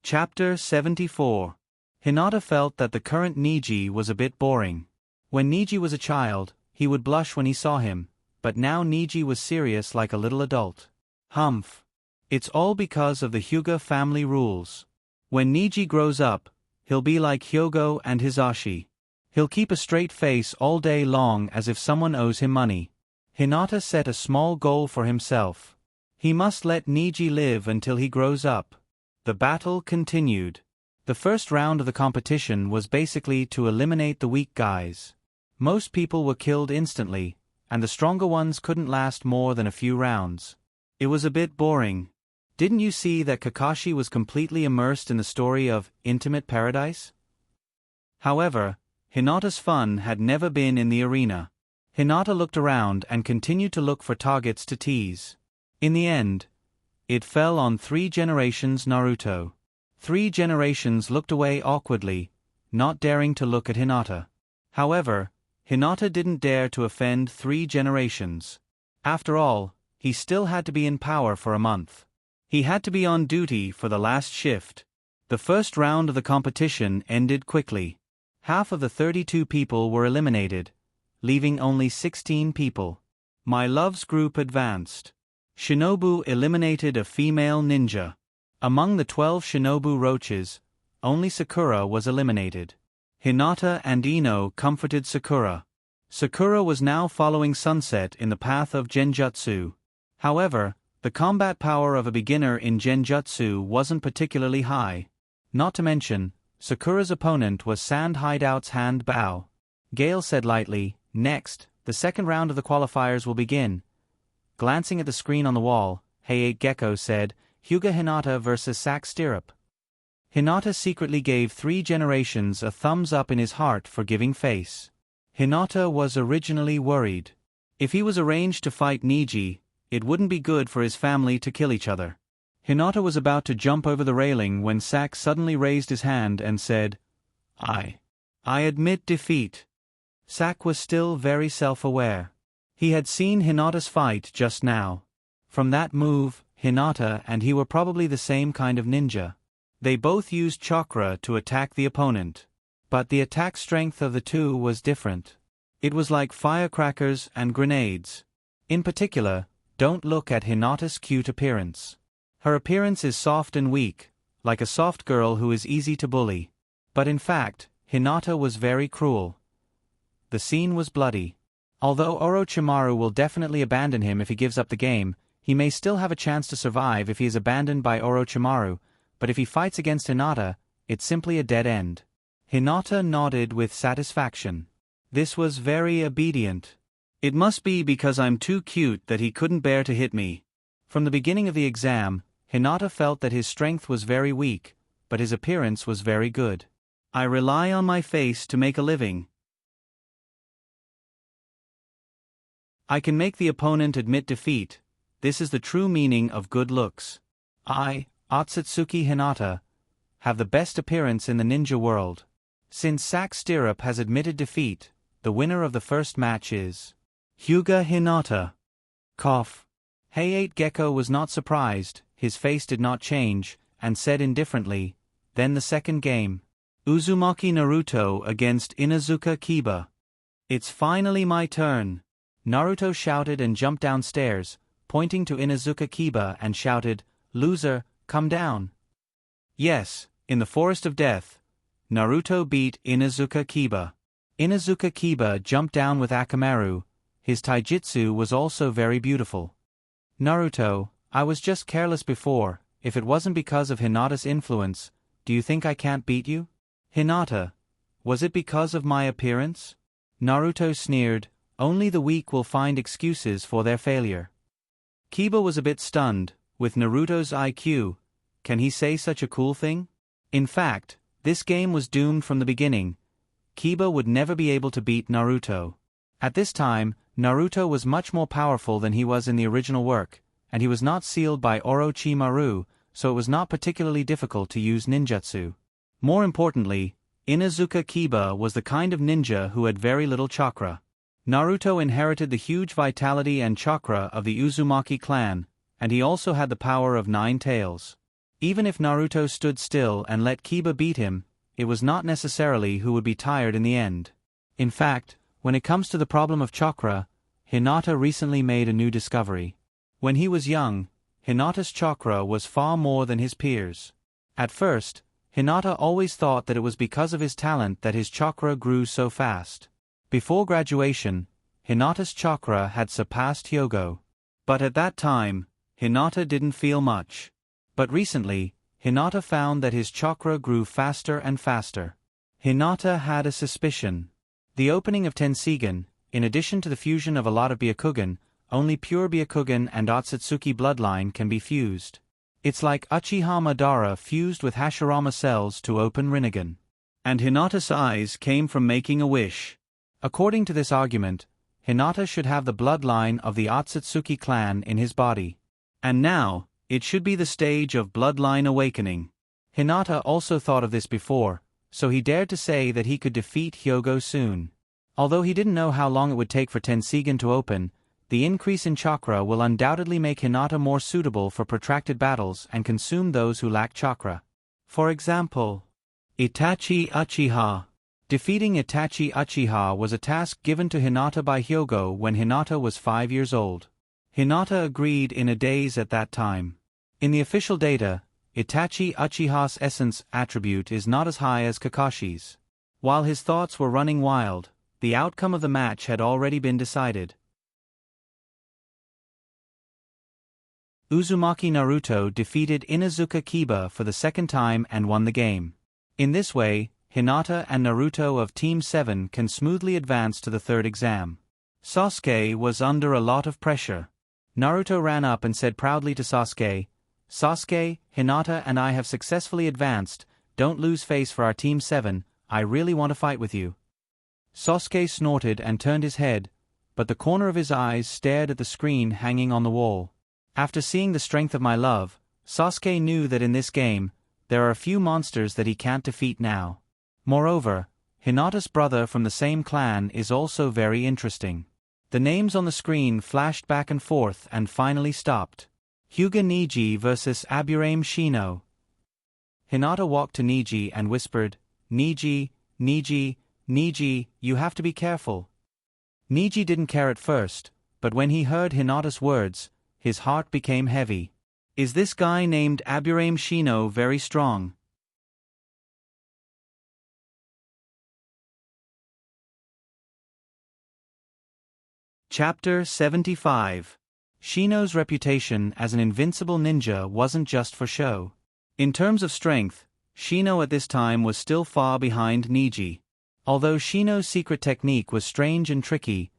Chapter 74. Hinata felt that the current Niji was a bit boring. When Niji was a child, he would blush when he saw him, but now Niji was serious like a little adult. Humph. It's all because of the Hyuga family rules. When Niji grows up, he'll be like Hyogo and Hisashi. He'll keep a straight face all day long as if someone owes him money. Hinata set a small goal for himself. He must let Niji live until he grows up. The battle continued. The first round of the competition was basically to eliminate the weak guys. Most people were killed instantly, and the stronger ones couldn't last more than a few rounds. It was a bit boring. Didn't you see that Kakashi was completely immersed in the story of Intimate Paradise? However, Hinata's fun had never been in the arena. Hinata looked around and continued to look for targets to tease. In the end, it fell on 3 Generations Naruto. 3 Generations looked away awkwardly, not daring to look at Hinata. However, Hinata didn't dare to offend 3 Generations. After all, he still had to be in power for a month. He had to be on duty for the last shift. The first round of the competition ended quickly. Half of the 32 people were eliminated, leaving only 16 people. My love's group advanced. Shinobu eliminated a female ninja. Among the 12 Shinobu roaches, only Sakura was eliminated. Hinata and Ino comforted Sakura. Sakura was now following Sunset in the path of Genjutsu. However, the combat power of a beginner in Genjutsu wasn't particularly high. Not to mention, Sakura's opponent was Sand Hideout's Hand Bao. Gale said lightly, "Next, the second round of the qualifiers will begin." Glancing at the screen on the wall, Hey8 Gecko said, "Hyuga Hinata vs. Sack Stirrup." Hinata secretly gave 3 Generations a thumbs up in his heart for giving face. Hinata was originally worried. If he was arranged to fight Niji, it wouldn't be good for his family to kill each other. Hinata was about to jump over the railing when Sack suddenly raised his hand and said, I admit defeat." Sack was still very self-aware. He had seen Hinata's fight just now. From that move, Hinata and he were probably the same kind of ninja. They both used chakra to attack the opponent. But the attack strength of the two was different. It was like firecrackers and grenades. In particular, don't look at Hinata's cute appearance. Her appearance is soft and weak, like a soft girl who is easy to bully. But in fact, Hinata was very cruel. the scene was bloody. Although Orochimaru will definitely abandon him if he gives up the game, he may still have a chance to survive if he is abandoned by Orochimaru, but if he fights against Hinata, it's simply a dead end. Hinata nodded with satisfaction. This was very obedient. It must be because I'm too cute that he couldn't bear to hit me. From the beginning of the exam, Hinata felt that his strength was very weak, but his appearance was very good. I rely on my face to make a living. I can make the opponent admit defeat. This is the true meaning of good looks. I, Otsutsuki Hinata, have the best appearance in the ninja world. Since Sack Stirrup has admitted defeat, the winner of the first match is Hyuga Hinata. Cough. Hey-8 Gecko was not surprised, his face did not change, and said indifferently, then the second game. Uzumaki Naruto against Inuzuka Kiba. It's finally my turn. Naruto shouted and jumped downstairs, pointing to Inuzuka Kiba and shouted, "Loser, come down." Yes, in the Forest of Death, Naruto beat Inuzuka Kiba. Inuzuka Kiba jumped down with Akamaru. His taijutsu was also very beautiful. Naruto, I was just careless before. If it wasn't because of Hinata's influence, do you think I can't beat you? Hinata, was it because of my appearance? Naruto sneered, only the weak will find excuses for their failure. Kiba was a bit stunned. With Naruto's IQ, can he say such a cool thing? In fact, this game was doomed from the beginning. Kiba would never be able to beat Naruto. At this time, Naruto was much more powerful than he was in the original work, and he was not sealed by Orochimaru, so it was not particularly difficult to use ninjutsu. More importantly, Inuzuka Kiba was the kind of ninja who had very little chakra. Naruto inherited the huge vitality and chakra of the Uzumaki clan, and he also had the power of 9 tails. Even if Naruto stood still and let Kiba beat him, it was not necessarily who would be tired in the end. In fact, when it comes to the problem of chakra, Hinata recently made a new discovery. When he was young, Hinata's chakra was far more than his peers. At first, Hinata always thought that it was because of his talent that his chakra grew so fast. Before graduation, Hinata's chakra had surpassed Hyogo. But at that time, Hinata didn't feel much. But recently, Hinata found that his chakra grew faster and faster. Hinata had a suspicion. The opening of Tenseigan, in addition to the fusion of a lot of Byakugan, only pure Byakugan and Otsutsuki bloodline can be fused. It's like Uchiha Madara fused with Hashirama cells to open Rinnegan. And Hinata's eyes came from making a wish. According to this argument, Hinata should have the bloodline of the Otsutsuki clan in his body. And now, it should be the stage of bloodline awakening. Hinata also thought of this before, so he dared to say that he could defeat Hyogo soon. Although he didn't know how long it would take for Tenseigan to open, the increase in chakra will undoubtedly make Hinata more suitable for protracted battles and consume those who lack chakra. For example, Itachi Uchiha. Defeating Itachi Uchiha was a task given to Hinata by Hyogo when Hinata was 5 years old. Hinata agreed in a daze at that time. In the official data, Itachi Uchiha's essence attribute is not as high as Kakashi's. While his thoughts were running wild, the outcome of the match had already been decided. Uzumaki Naruto defeated Inuzuka Kiba for the second time and won the game. In this way, Hinata and Naruto of Team 7 can smoothly advance to the third exam. Sasuke was under a lot of pressure. Naruto ran up and said proudly to Sasuke, "Sasuke, Hinata and I have successfully advanced, don't lose face for our Team 7, I really want to fight with you." Sasuke snorted and turned his head, but the corner of his eyes stared at the screen hanging on the wall. After seeing the strength of my love, Sasuke knew that in this game, there are a few monsters that he can't defeat now. Moreover, Hinata's brother from the same clan is also very interesting. The names on the screen flashed back and forth and finally stopped. Hyuga Neji vs. Aburame Shino. Hinata walked to Neji and whispered, "Neji, Neji, Neji, you have to be careful." Neji didn't care at first, but when he heard Hinata's words, his heart became heavy. Is this guy named Aburame Shino very strong? Chapter 75. Shino's reputation as an invincible ninja wasn't just for show. In terms of strength, Shino at this time was still far behind Niji. Although Shino's secret technique was strange and tricky,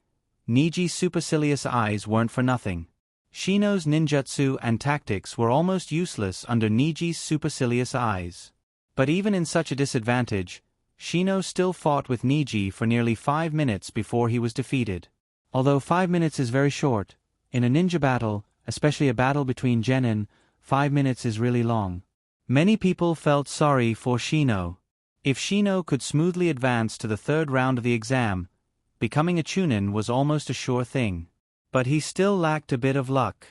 Niji's supercilious eyes weren't for nothing. Shino's ninjutsu and tactics were almost useless under Niji's supercilious eyes. But even in such a disadvantage, Shino still fought with Niji for nearly 5 minutes before he was defeated. Although 5 minutes is very short, in a ninja battle, especially a battle between genin, 5 minutes is really long. Many people felt sorry for Shino. If Shino could smoothly advance to the 3rd round of the exam, becoming a chunin was almost a sure thing. But he still lacked a bit of luck.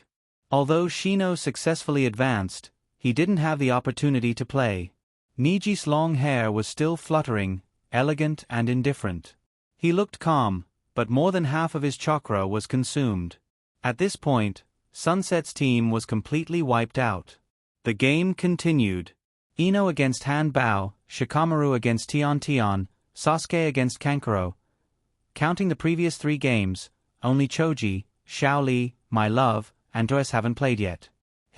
Although Shino successfully advanced, he didn't have the opportunity to play. Niji's long hair was still fluttering, elegant and indifferent. He looked calm, but more than half of his chakra was consumed. At this point, Sunset's team was completely wiped out. The game continued. Ino against Han Bao, Shikamaru against Tion Tion, Sasuke against Kankuro. Counting the previous 3 games, only Choji, Shaoli, My Love, and Dois haven't played yet.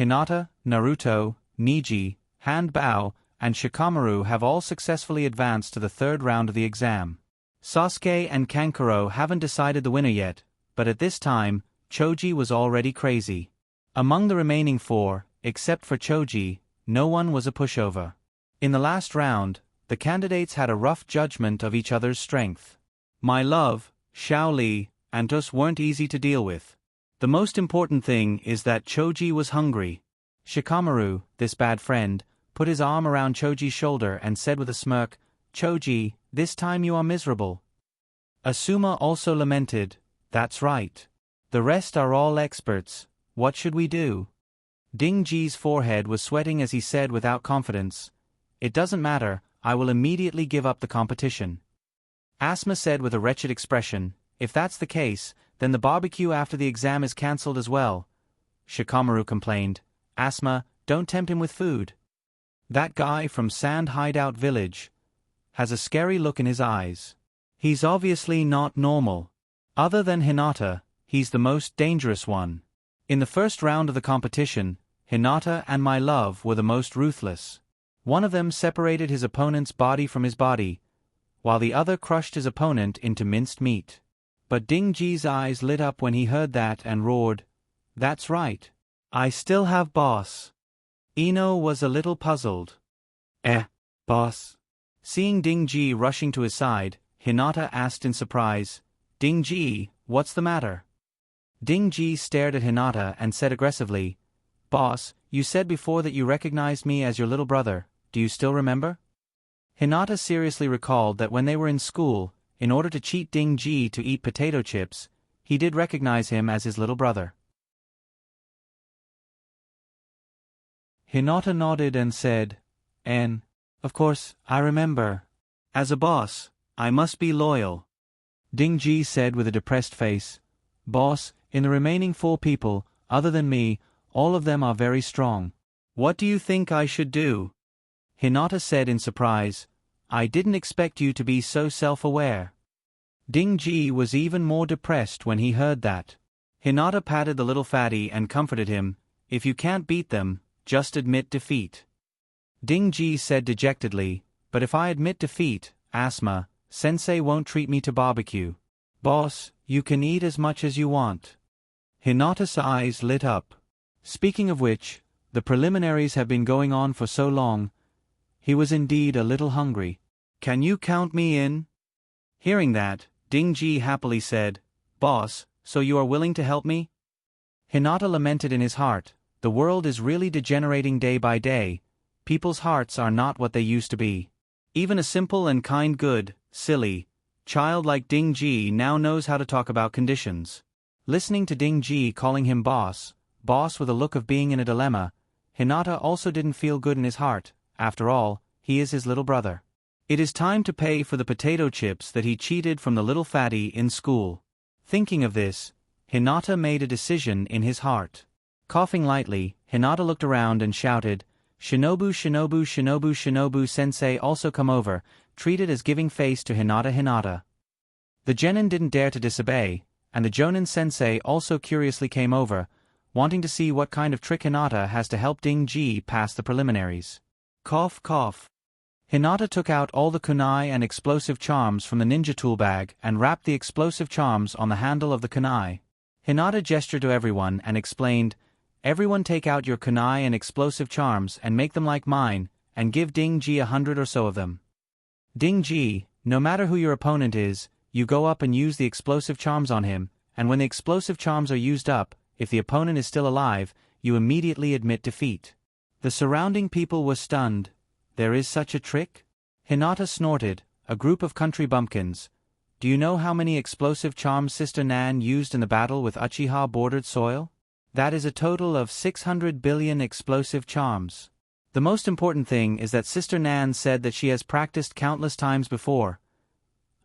Hinata, Naruto, Niji, Han Bao, and Shikamaru have all successfully advanced to the 3rd round of the exam. Sasuke and Kankuro haven't decided the winner yet, but at this time, Choji was already crazy. Among the remaining 4, except for Choji, no one was a pushover. In the last round, the candidates had a rough judgment of each other's strength. My Love, Shaoli, and Dois weren't easy to deal with. The most important thing is that Choji was hungry. Shikamaru, this bad friend, put his arm around Choji's shoulder and said with a smirk, "Choji, this time you are miserable." Asuma also lamented, "That's right. The rest are all experts. What should we do?" Dingji's forehead was sweating as he said without confidence, "It doesn't matter, I will immediately give up the competition." Asuma said with a wretched expression, "If that's the case, then the barbecue after the exam is cancelled as well." Shikamaru complained, "Asuma, don't tempt him with food. That guy from Sand Hideout Village has a scary look in his eyes. He's obviously not normal. Other than Hinata, he's the most dangerous one." In the first round of the competition, Hinata and My Love were the most ruthless. One of them separated his opponent's body from his body, while the other crushed his opponent into minced meat. But Dingji's eyes lit up when he heard that and roared, "That's right. I still have boss." Ino was a little puzzled. Boss?" Seeing Dingji rushing to his side, Hinata asked in surprise, "Dingji, what's the matter?" Dingji stared at Hinata and said aggressively, "Boss, you said before that you recognized me as your little brother, do you still remember?" Hinata seriously recalled that when they were in school, in order to cheat Dingji to eat potato chips, he did recognize him as his little brother. Hinata nodded and said, "Of course, I remember. As a boss, I must be loyal." Dingji said with a depressed face, "Boss, in the remaining 4 people, other than me, all of them are very strong. What do you think I should do?" Hinata said in surprise, "I didn't expect you to be so self-aware." Dingji was even more depressed when he heard that. Hinata patted the little fatty and comforted him, "If you can't beat them, just admit defeat." Dingji said dejectedly, "But if I admit defeat, Asuma, Sensei won't treat me to barbecue." "Boss, you can eat as much as you want." Hinata's eyes lit up. Speaking of which, the preliminaries have been going on for so long. He was indeed a little hungry. "Can you count me in?" Hearing that, Dingji happily said, "Boss, so you are willing to help me?" Hinata lamented in his heart, "The world is really degenerating day by day. People's hearts are not what they used to be. Even a simple and kind good, silly child like Dingji now knows how to talk about conditions." Listening to Dingji calling him boss with a look of being in a dilemma, Hinata also didn't feel good in his heart. After all, he is his little brother. It is time to pay for the potato chips that he cheated from the little fatty in school. Thinking of this, Hinata made a decision in his heart. Coughing lightly, Hinata looked around and shouted, "Shinobu, Shinobu, Shinobu, Shinobu Sensei also come over," treated as giving face to Hinata. The genin didn't dare to disobey, and the Jonin sensei also curiously came over, wanting to see what kind of trick Hinata has to help Ding-ji pass the preliminaries. Cough cough. Hinata took out all the kunai and explosive charms from the ninja tool bag and wrapped the explosive charms on the handle of the kunai. Hinata gestured to everyone and explained, "Everyone take out your kunai and explosive charms and make them like mine, and give Ding-ji 100 or so of them. Ding-ji, no matter who your opponent is, you go up and use the explosive charms on him, and when the explosive charms are used up, if the opponent is still alive, you immediately admit defeat." The surrounding people were stunned. There is such a trick? Hinata snorted, "A group of country bumpkins. Do you know how many explosive charms Sister Nan used in the battle with Uchiha bordered soil? That is a total of 600 billion explosive charms. The most important thing is that Sister Nan said that she has practiced countless times before.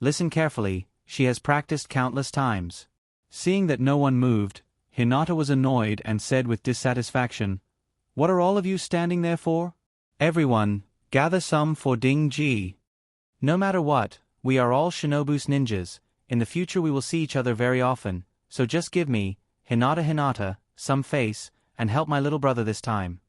Listen carefully, she has practiced countless times." Seeing that no one moved, Hinata was annoyed and said with dissatisfaction, "What are all of you standing there for? Everyone, gather some for Ding-ji. No matter what, we are all Shinobu's ninjas. In the future we will see each other very often, so just give me, Hinata, some face, and help my little brother this time."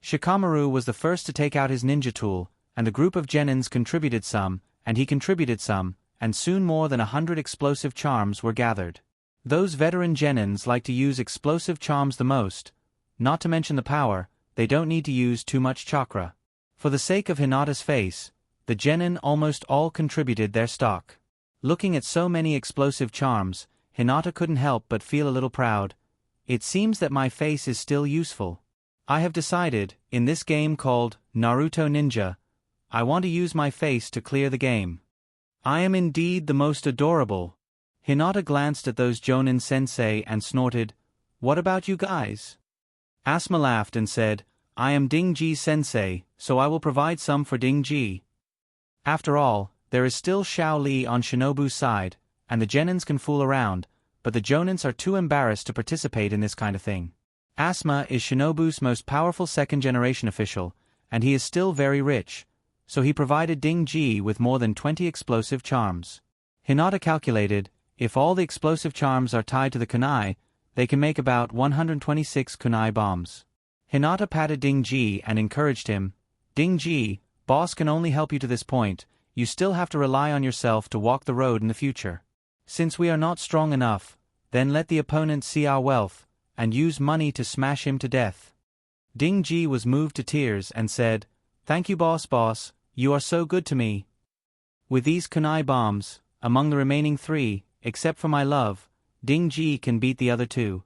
Shikamaru was the first to take out his ninja tool, and a group of genins contributed some, and he contributed some, and soon more than 100 explosive charms were gathered. Those veteran genins like to use explosive charms the most, not to mention the power, they don't need to use too much chakra. For the sake of Hinata's face, the genin almost all contributed their stock. Looking at so many explosive charms, Hinata couldn't help but feel a little proud. It seems that my face is still useful. I have decided, in this game called Naruto Ninja, I want to use my face to clear the game. I am indeed the most adorable. Hinata glanced at those Jonin sensei and snorted, "What about you guys?" Asuma laughed and said, "I am Ding-ji sensei, so I will provide some for Ding-ji." After all, there is still Xiao Li on Shinobu's side, and the genins can fool around, but the Jonins are too embarrassed to participate in this kind of thing. Asuma is Shinobu's most powerful second-generation official, and he is still very rich, so he provided Ding-ji with more than 20 explosive charms. Hinata calculated, if all the explosive charms are tied to the kunai, they can make about 126 kunai bombs. Hinata patted Ding-ji and encouraged him, "Ding-ji, boss can only help you to this point, you still have to rely on yourself to walk the road in the future. Since we are not strong enough, then let the opponent see our wealth, and use money to smash him to death." Ding-ji was moved to tears and said, "Thank you boss, you are so good to me. With these kunai bombs, among the remaining 3, except for my love, Ding-ji can beat the other 2.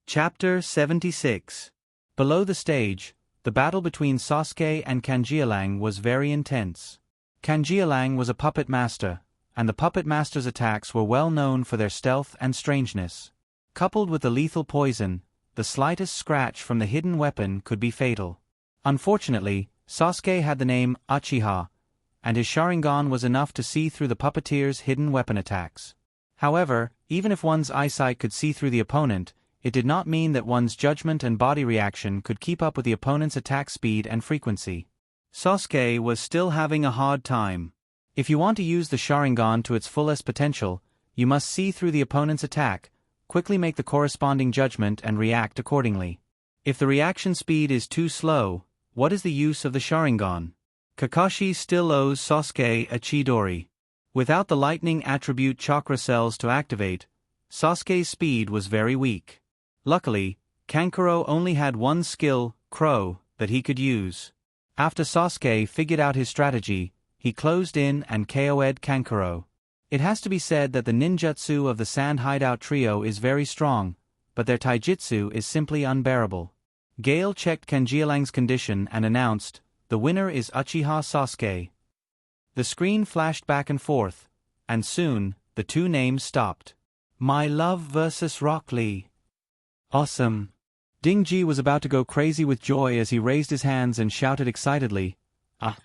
Chapter 76. Below the stage, the battle between Sasuke and Kanjialang was very intense. Kanjialang was a puppet master, and the puppet master's attacks were well known for their stealth and strangeness. Coupled with the lethal poison, the slightest scratch from the hidden weapon could be fatal. Unfortunately, Sasuke had the name Uchiha, and his Sharingan was enough to see through the puppeteer's hidden weapon attacks. However, even if one's eyesight could see through the opponent, it did not mean that one's judgment and body reaction could keep up with the opponent's attack speed and frequency. Sasuke was still having a hard time. If you want to use the Sharingan to its fullest potential, you must see through the opponent's attack, quickly make the corresponding judgment and react accordingly. If the reaction speed is too slow, what is the use of the Sharingan? Kakashi still owes Sasuke a Chidori. Without the lightning attribute chakra cells to activate, Sasuke's speed was very weak. Luckily, Kankuro only had one skill, Crow, that he could use. After Sasuke figured out his strategy, he closed in and KO'd Kankuro. It has to be said that the ninjutsu of the Sand Hideout trio is very strong, but their taijutsu is simply unbearable. Gale checked Kanjialang's condition and announced, "The winner is Uchiha Sasuke." The screen flashed back and forth, and soon, the two names stopped. My love versus Rock Lee. Awesome. Ding-ji was about to go crazy with joy as he raised his hands and shouted excitedly, "Ah!"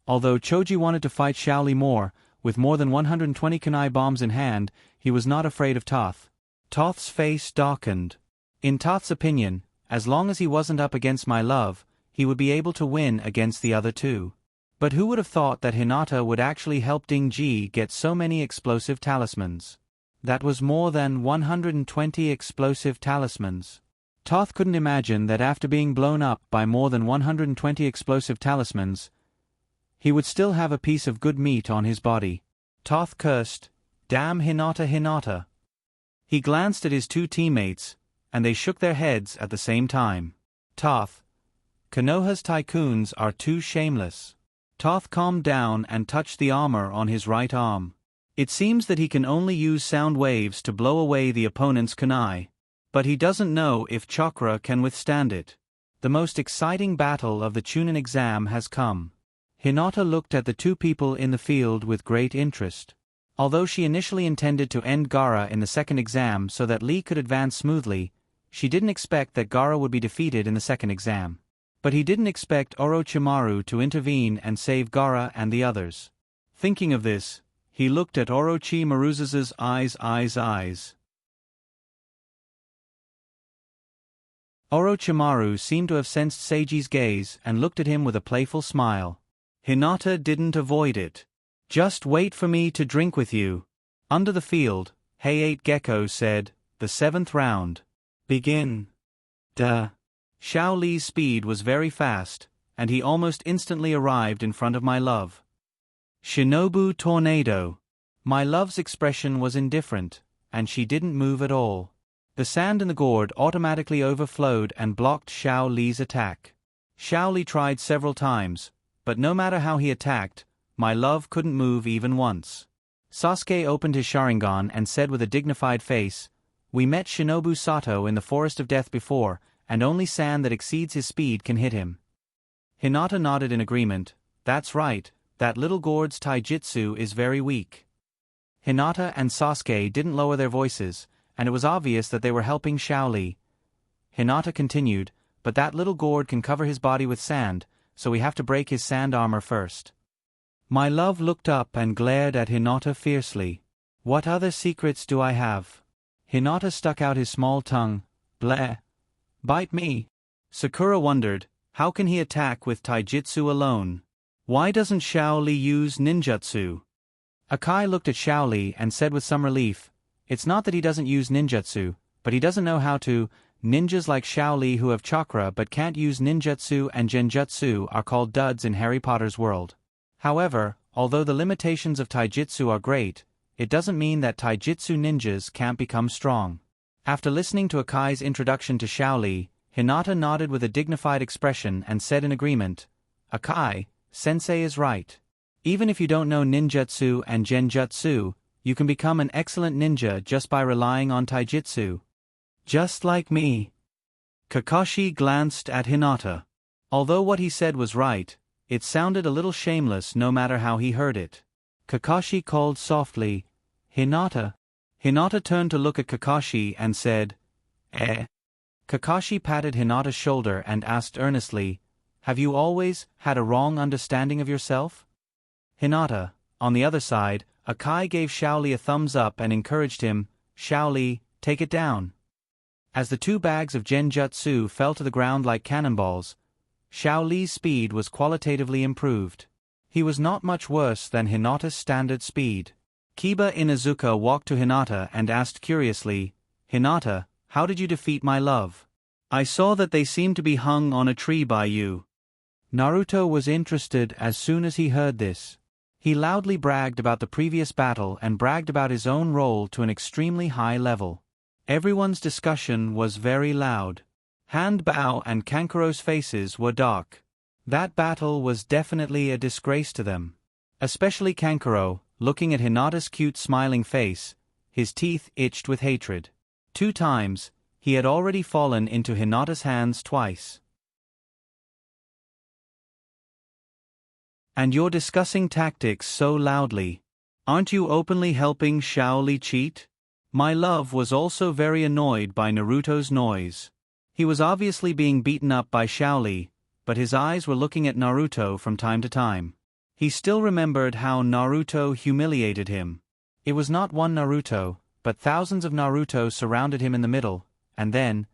Although Choji wanted to fight Xiao Li with more than 120 kunai bombs in hand, he was not afraid of Toth. Toth's face darkened. In Toth's opinion, as long as he wasn't up against my love, he would be able to win against the other two. But who would have thought that Hinata would actually help Ding-ji get so many explosive talismans? That was more than 120 explosive talismans. Toth couldn't imagine that after being blown up by more than 120 explosive talismans, he would still have a piece of good meat on his body. Toth cursed, "Damn Hinata Hinata." He glanced at his two teammates, and they shook their heads at the same time. Toth, Konoha's tycoons are too shameless. Toth calmed down and touched the armor on his right arm. It seems that he can only use sound waves to blow away the opponent's kunai. But he doesn't know if chakra can withstand it. The most exciting battle of the Chunin exam has come. Hinata looked at the two people in the field with great interest. Although she initially intended to end Gaara in the second exam so that Lee could advance smoothly, she didn't expect that Gaara would be defeated in the second exam. But he didn't expect Orochimaru to intervene and save Gaara and the others. Thinking of this, he looked at Orochimaru's eyes. Orochimaru seemed to have sensed Seiji's gaze and looked at him with a playful smile. Hinata didn't avoid it. "Just wait for me to drink with you." Under the field, Hey-8 Gecko said, "The 7th round. Begin." Duh. Xiao Li's speed was very fast, and he almost instantly arrived in front of my love. Shinobu Tornado. My love's expression was indifferent, and she didn't move at all. The sand in the gourd automatically overflowed and blocked Xiao Li's attack. Xiao Li tried several times, but no matter how he attacked, my love couldn't move even once. Sasuke opened his Sharingan and said with a dignified face, "We met Shinobu Sato in the Forest of Death before, and only sand that exceeds his speed can hit him." Hinata nodded in agreement. "That's right, that little gourd's taijutsu is very weak." Hinata and Sasuke didn't lower their voices, and it was obvious that they were helping Xiao Li. Hinata continued, "But that little gourd can cover his body with sand, so we have to break his sand armor first." My love looked up and glared at Hinata fiercely. "What other secrets do I have?" Hinata stuck out his small tongue. "Bleh. Bite me." Sakura wondered, how can he attack with taijutsu alone? Why doesn't Xiao Li use ninjutsu? Akai looked at Xiao Li and said with some relief, "It's not that he doesn't use ninjutsu, but he doesn't know how to. Ninjas like Xiao Li who have chakra but can't use ninjutsu and genjutsu are called duds in Harry Potter's world." However, although the limitations of taijutsu are great, it doesn't mean that taijutsu ninjas can't become strong. After listening to Akai's introduction to Xiao Li, Hinata nodded with a dignified expression and said in agreement, "Akai, sensei is right. Even if you don't know ninjutsu and genjutsu, you can become an excellent ninja just by relying on taijutsu. Just like me." Kakashi glanced at Hinata. Although what he said was right, it sounded a little shameless no matter how he heard it. Kakashi called softly, "Hinata." Hinata turned to look at Kakashi and said, "Eh?" Kakashi patted Hinata's shoulder and asked earnestly, "Have you always had a wrong understanding of yourself?" Hinata, on the other side, Akai gave Xiao Li a thumbs up and encouraged him, "Xiao Li, take it down." As the two bags of genjutsu fell to the ground like cannonballs, Xiao Li's speed was qualitatively improved. He was not much worse than Hinata's standard speed. Kiba Inuzuka walked to Hinata and asked curiously, "Hinata, how did you defeat my love? I saw that they seemed to be hung on a tree by you." Naruto was interested as soon as he heard this. He loudly bragged about the previous battle and bragged about his own role to an extremely high level. Everyone's discussion was very loud. Hand Bao and Kankuro's faces were dark. That battle was definitely a disgrace to them. Especially Kankuro, looking at Hinata's cute smiling face, his teeth itched with hatred. 2 times, he had already fallen into Hinata's hands twice. "And you're discussing tactics so loudly. Aren't you openly helping Xiao Li cheat?" My love was also very annoyed by Naruto's noise. He was obviously being beaten up by Xiao Li, but his eyes were looking at Naruto from time to time. He still remembered how Naruto humiliated him. It was not one Naruto, but thousands of Naruto surrounded him in the middle, and then,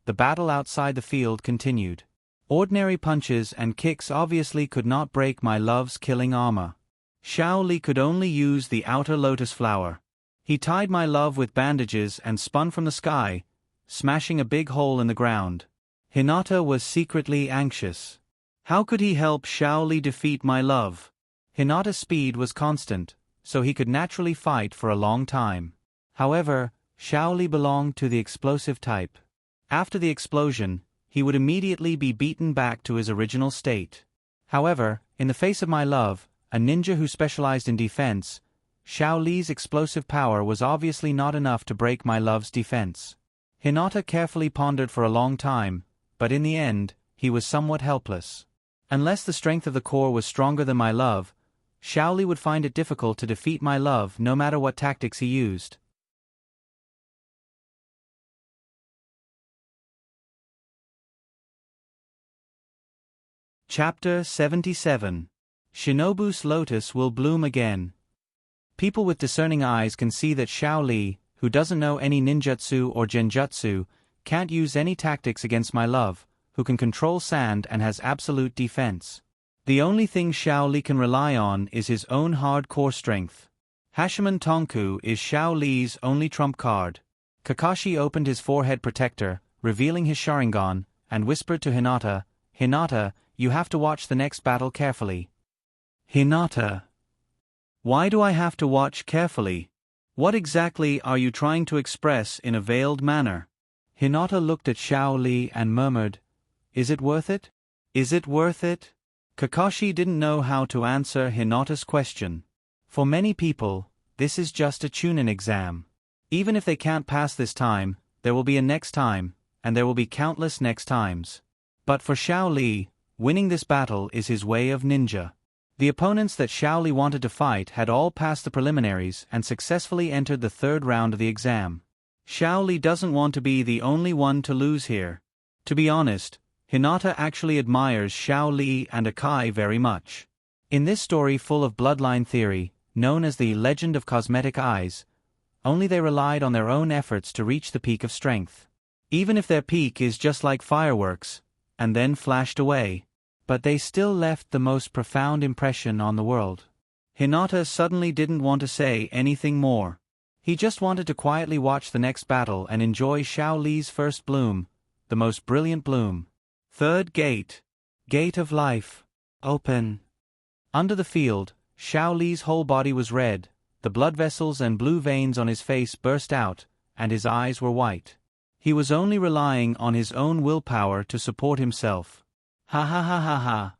the battle outside the field continued. Ordinary punches and kicks obviously could not break my love's killing armor. Xiao Li could only use the outer lotus flower. He tied my love with bandages and spun from the sky, smashing a big hole in the ground. Hinata was secretly anxious. How could he help Xiao Li defeat my love? Hinata's speed was constant, so he could naturally fight for a long time. However, Xiao Li belonged to the explosive type. After the explosion, he would immediately be beaten back to his original state. However, in the face of my love, a ninja who specialized in defense, Xiao Li's explosive power was obviously not enough to break my love's defense. Hinata carefully pondered for a long time, but in the end, he was somewhat helpless. Unless the strength of the core was stronger than my love, Xiao Li would find it difficult to defeat my love no matter what tactics he used. Chapter 77. Shinobu's Lotus Will Bloom Again. People with discerning eyes can see that Xiao Li, who doesn't know any ninjutsu or genjutsu, can't use any tactics against my love, who can control sand and has absolute defense. The only thing Xiao Li can rely on is his own hardcore strength. Hashiman Tonku is Xiao Li's only trump card. Kakashi opened his forehead protector, revealing his Sharingan, and whispered to Hinata, "Hinata, you have to watch the next battle carefully." Hinata. Why do I have to watch carefully? What exactly are you trying to express in a veiled manner? Hinata looked at Xiao Li and murmured, "Is it worth it? Is it worth it?" Kakashi didn't know how to answer Hinata's question. For many people, this is just a Chunin exam. Even if they can't pass this time, there will be a next time, and there will be countless next times. But for Xiao Li, winning this battle is his way of ninja. The opponents that Xiao Li wanted to fight had all passed the preliminaries and successfully entered the third round of the exam. Xiao Li doesn't want to be the only one to lose here. To be honest, Hinata actually admires Xiao Li and Akai very much. In this story full of bloodline theory, known as the Legend of Cosmetic Eyes, only they relied on their own efforts to reach the peak of strength. Even if their peak is just like fireworks, and then flashed away, but they still left the most profound impression on the world. Hinata suddenly didn't want to say anything more. He just wanted to quietly watch the next battle and enjoy Xiao Li's first bloom, the most brilliant bloom. Third gate. Gate of life. Open. Under the field, Xiao Li's whole body was red, the blood vessels and blue veins on his face burst out, and his eyes were white. He was only relying on his own willpower to support himself. Ha ha ha ha ha.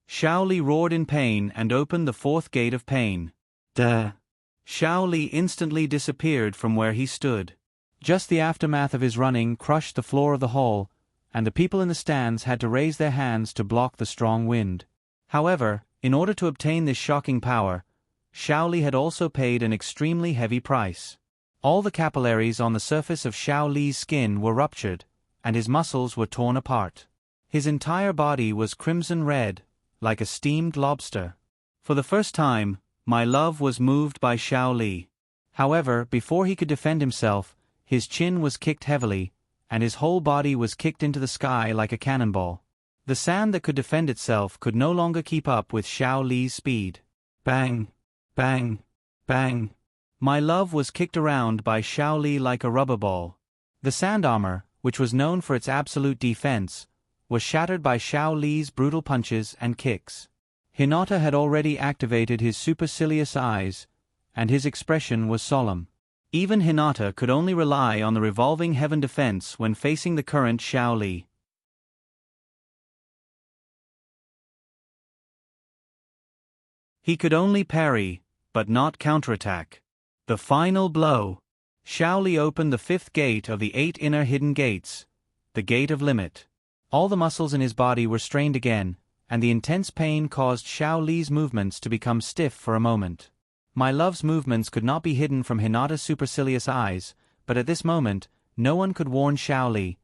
Xiao Li roared in pain and opened the fourth gate of pain. Duh. Xiao Li instantly disappeared from where he stood. Just the aftermath of his running crushed the floor of the hall, and the people in the stands had to raise their hands to block the strong wind. However, in order to obtain this shocking power, Xiao Li had also paid an extremely heavy price. All the capillaries on the surface of Xiao Li's skin were ruptured, and his muscles were torn apart. His entire body was crimson red, like a steamed lobster. For the first time, my love was moved by Xiao Li. However, before he could defend himself, his chin was kicked heavily, and his whole body was kicked into the sky like a cannonball. The sand that could defend itself could no longer keep up with Xiao Li's speed. Bang! Bang! Bang! My love was kicked around by Xiao Li like a rubber ball. The sand armor, which was known for its absolute defense, was shattered by Xiao Li's brutal punches and kicks. Hinata had already activated his supercilious eyes, and his expression was solemn. Even Hinata could only rely on the revolving heaven defense when facing the current Xiao Li. He could only parry, but not counterattack. The final blow. Xiao Li opened the fifth gate of the 8 inner hidden gates, the gate of limit. All the muscles in his body were strained again, and the intense pain caused Xiao Li's movements to become stiff for a moment. My love's movements could not be hidden from Hinata's supercilious eyes, but at this moment, no one could warn Xiao Li.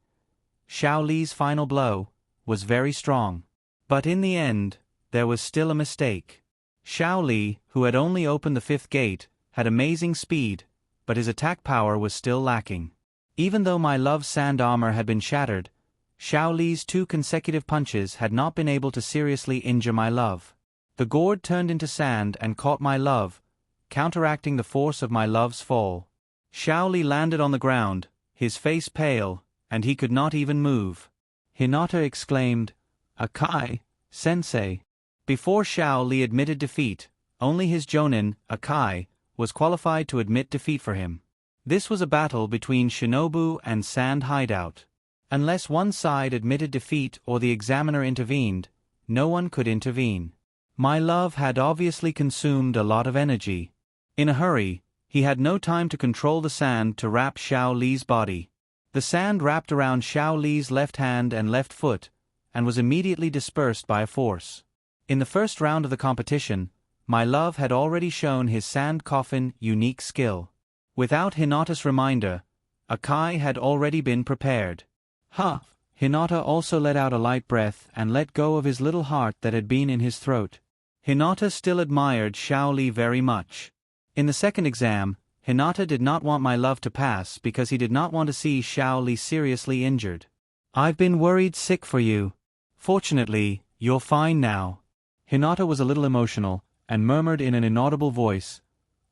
Xiao Li's final blow was very strong. But in the end, there was still a mistake. Xiao Li, who had only opened the fifth gate, had amazing speed, but his attack power was still lacking. Even though my love's sand armor had been shattered, Xiao Li's 2 consecutive punches had not been able to seriously injure my love. The gourd turned into sand and caught my love, counteracting the force of my love's fall. Xiao Li landed on the ground, his face pale, and he could not even move. Hinata exclaimed, "Akai, sensei." Before Xiao Li admitted defeat, only his jonin, Akai, was qualified to admit defeat for him. This was a battle between Shinobu and Sand Hideout. Unless one side admitted defeat or the examiner intervened, no one could intervene. My love had obviously consumed a lot of energy. In a hurry, he had no time to control the sand to wrap Xiao Li's body. The sand wrapped around Xiao Li's left hand and left foot, and was immediately dispersed by a force. In the first round of the competition, my love had already shown his sand coffin unique skill. Without Hinata's reminder, Akai had already been prepared. Hinata also let out a light breath and let go of his little heart that had been in his throat. Hinata still admired Xiao Li very much. In the second exam, Hinata did not want my love to pass because he did not want to see Xiao Li seriously injured. "I've been worried sick for you. Fortunately, you're fine now." Hinata was a little emotional, and murmured in an inaudible voice,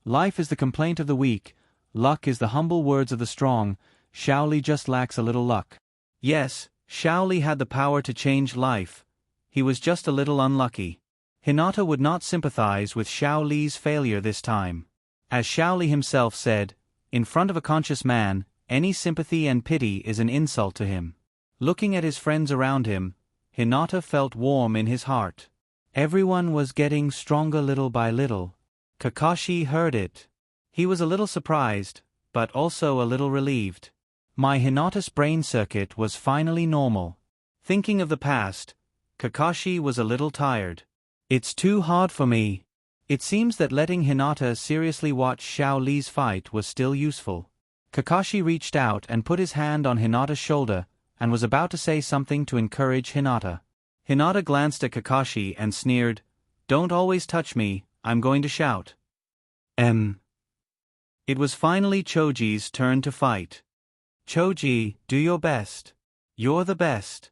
"Life is the complaint of the weak, luck is the humble words of the strong, Xiao Li just lacks a little luck." Yes, Xiao Li had the power to change life. He was just a little unlucky. Hinata would not sympathize with Xiao Li's failure this time. As Xiao Li himself said, in front of a conscious man, any sympathy and pity is an insult to him. Looking at his friends around him, Hinata felt warm in his heart. Everyone was getting stronger little by little. Kakashi heard it. He was a little surprised, but also a little relieved. My Hinata's brain circuit was finally normal. Thinking of the past, Kakashi was a little tired. "It's too hard for me." It seems that letting Hinata seriously watch Xiao Li's fight was still useful. Kakashi reached out and put his hand on Hinata's shoulder, and was about to say something to encourage Hinata. Hinata glanced at Kakashi and sneered, "Don't always touch me, I'm going to shout." It was finally Choji's turn to fight. "Choji, do your best. You're the best."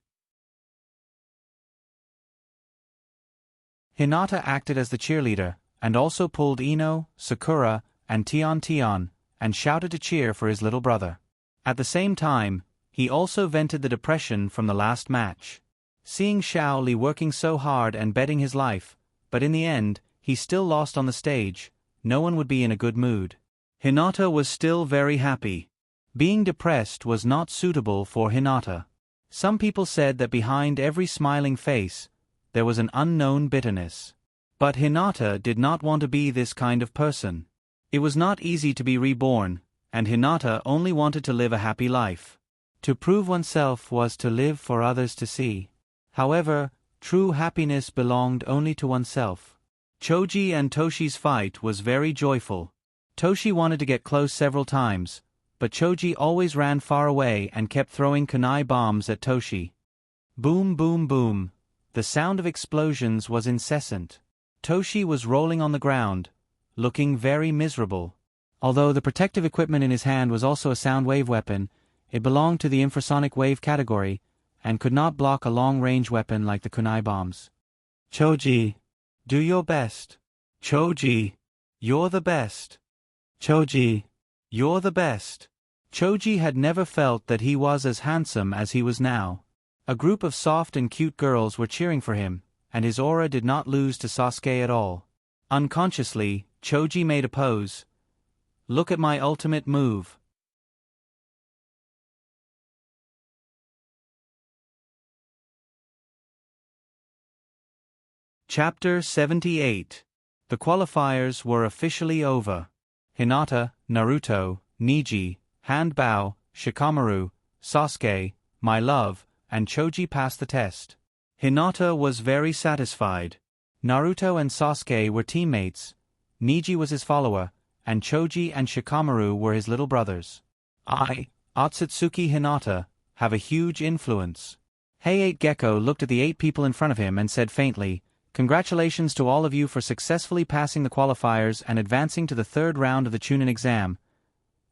Hinata acted as the cheerleader, and also pulled Ino, Sakura, and Tion, and shouted to cheer for his little brother. At the same time, he also vented the depression from the last match. Seeing Xiao Li working so hard and betting his life, but in the end, he still lost on the stage, no one would be in a good mood. Hinata was still very happy. Being depressed was not suitable for Hinata. Some people said that behind every smiling face, there was an unknown bitterness. But Hinata did not want to be this kind of person. It was not easy to be reborn, and Hinata only wanted to live a happy life. To prove oneself was to live for others to see. However, true happiness belonged only to oneself. Choji and Toshi's fight was very joyful. Toshi wanted to get close several times, but Choji always ran far away and kept throwing kunai bombs at Toshi. Boom boom boom. The sound of explosions was incessant. Toshi was rolling on the ground, looking very miserable. Although the protective equipment in his hand was also a sound wave weapon, it belonged to the infrasonic wave category, and could not block a long-range weapon like the kunai bombs. "Choji, do your best. Choji, you're the best. Choji, you're the best." Choji had never felt that he was as handsome as he was now. A group of soft and cute girls were cheering for him, and his aura did not lose to Sasuke at all. Unconsciously, Choji made a pose. "Look at my ultimate move." Chapter 78. The qualifiers were officially over. Hinata, Naruto, Neji, Handbao, Shikamaru, Sasuke, my love, and Choji passed the test. Hinata was very satisfied. Naruto and Sasuke were teammates, Neji was his follower, and Choji and Shikamaru were his little brothers. I, Otsutsuki Hinata, have a huge influence. Hey-8 Gecko looked at the 8 people in front of him and said faintly, "Congratulations to all of you for successfully passing the qualifiers and advancing to the third round of the Chunin exam.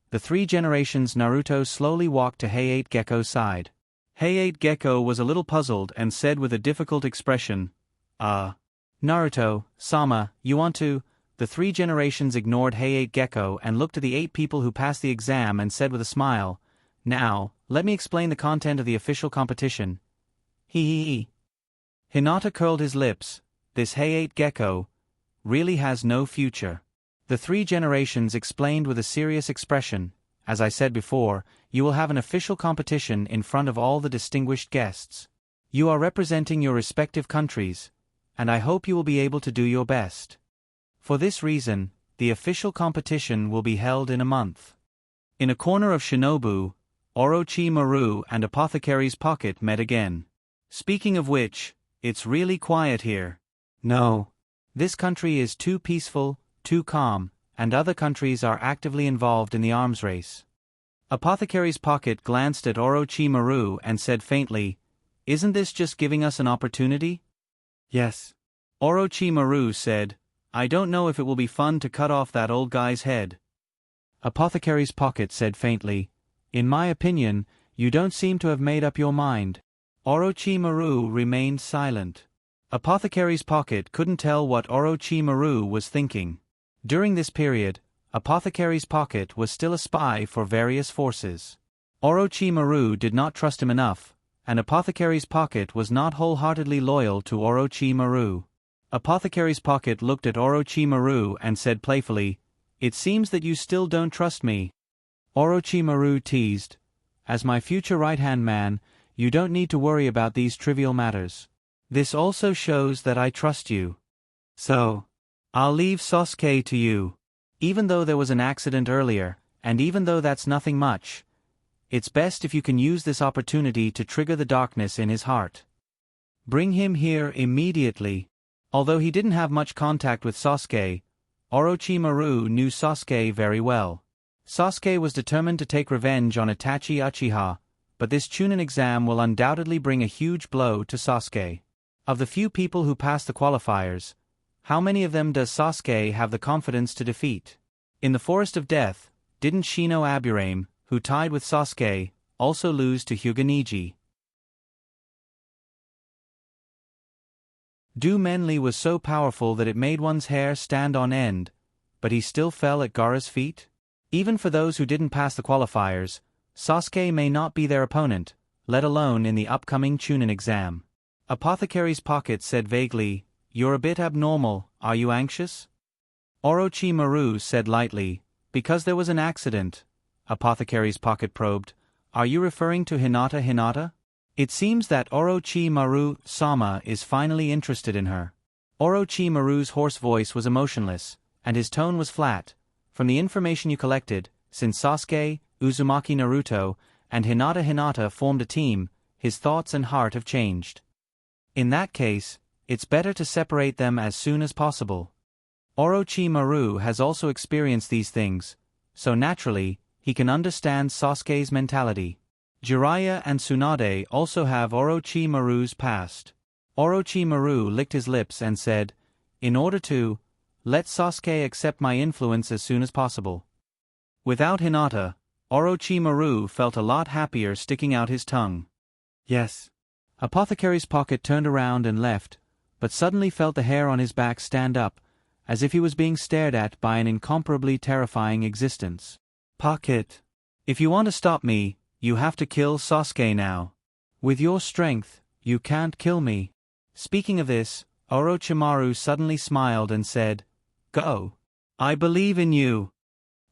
the 3 generations Naruto slowly walked to Hayate Gecko's side. Hayate Gecko was a little puzzled and said with a difficult expression, Naruto, Sama, you want to? The 3 generations ignored Hayate Gecko and looked at the 8 people who passed the exam and said with a smile, now, let me explain the content of the official competition. Hee. Hinata curled his lips. This Hayate Gecko really has no future. The 3 generations explained with a serious expression, as I said before, you will have an official competition in front of all the distinguished guests. You are representing your respective countries, and I hope you will be able to do your best. For this reason, the official competition will be held in a month. In a corner of Shinobu, Orochimaru and Apothecary's Pocket met again. Speaking of which, it's really quiet here. No. This country is too peaceful, too calm, and other countries are actively involved in the arms race. Apothecary's Pocket glanced at Orochimaru and said faintly, isn't this just giving us an opportunity? Yes. Orochimaru said, I don't know if it will be fun to cut off that old guy's head. Apothecary's Pocket said faintly, in my opinion, you don't seem to have made up your mind. Orochimaru remained silent. Apothecary's Pocket couldn't tell what Orochimaru was thinking. During this period, Apothecary's Pocket was still a spy for various forces. Orochimaru did not trust him enough, and Apothecary's Pocket was not wholeheartedly loyal to Orochimaru. Apothecary's Pocket looked at Orochimaru and said playfully, it seems that you still don't trust me. Orochimaru teased, as my future right-hand man, you don't need to worry about these trivial matters. This also shows that I trust you. So, I'll leave Sasuke to you. Even though there was an accident earlier, and even though that's nothing much, it's best if you can use this opportunity to trigger the darkness in his heart. Bring him here immediately. Although he didn't have much contact with Sasuke, Orochimaru knew Sasuke very well. Sasuke was determined to take revenge on Itachi Uchiha, but this Chunin exam will undoubtedly bring a huge blow to Sasuke. Of the few people who passed the qualifiers, how many of them does Sasuke have the confidence to defeat? In the Forest of Death, didn't Shino Aburame, who tied with Sasuke, also lose to Hyuga? Du Menli was so powerful that it made one's hair stand on end, but he still fell at Gaara's feet? Even for those who didn't pass the qualifiers, Sasuke may not be their opponent, let alone in the upcoming Chunin exam. Apothecary's Pocket said vaguely, you're a bit abnormal, are you anxious? Orochimaru said lightly, because there was an accident. Apothecary's Pocket probed, are you referring to Hinata? It seems that Orochimaru-sama is finally interested in her. Orochimaru's hoarse voice was emotionless, and his tone was flat. From the information you collected, since Sasuke, Uzumaki Naruto, and Hinata formed a team, his thoughts and heart have changed. In that case, it's better to separate them as soon as possible. Orochimaru has also experienced these things, so naturally, he can understand Sasuke's mentality. Jiraiya and Tsunade also have Orochimaru's past. Orochimaru licked his lips and said, in order to, let Sasuke accept my influence as soon as possible. Without Hinata, Orochimaru felt a lot happier sticking out his tongue. Yes. Apothecary's Pocket turned around and left, but suddenly felt the hair on his back stand up, as if he was being stared at by an incomparably terrifying existence. Pocket. If you want to stop me, you have to kill Sasuke now. With your strength, you can't kill me. Speaking of this, Orochimaru suddenly smiled and said, go. I believe in you.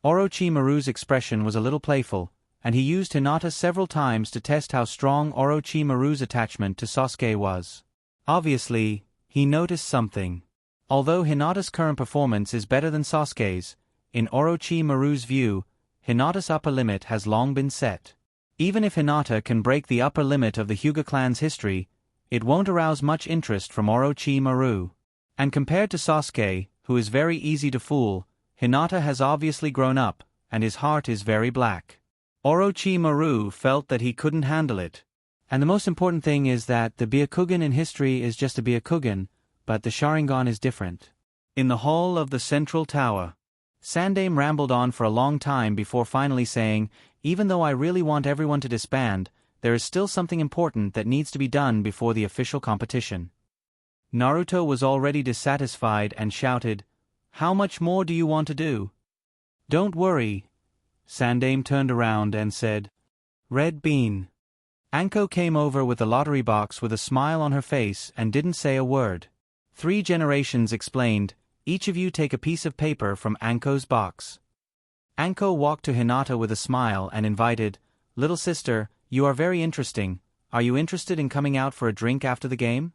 Orochimaru's expression was a little playful, and he used Hinata several times to test how strong Orochimaru's attachment to Sasuke was. Obviously, he noticed something. Although Hinata's current performance is better than Sasuke's, in Orochimaru's view, Hinata's upper limit has long been set. Even if Hinata can break the upper limit of the Hyuga clan's history, it won't arouse much interest from Orochimaru. And compared to Sasuke, who is very easy to fool, Hinata has obviously grown up, and his heart is very black. Orochimaru felt that he couldn't handle it. And the most important thing is that the Byakugan in history is just a Byakugan, but the Sharingan is different. In the hall of the central tower, Sandaime rambled on for a long time before finally saying, "Even though I really want everyone to disband, there is still something important that needs to be done before the official competition." Naruto was already dissatisfied and shouted, "How much more do you want to do?" "Don't worry." Sandaime turned around and said, "Red bean." Anko came over with the lottery box with a smile on her face and didn't say a word. 3 generations explained, "Each of you take a piece of paper from Anko's box." Anko walked to Hinata with a smile and invited, "Little sister, you are very interesting. Are you interested in coming out for a drink after the game?"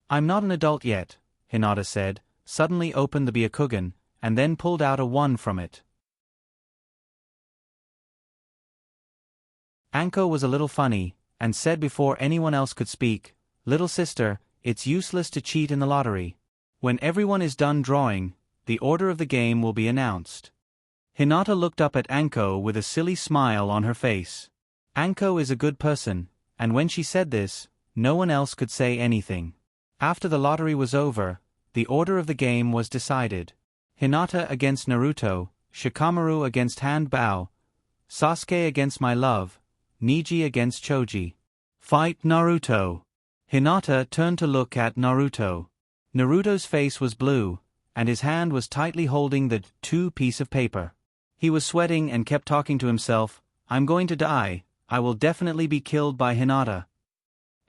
"I'm not an adult yet," Hinata said, suddenly opened the Byakugan, and then pulled out a 1 from it. Anko was a little funny, and said before anyone else could speak, "Little sister, it's useless to cheat in the lottery. When everyone is done drawing, the order of the game will be announced." Hinata looked up at Anko with a silly smile on her face. Anko is a good person, and when she said this, no one else could say anything. After the lottery was over, the order of the game was decided. Hinata against Naruto, Shikamaru against Hand Bao, Sasuke against My Love, Neji against Choji. "Fight Naruto." Hinata turned to look at Naruto. Naruto's face was blue, and his hand was tightly holding the 2 piece of paper. He was sweating and kept talking to himself, "I'm going to die, I will definitely be killed by Hinata."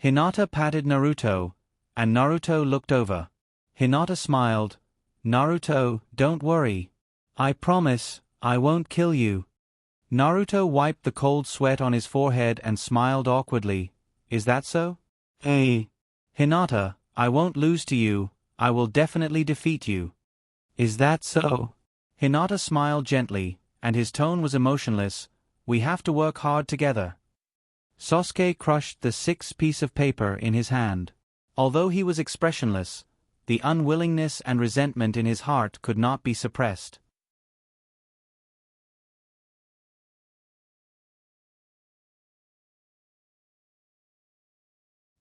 Hinata patted Naruto, and Naruto looked over. Hinata smiled, "Naruto, don't worry. I promise, I won't kill you." Naruto wiped the cold sweat on his forehead and smiled awkwardly, "Is that so?" "Hey." "Hinata, I won't lose to you, I will definitely defeat you." "Is that so?" Hinata smiled gently, and his tone was emotionless, "We have to work hard together." Sasuke crushed the 6th piece of paper in his hand. Although he was expressionless, the unwillingness and resentment in his heart could not be suppressed.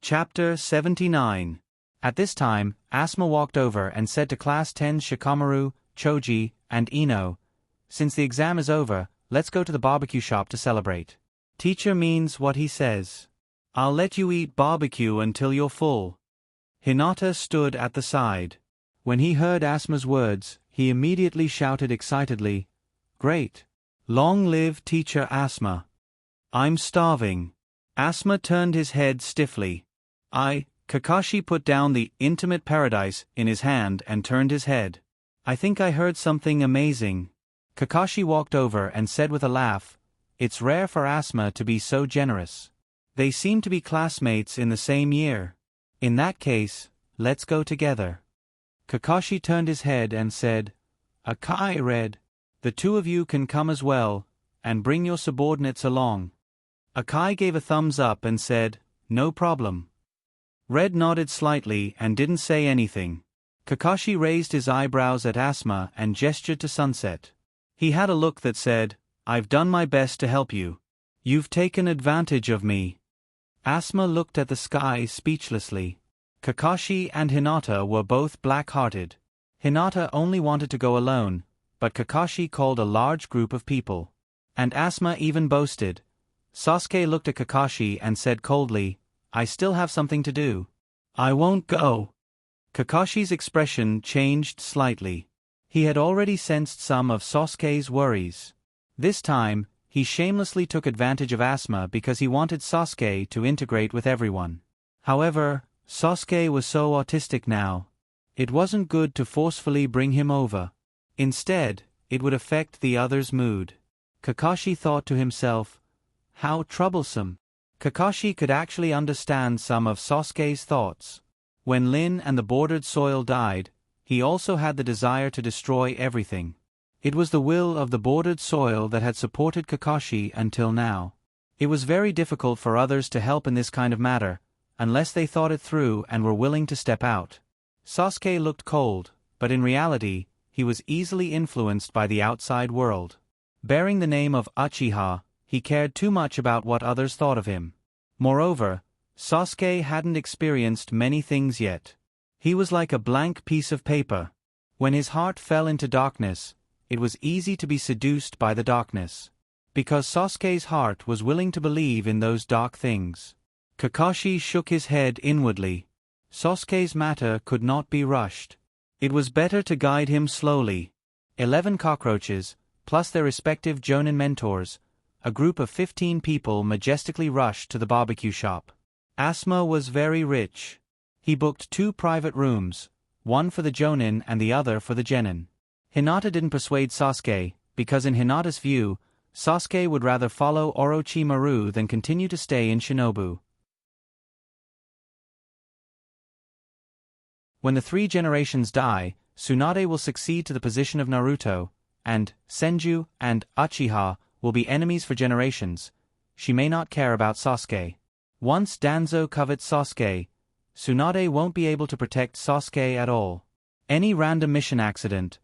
Chapter 79. At this time, Asuma walked over and said to Class 10's Shikamaru, Choji, and Ino, "Since the exam is over, let's go to the barbecue shop to celebrate." "Teacher means what he says. I'll let you eat barbecue until you're full." Hinata stood at the side. When he heard Asuma's words, he immediately shouted excitedly, "Great! Long live Teacher Asuma! I'm starving." Asuma turned his head stiffly. Kakashi put down the Intimate Paradise in his hand and turned his head. "I think I heard something amazing." Kakashi walked over and said with a laugh, "It's rare for Asuma to be so generous. They seem to be classmates in the same year. In that case, let's go together." Kakashi turned his head and said, "Akai Red, the 2 of you can come as well, and bring your subordinates along." Akai gave a thumbs up and said, "No problem." Red nodded slightly and didn't say anything. Kakashi raised his eyebrows at Asuma and gestured to Sunset. He had a look that said, "I've done my best to help you. You've taken advantage of me." Asuma looked at the sky speechlessly. Kakashi and Hinata were both black-hearted. Hinata only wanted to go alone, but Kakashi called a large group of people. And Asuma even boasted. Sasuke looked at Kakashi and said coldly, "I still have something to do. I won't go." Kakashi's expression changed slightly. He had already sensed some of Sasuke's worries. This time, he shamelessly took advantage of Asuma because he wanted Sasuke to integrate with everyone. However, Sasuke was so autistic now. It wasn't good to forcefully bring him over. Instead, it would affect the other's mood. Kakashi thought to himself, "How troublesome." Kakashi could actually understand some of Sasuke's thoughts. When Lin and the bordered soil died, he also had the desire to destroy everything. It was the will of the bordered soil that had supported Kakashi until now. It was very difficult for others to help in this kind of matter, unless they thought it through and were willing to step out. Sasuke looked cold, but in reality, he was easily influenced by the outside world. Bearing the name of Uchiha, he cared too much about what others thought of him. Moreover, Sasuke hadn't experienced many things yet. He was like a blank piece of paper. When his heart fell into darkness, it was easy to be seduced by the darkness. Because Sasuke's heart was willing to believe in those dark things. Kakashi shook his head inwardly. Sasuke's matter could not be rushed. It was better to guide him slowly. 11 cockroaches, plus their respective Jonin mentors, a group of 15 people majestically rushed to the barbecue shop. Asuma was very rich. He booked 2 private rooms, one for the Jonin and the other for the Genin. Hinata didn't persuade Sasuke, because in Hinata's view, Sasuke would rather follow Orochimaru than continue to stay in Shinobu. When the 3 generations die, Tsunade will succeed to the position of Naruto, and Senju and Uchiha will be enemies for generations. She may not care about Sasuke. Once Danzo covets Sasuke, Tsunade won't be able to protect Sasuke at all. Any random mission accident,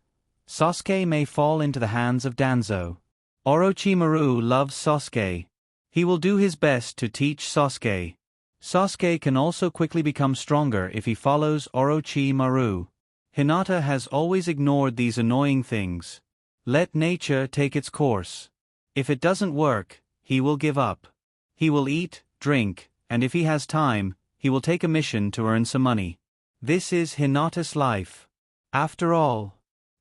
Sasuke may fall into the hands of Danzo. Orochimaru loves Sasuke. He will do his best to teach Sasuke. Sasuke can also quickly become stronger if he follows Orochimaru. Hinata has always ignored these annoying things. Let nature take its course. If it doesn't work, he will give up. He will eat, drink, and if he has time, he will take a mission to earn some money. This is Hinata's life. After all,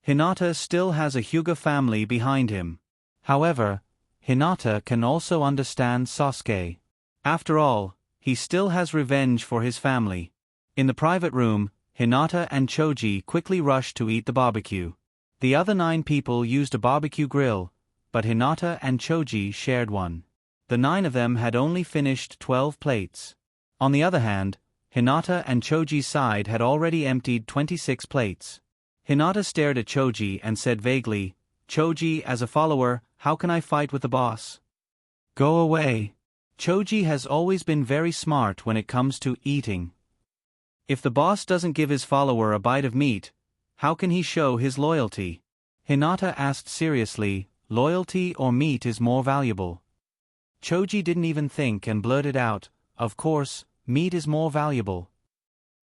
Hinata still has a Hyuga family behind him. However, Hinata can also understand Sasuke. After all, he still has revenge for his family. In the private room, Hinata and Choji quickly rushed to eat the barbecue. The other 9 people used a barbecue grill, but Hinata and Choji shared one. The 9 of them had only finished 12 plates. On the other hand, Hinata and Choji's side had already emptied 26 plates. Hinata stared at Choji and said vaguely, "Choji, as a follower, how can I fight with the boss?" "Go away." Choji has always been very smart when it comes to eating. If the boss doesn't give his follower a bite of meat, how can he show his loyalty? Hinata asked seriously, "Loyalty or meat is more valuable?" Choji didn't even think and blurted out, "Of course, meat is more valuable."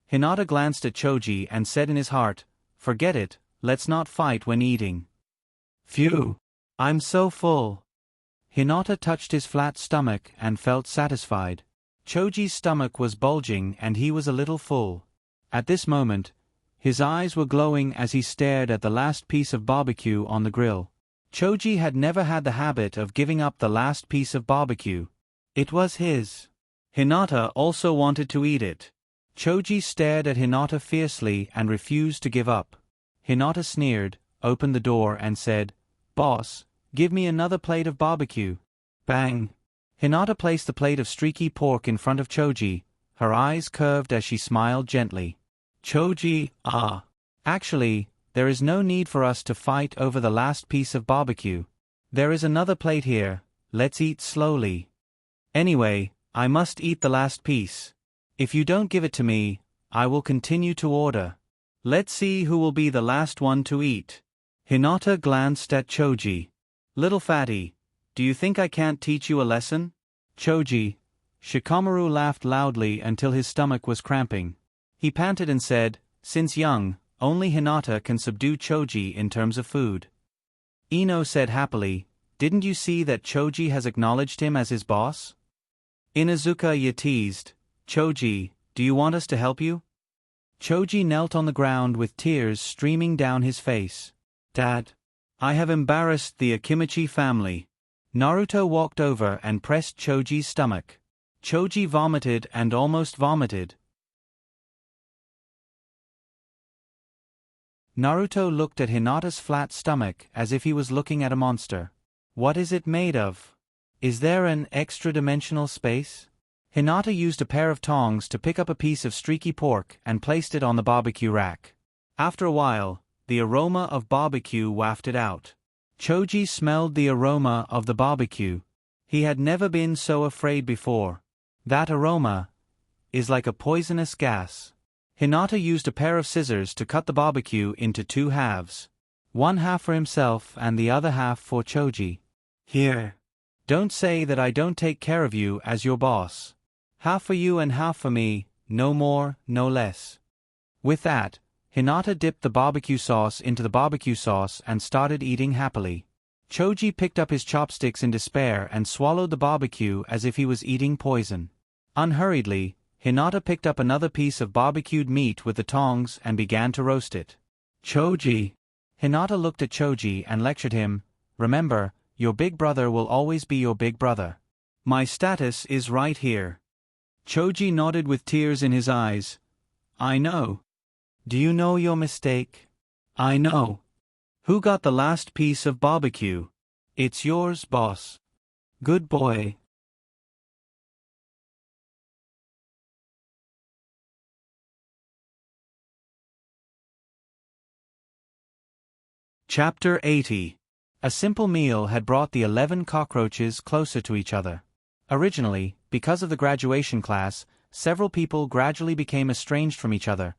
Hinata glanced at Choji and said in his heart, "Forget it, let's not fight when eating." "Phew! I'm so full." Hinata touched his flat stomach and felt satisfied. Choji's stomach was bulging and he was a little full. At this moment, his eyes were glowing as he stared at the last piece of barbecue on the grill. Choji had never had the habit of giving up the last piece of barbecue. It was his. Hinata also wanted to eat it. Choji stared at Hinata fiercely and refused to give up. Hinata sneered, opened the door and said, "Boss, give me another plate of barbecue." Bang! Hinata placed the plate of streaky pork in front of Choji, her eyes curved as she smiled gently. "Choji, Actually, there is no need for us to fight over the last piece of barbecue. There is another plate here, let's eat slowly. Anyway, I must eat the last piece. If you don't give it to me, I will continue to order. Let's see who will be the last one to eat." Hinata glanced at Choji. "Little fatty, do you think I can't teach you a lesson?" "Choji." Shikamaru laughed loudly until his stomach was cramping. He panted and said, "Since young, only Hinata can subdue Choji in terms of food." Ino said happily, "Didn't you see that Choji has acknowledged him as his boss?" Inuzuka teased, "Choji, do you want us to help you?" Choji knelt on the ground with tears streaming down his face. "Dad, I have embarrassed the Akimichi family." Naruto walked over and pressed Choji's stomach. Choji vomited and almost vomited. Naruto looked at Hinata's flat stomach as if he was looking at a monster. "What is it made of? Is there an extra-dimensional space?" Hinata used a pair of tongs to pick up a piece of streaky pork and placed it on the barbecue rack. After a while, the aroma of barbecue wafted out. Choji smelled the aroma of the barbecue. He had never been so afraid before. That aroma is like a poisonous gas. Hinata used a pair of scissors to cut the barbecue into 2 halves. One half for himself and the other half for Choji. "Here. Don't say that I don't take care of you as your boss. Half for you and half for me, no more, no less." With that, Hinata dipped the barbecue sauce into the barbecue sauce and started eating happily. Choji picked up his chopsticks in despair and swallowed the barbecue as if he was eating poison. Unhurriedly, Hinata picked up another piece of barbecued meat with the tongs and began to roast it. Choji. Hinata looked at Choji and lectured him, "Remember, your big brother will always be your big brother. My status is right here." Choji nodded with tears in his eyes. "I know." "Do you know your mistake?" "I know." "Who got the last piece of barbecue?" "It's yours, boss." "Good boy." Chapter 80. A simple meal had brought the 11 cockroaches closer to each other. Originally, because of the graduation class, several people gradually became estranged from each other.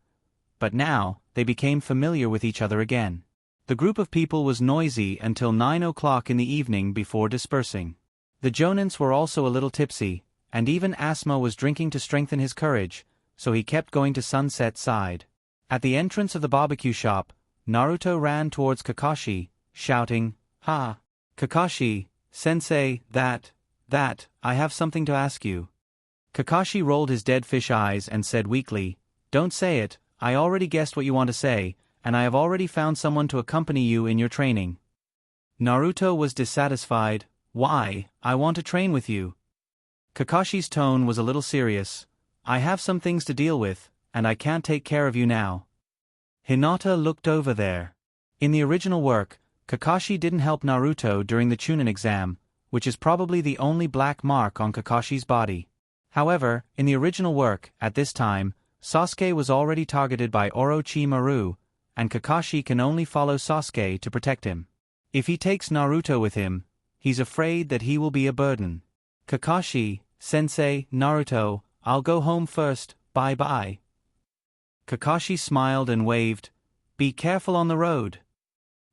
But now, they became familiar with each other again. The group of people was noisy until 9 o'clock in the evening before dispersing. The Jonins were also a little tipsy, and even Asma was drinking to strengthen his courage, so he kept going to Sunset's side. At the entrance of the barbecue shop, Naruto ran towards Kakashi, shouting, "Ha! Kakashi, sensei, that, I have something to ask you." Kakashi rolled his dead fish eyes and said weakly, "Don't say it, I already guessed what you want to say, and I have already found someone to accompany you in your training." Naruto was dissatisfied. "Why? I want to train with you." Kakashi's tone was a little serious. "I have some things to deal with, and I can't take care of you now." Hinata looked over there. In the original work, Kakashi didn't help Naruto during the Chunin exam, which is probably the only black mark on Kakashi's body. However, in the original work, at this time, Sasuke was already targeted by Orochimaru, and Kakashi can only follow Sasuke to protect him. If he takes Naruto with him, he's afraid that he will be a burden. "Kakashi, sensei, Naruto, I'll go home first, bye-bye." Kakashi smiled and waved, "Be careful on the road."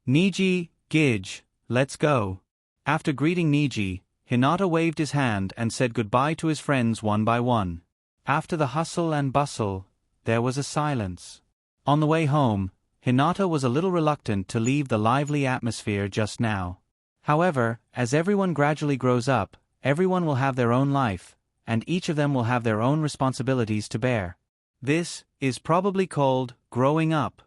"Niji, Gidge, let's go." After greeting Niji, Hinata waved his hand and said goodbye to his friends one by one. After the hustle and bustle, there was a silence. On the way home, Hinata was a little reluctant to leave the lively atmosphere just now. However, as everyone gradually grows up, everyone will have their own life, and each of them will have their own responsibilities to bear. This is probably called growing up.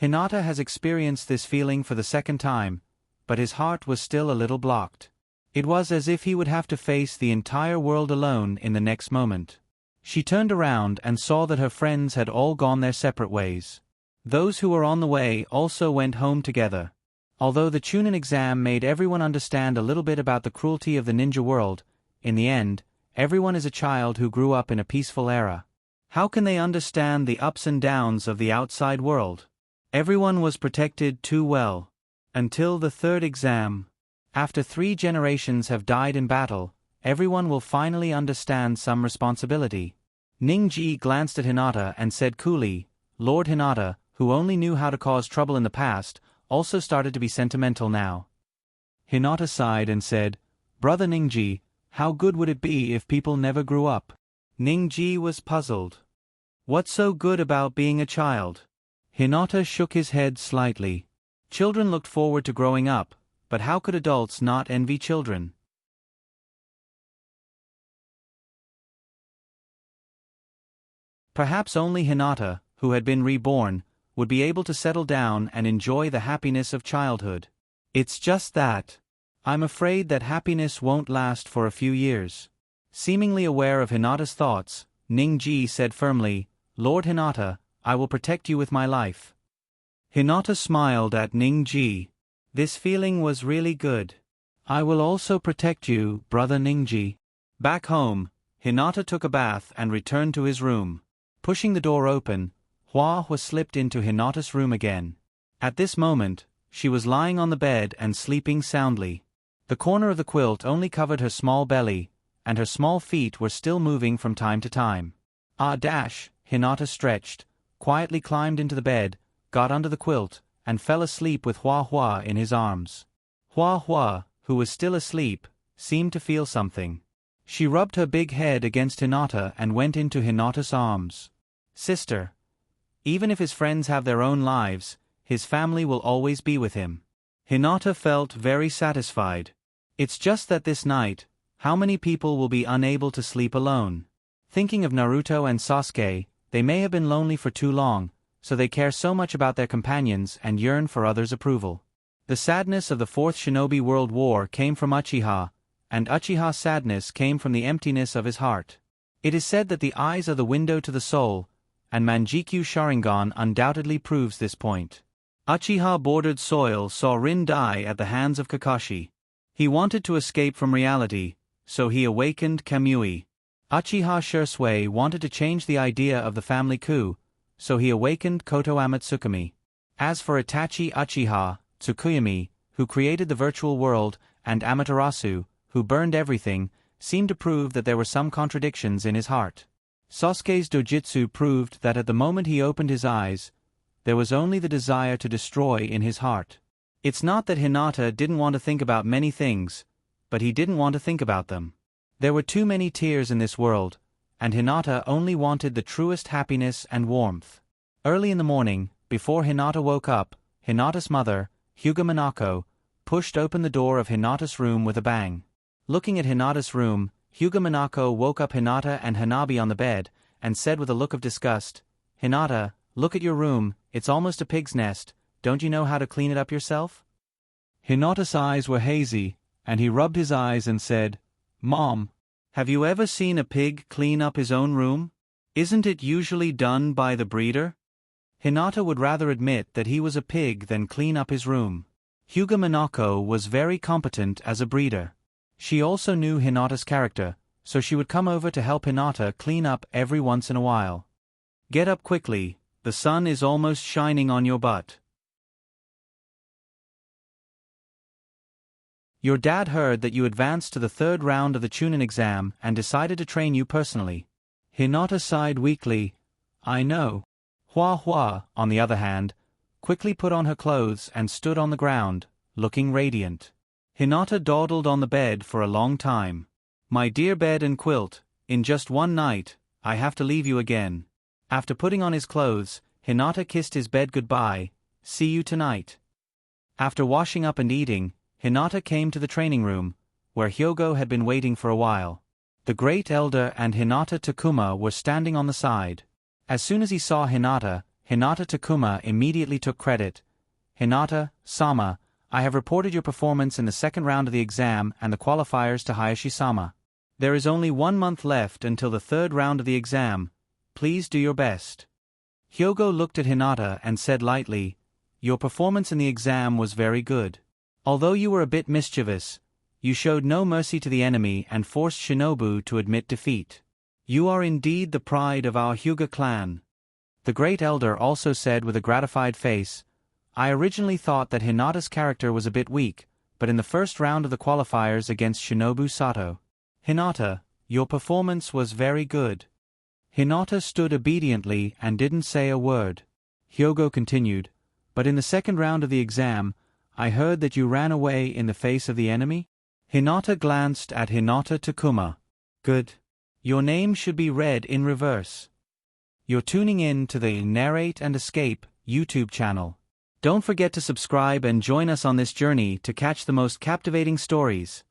Hinata has experienced this feeling for the second time, but his heart was still a little blocked. It was as if he would have to face the entire world alone in the next moment. She turned around and saw that her friends had all gone their separate ways. Those who were on the way also went home together. Although the Chunin exam made everyone understand a little bit about the cruelty of the ninja world, in the end, everyone is a child who grew up in a peaceful era. How can they understand the ups and downs of the outside world? Everyone was protected too well. Until the third exam. After 3 generations have died in battle, everyone will finally understand some responsibility. Ningji glanced at Hinata and said coolly, Lord Hinata, who only knew how to cause trouble in the past, also started to be sentimental now. Hinata sighed and said, Brother Ningji, how good would it be if people never grew up? Ningji was puzzled. What's so good about being a child? Hinata shook his head slightly. Children looked forward to growing up, but how could adults not envy children? Perhaps only Hinata, who had been reborn, would be able to settle down and enjoy the happiness of childhood. It's just that. I'm afraid that happiness won't last for a few years. Seemingly aware of Hinata's thoughts, Ningji said firmly, Lord Hinata, I will protect you with my life. Hinata smiled at Ningji. This feeling was really good. I will also protect you, brother Ningji. Back home, Hinata took a bath and returned to his room. Pushing the door open, Hua slipped into Hinata's room again. At this moment, she was lying on the bed and sleeping soundly. The corner of the quilt only covered her small belly, and her small feet were still moving from time to time. Hinata stretched, quietly climbed into the bed, got under the quilt, and fell asleep with Hua in his arms. Hua, who was still asleep, seemed to feel something. She rubbed her big head against Hinata and went into Hinata's arms. Sister. Even if his friends have their own lives, his family will always be with him. Hinata felt very satisfied. It's just that this night, how many people will be unable to sleep alone? Thinking of Naruto and Sasuke, they may have been lonely for too long, so they care so much about their companions and yearn for others' approval. The sadness of the Fourth Shinobi World War came from Uchiha, and Uchiha's sadness came from the emptiness of his heart. It is said that the eyes are the window to the soul, and Manjikyu Sharingan undoubtedly proves this point. Uchiha-bordered soil saw Rin die at the hands of Kakashi. He wanted to escape from reality, so he awakened Kamui. Uchiha Shursui wanted to change the idea of the family coup, so he awakened Koto Amatsukami. As for Itachi Uchiha, Tsukuyomi, who created the virtual world, and Amaterasu, who burned everything, seemed to prove that there were some contradictions in his heart. Sasuke's dojutsu proved that at the moment he opened his eyes, there was only the desire to destroy in his heart. It's not that Hinata didn't want to think about many things, but he didn't want to think about them. There were too many tears in this world, and Hinata only wanted the truest happiness and warmth. Early in the morning, before Hinata woke up, Hinata's mother, Hyuga Minako, pushed open the door of Hinata's room with a bang. Looking at Hinata's room, Hyuga Minako woke up Hinata and Hanabi on the bed, and said with a look of disgust, "Hinata, look at your room, it's almost a pig's nest, don't you know how to clean it up yourself?" Hinata's eyes were hazy, and he rubbed his eyes and said, "Mom, have you ever seen a pig clean up his own room? Isn't it usually done by the breeder?" Hinata would rather admit that he was a pig than clean up his room. Hyuga Minako was very competent as a breeder. She also knew Hinata's character, so she would come over to help Hinata clean up every once in a while. "Get up quickly, the sun is almost shining on your butt. Your dad heard that you advanced to the third round of the Chunin exam and decided to train you personally." Hinata sighed weakly. "I know." Hua Hua, on the other hand, quickly put on her clothes and stood on the ground, looking radiant. Hinata dawdled on the bed for a long time. "My dear bed and quilt, in just one night, I have to leave you again." After putting on his clothes, Hinata kissed his bed goodbye. "See you tonight." After washing up and eating, Hinata came to the training room, where Hyogo had been waiting for a while. The Great Elder and Hinata Takuma were standing on the side. As soon as he saw Hinata, Hinata Takuma immediately took credit. "Hinata-sama, I have reported your performance in the second round of the exam and the qualifiers to Hayashi-sama. There is only 1 month left until the third round of the exam. Please do your best." Hyogo looked at Hinata and said lightly, "Your performance in the exam was very good. Although you were a bit mischievous, you showed no mercy to the enemy and forced Shinobu to admit defeat. You are indeed the pride of our Hyuga clan." The Great Elder also said with a gratified face, "I originally thought that Hinata's character was a bit weak, but in the first round of the qualifiers against Shinobu Sato, Hinata, your performance was very good." Hinata stood obediently and didn't say a word. Hyogo continued, "But in the second round of the exam, I heard that you ran away in the face of the enemy?" Hinata glanced at Hinata Takuma. "Good. Your name should be read in reverse." You're tuning in to the Narrate and Escape YouTube channel. Don't forget to subscribe and join us on this journey to catch the most captivating stories.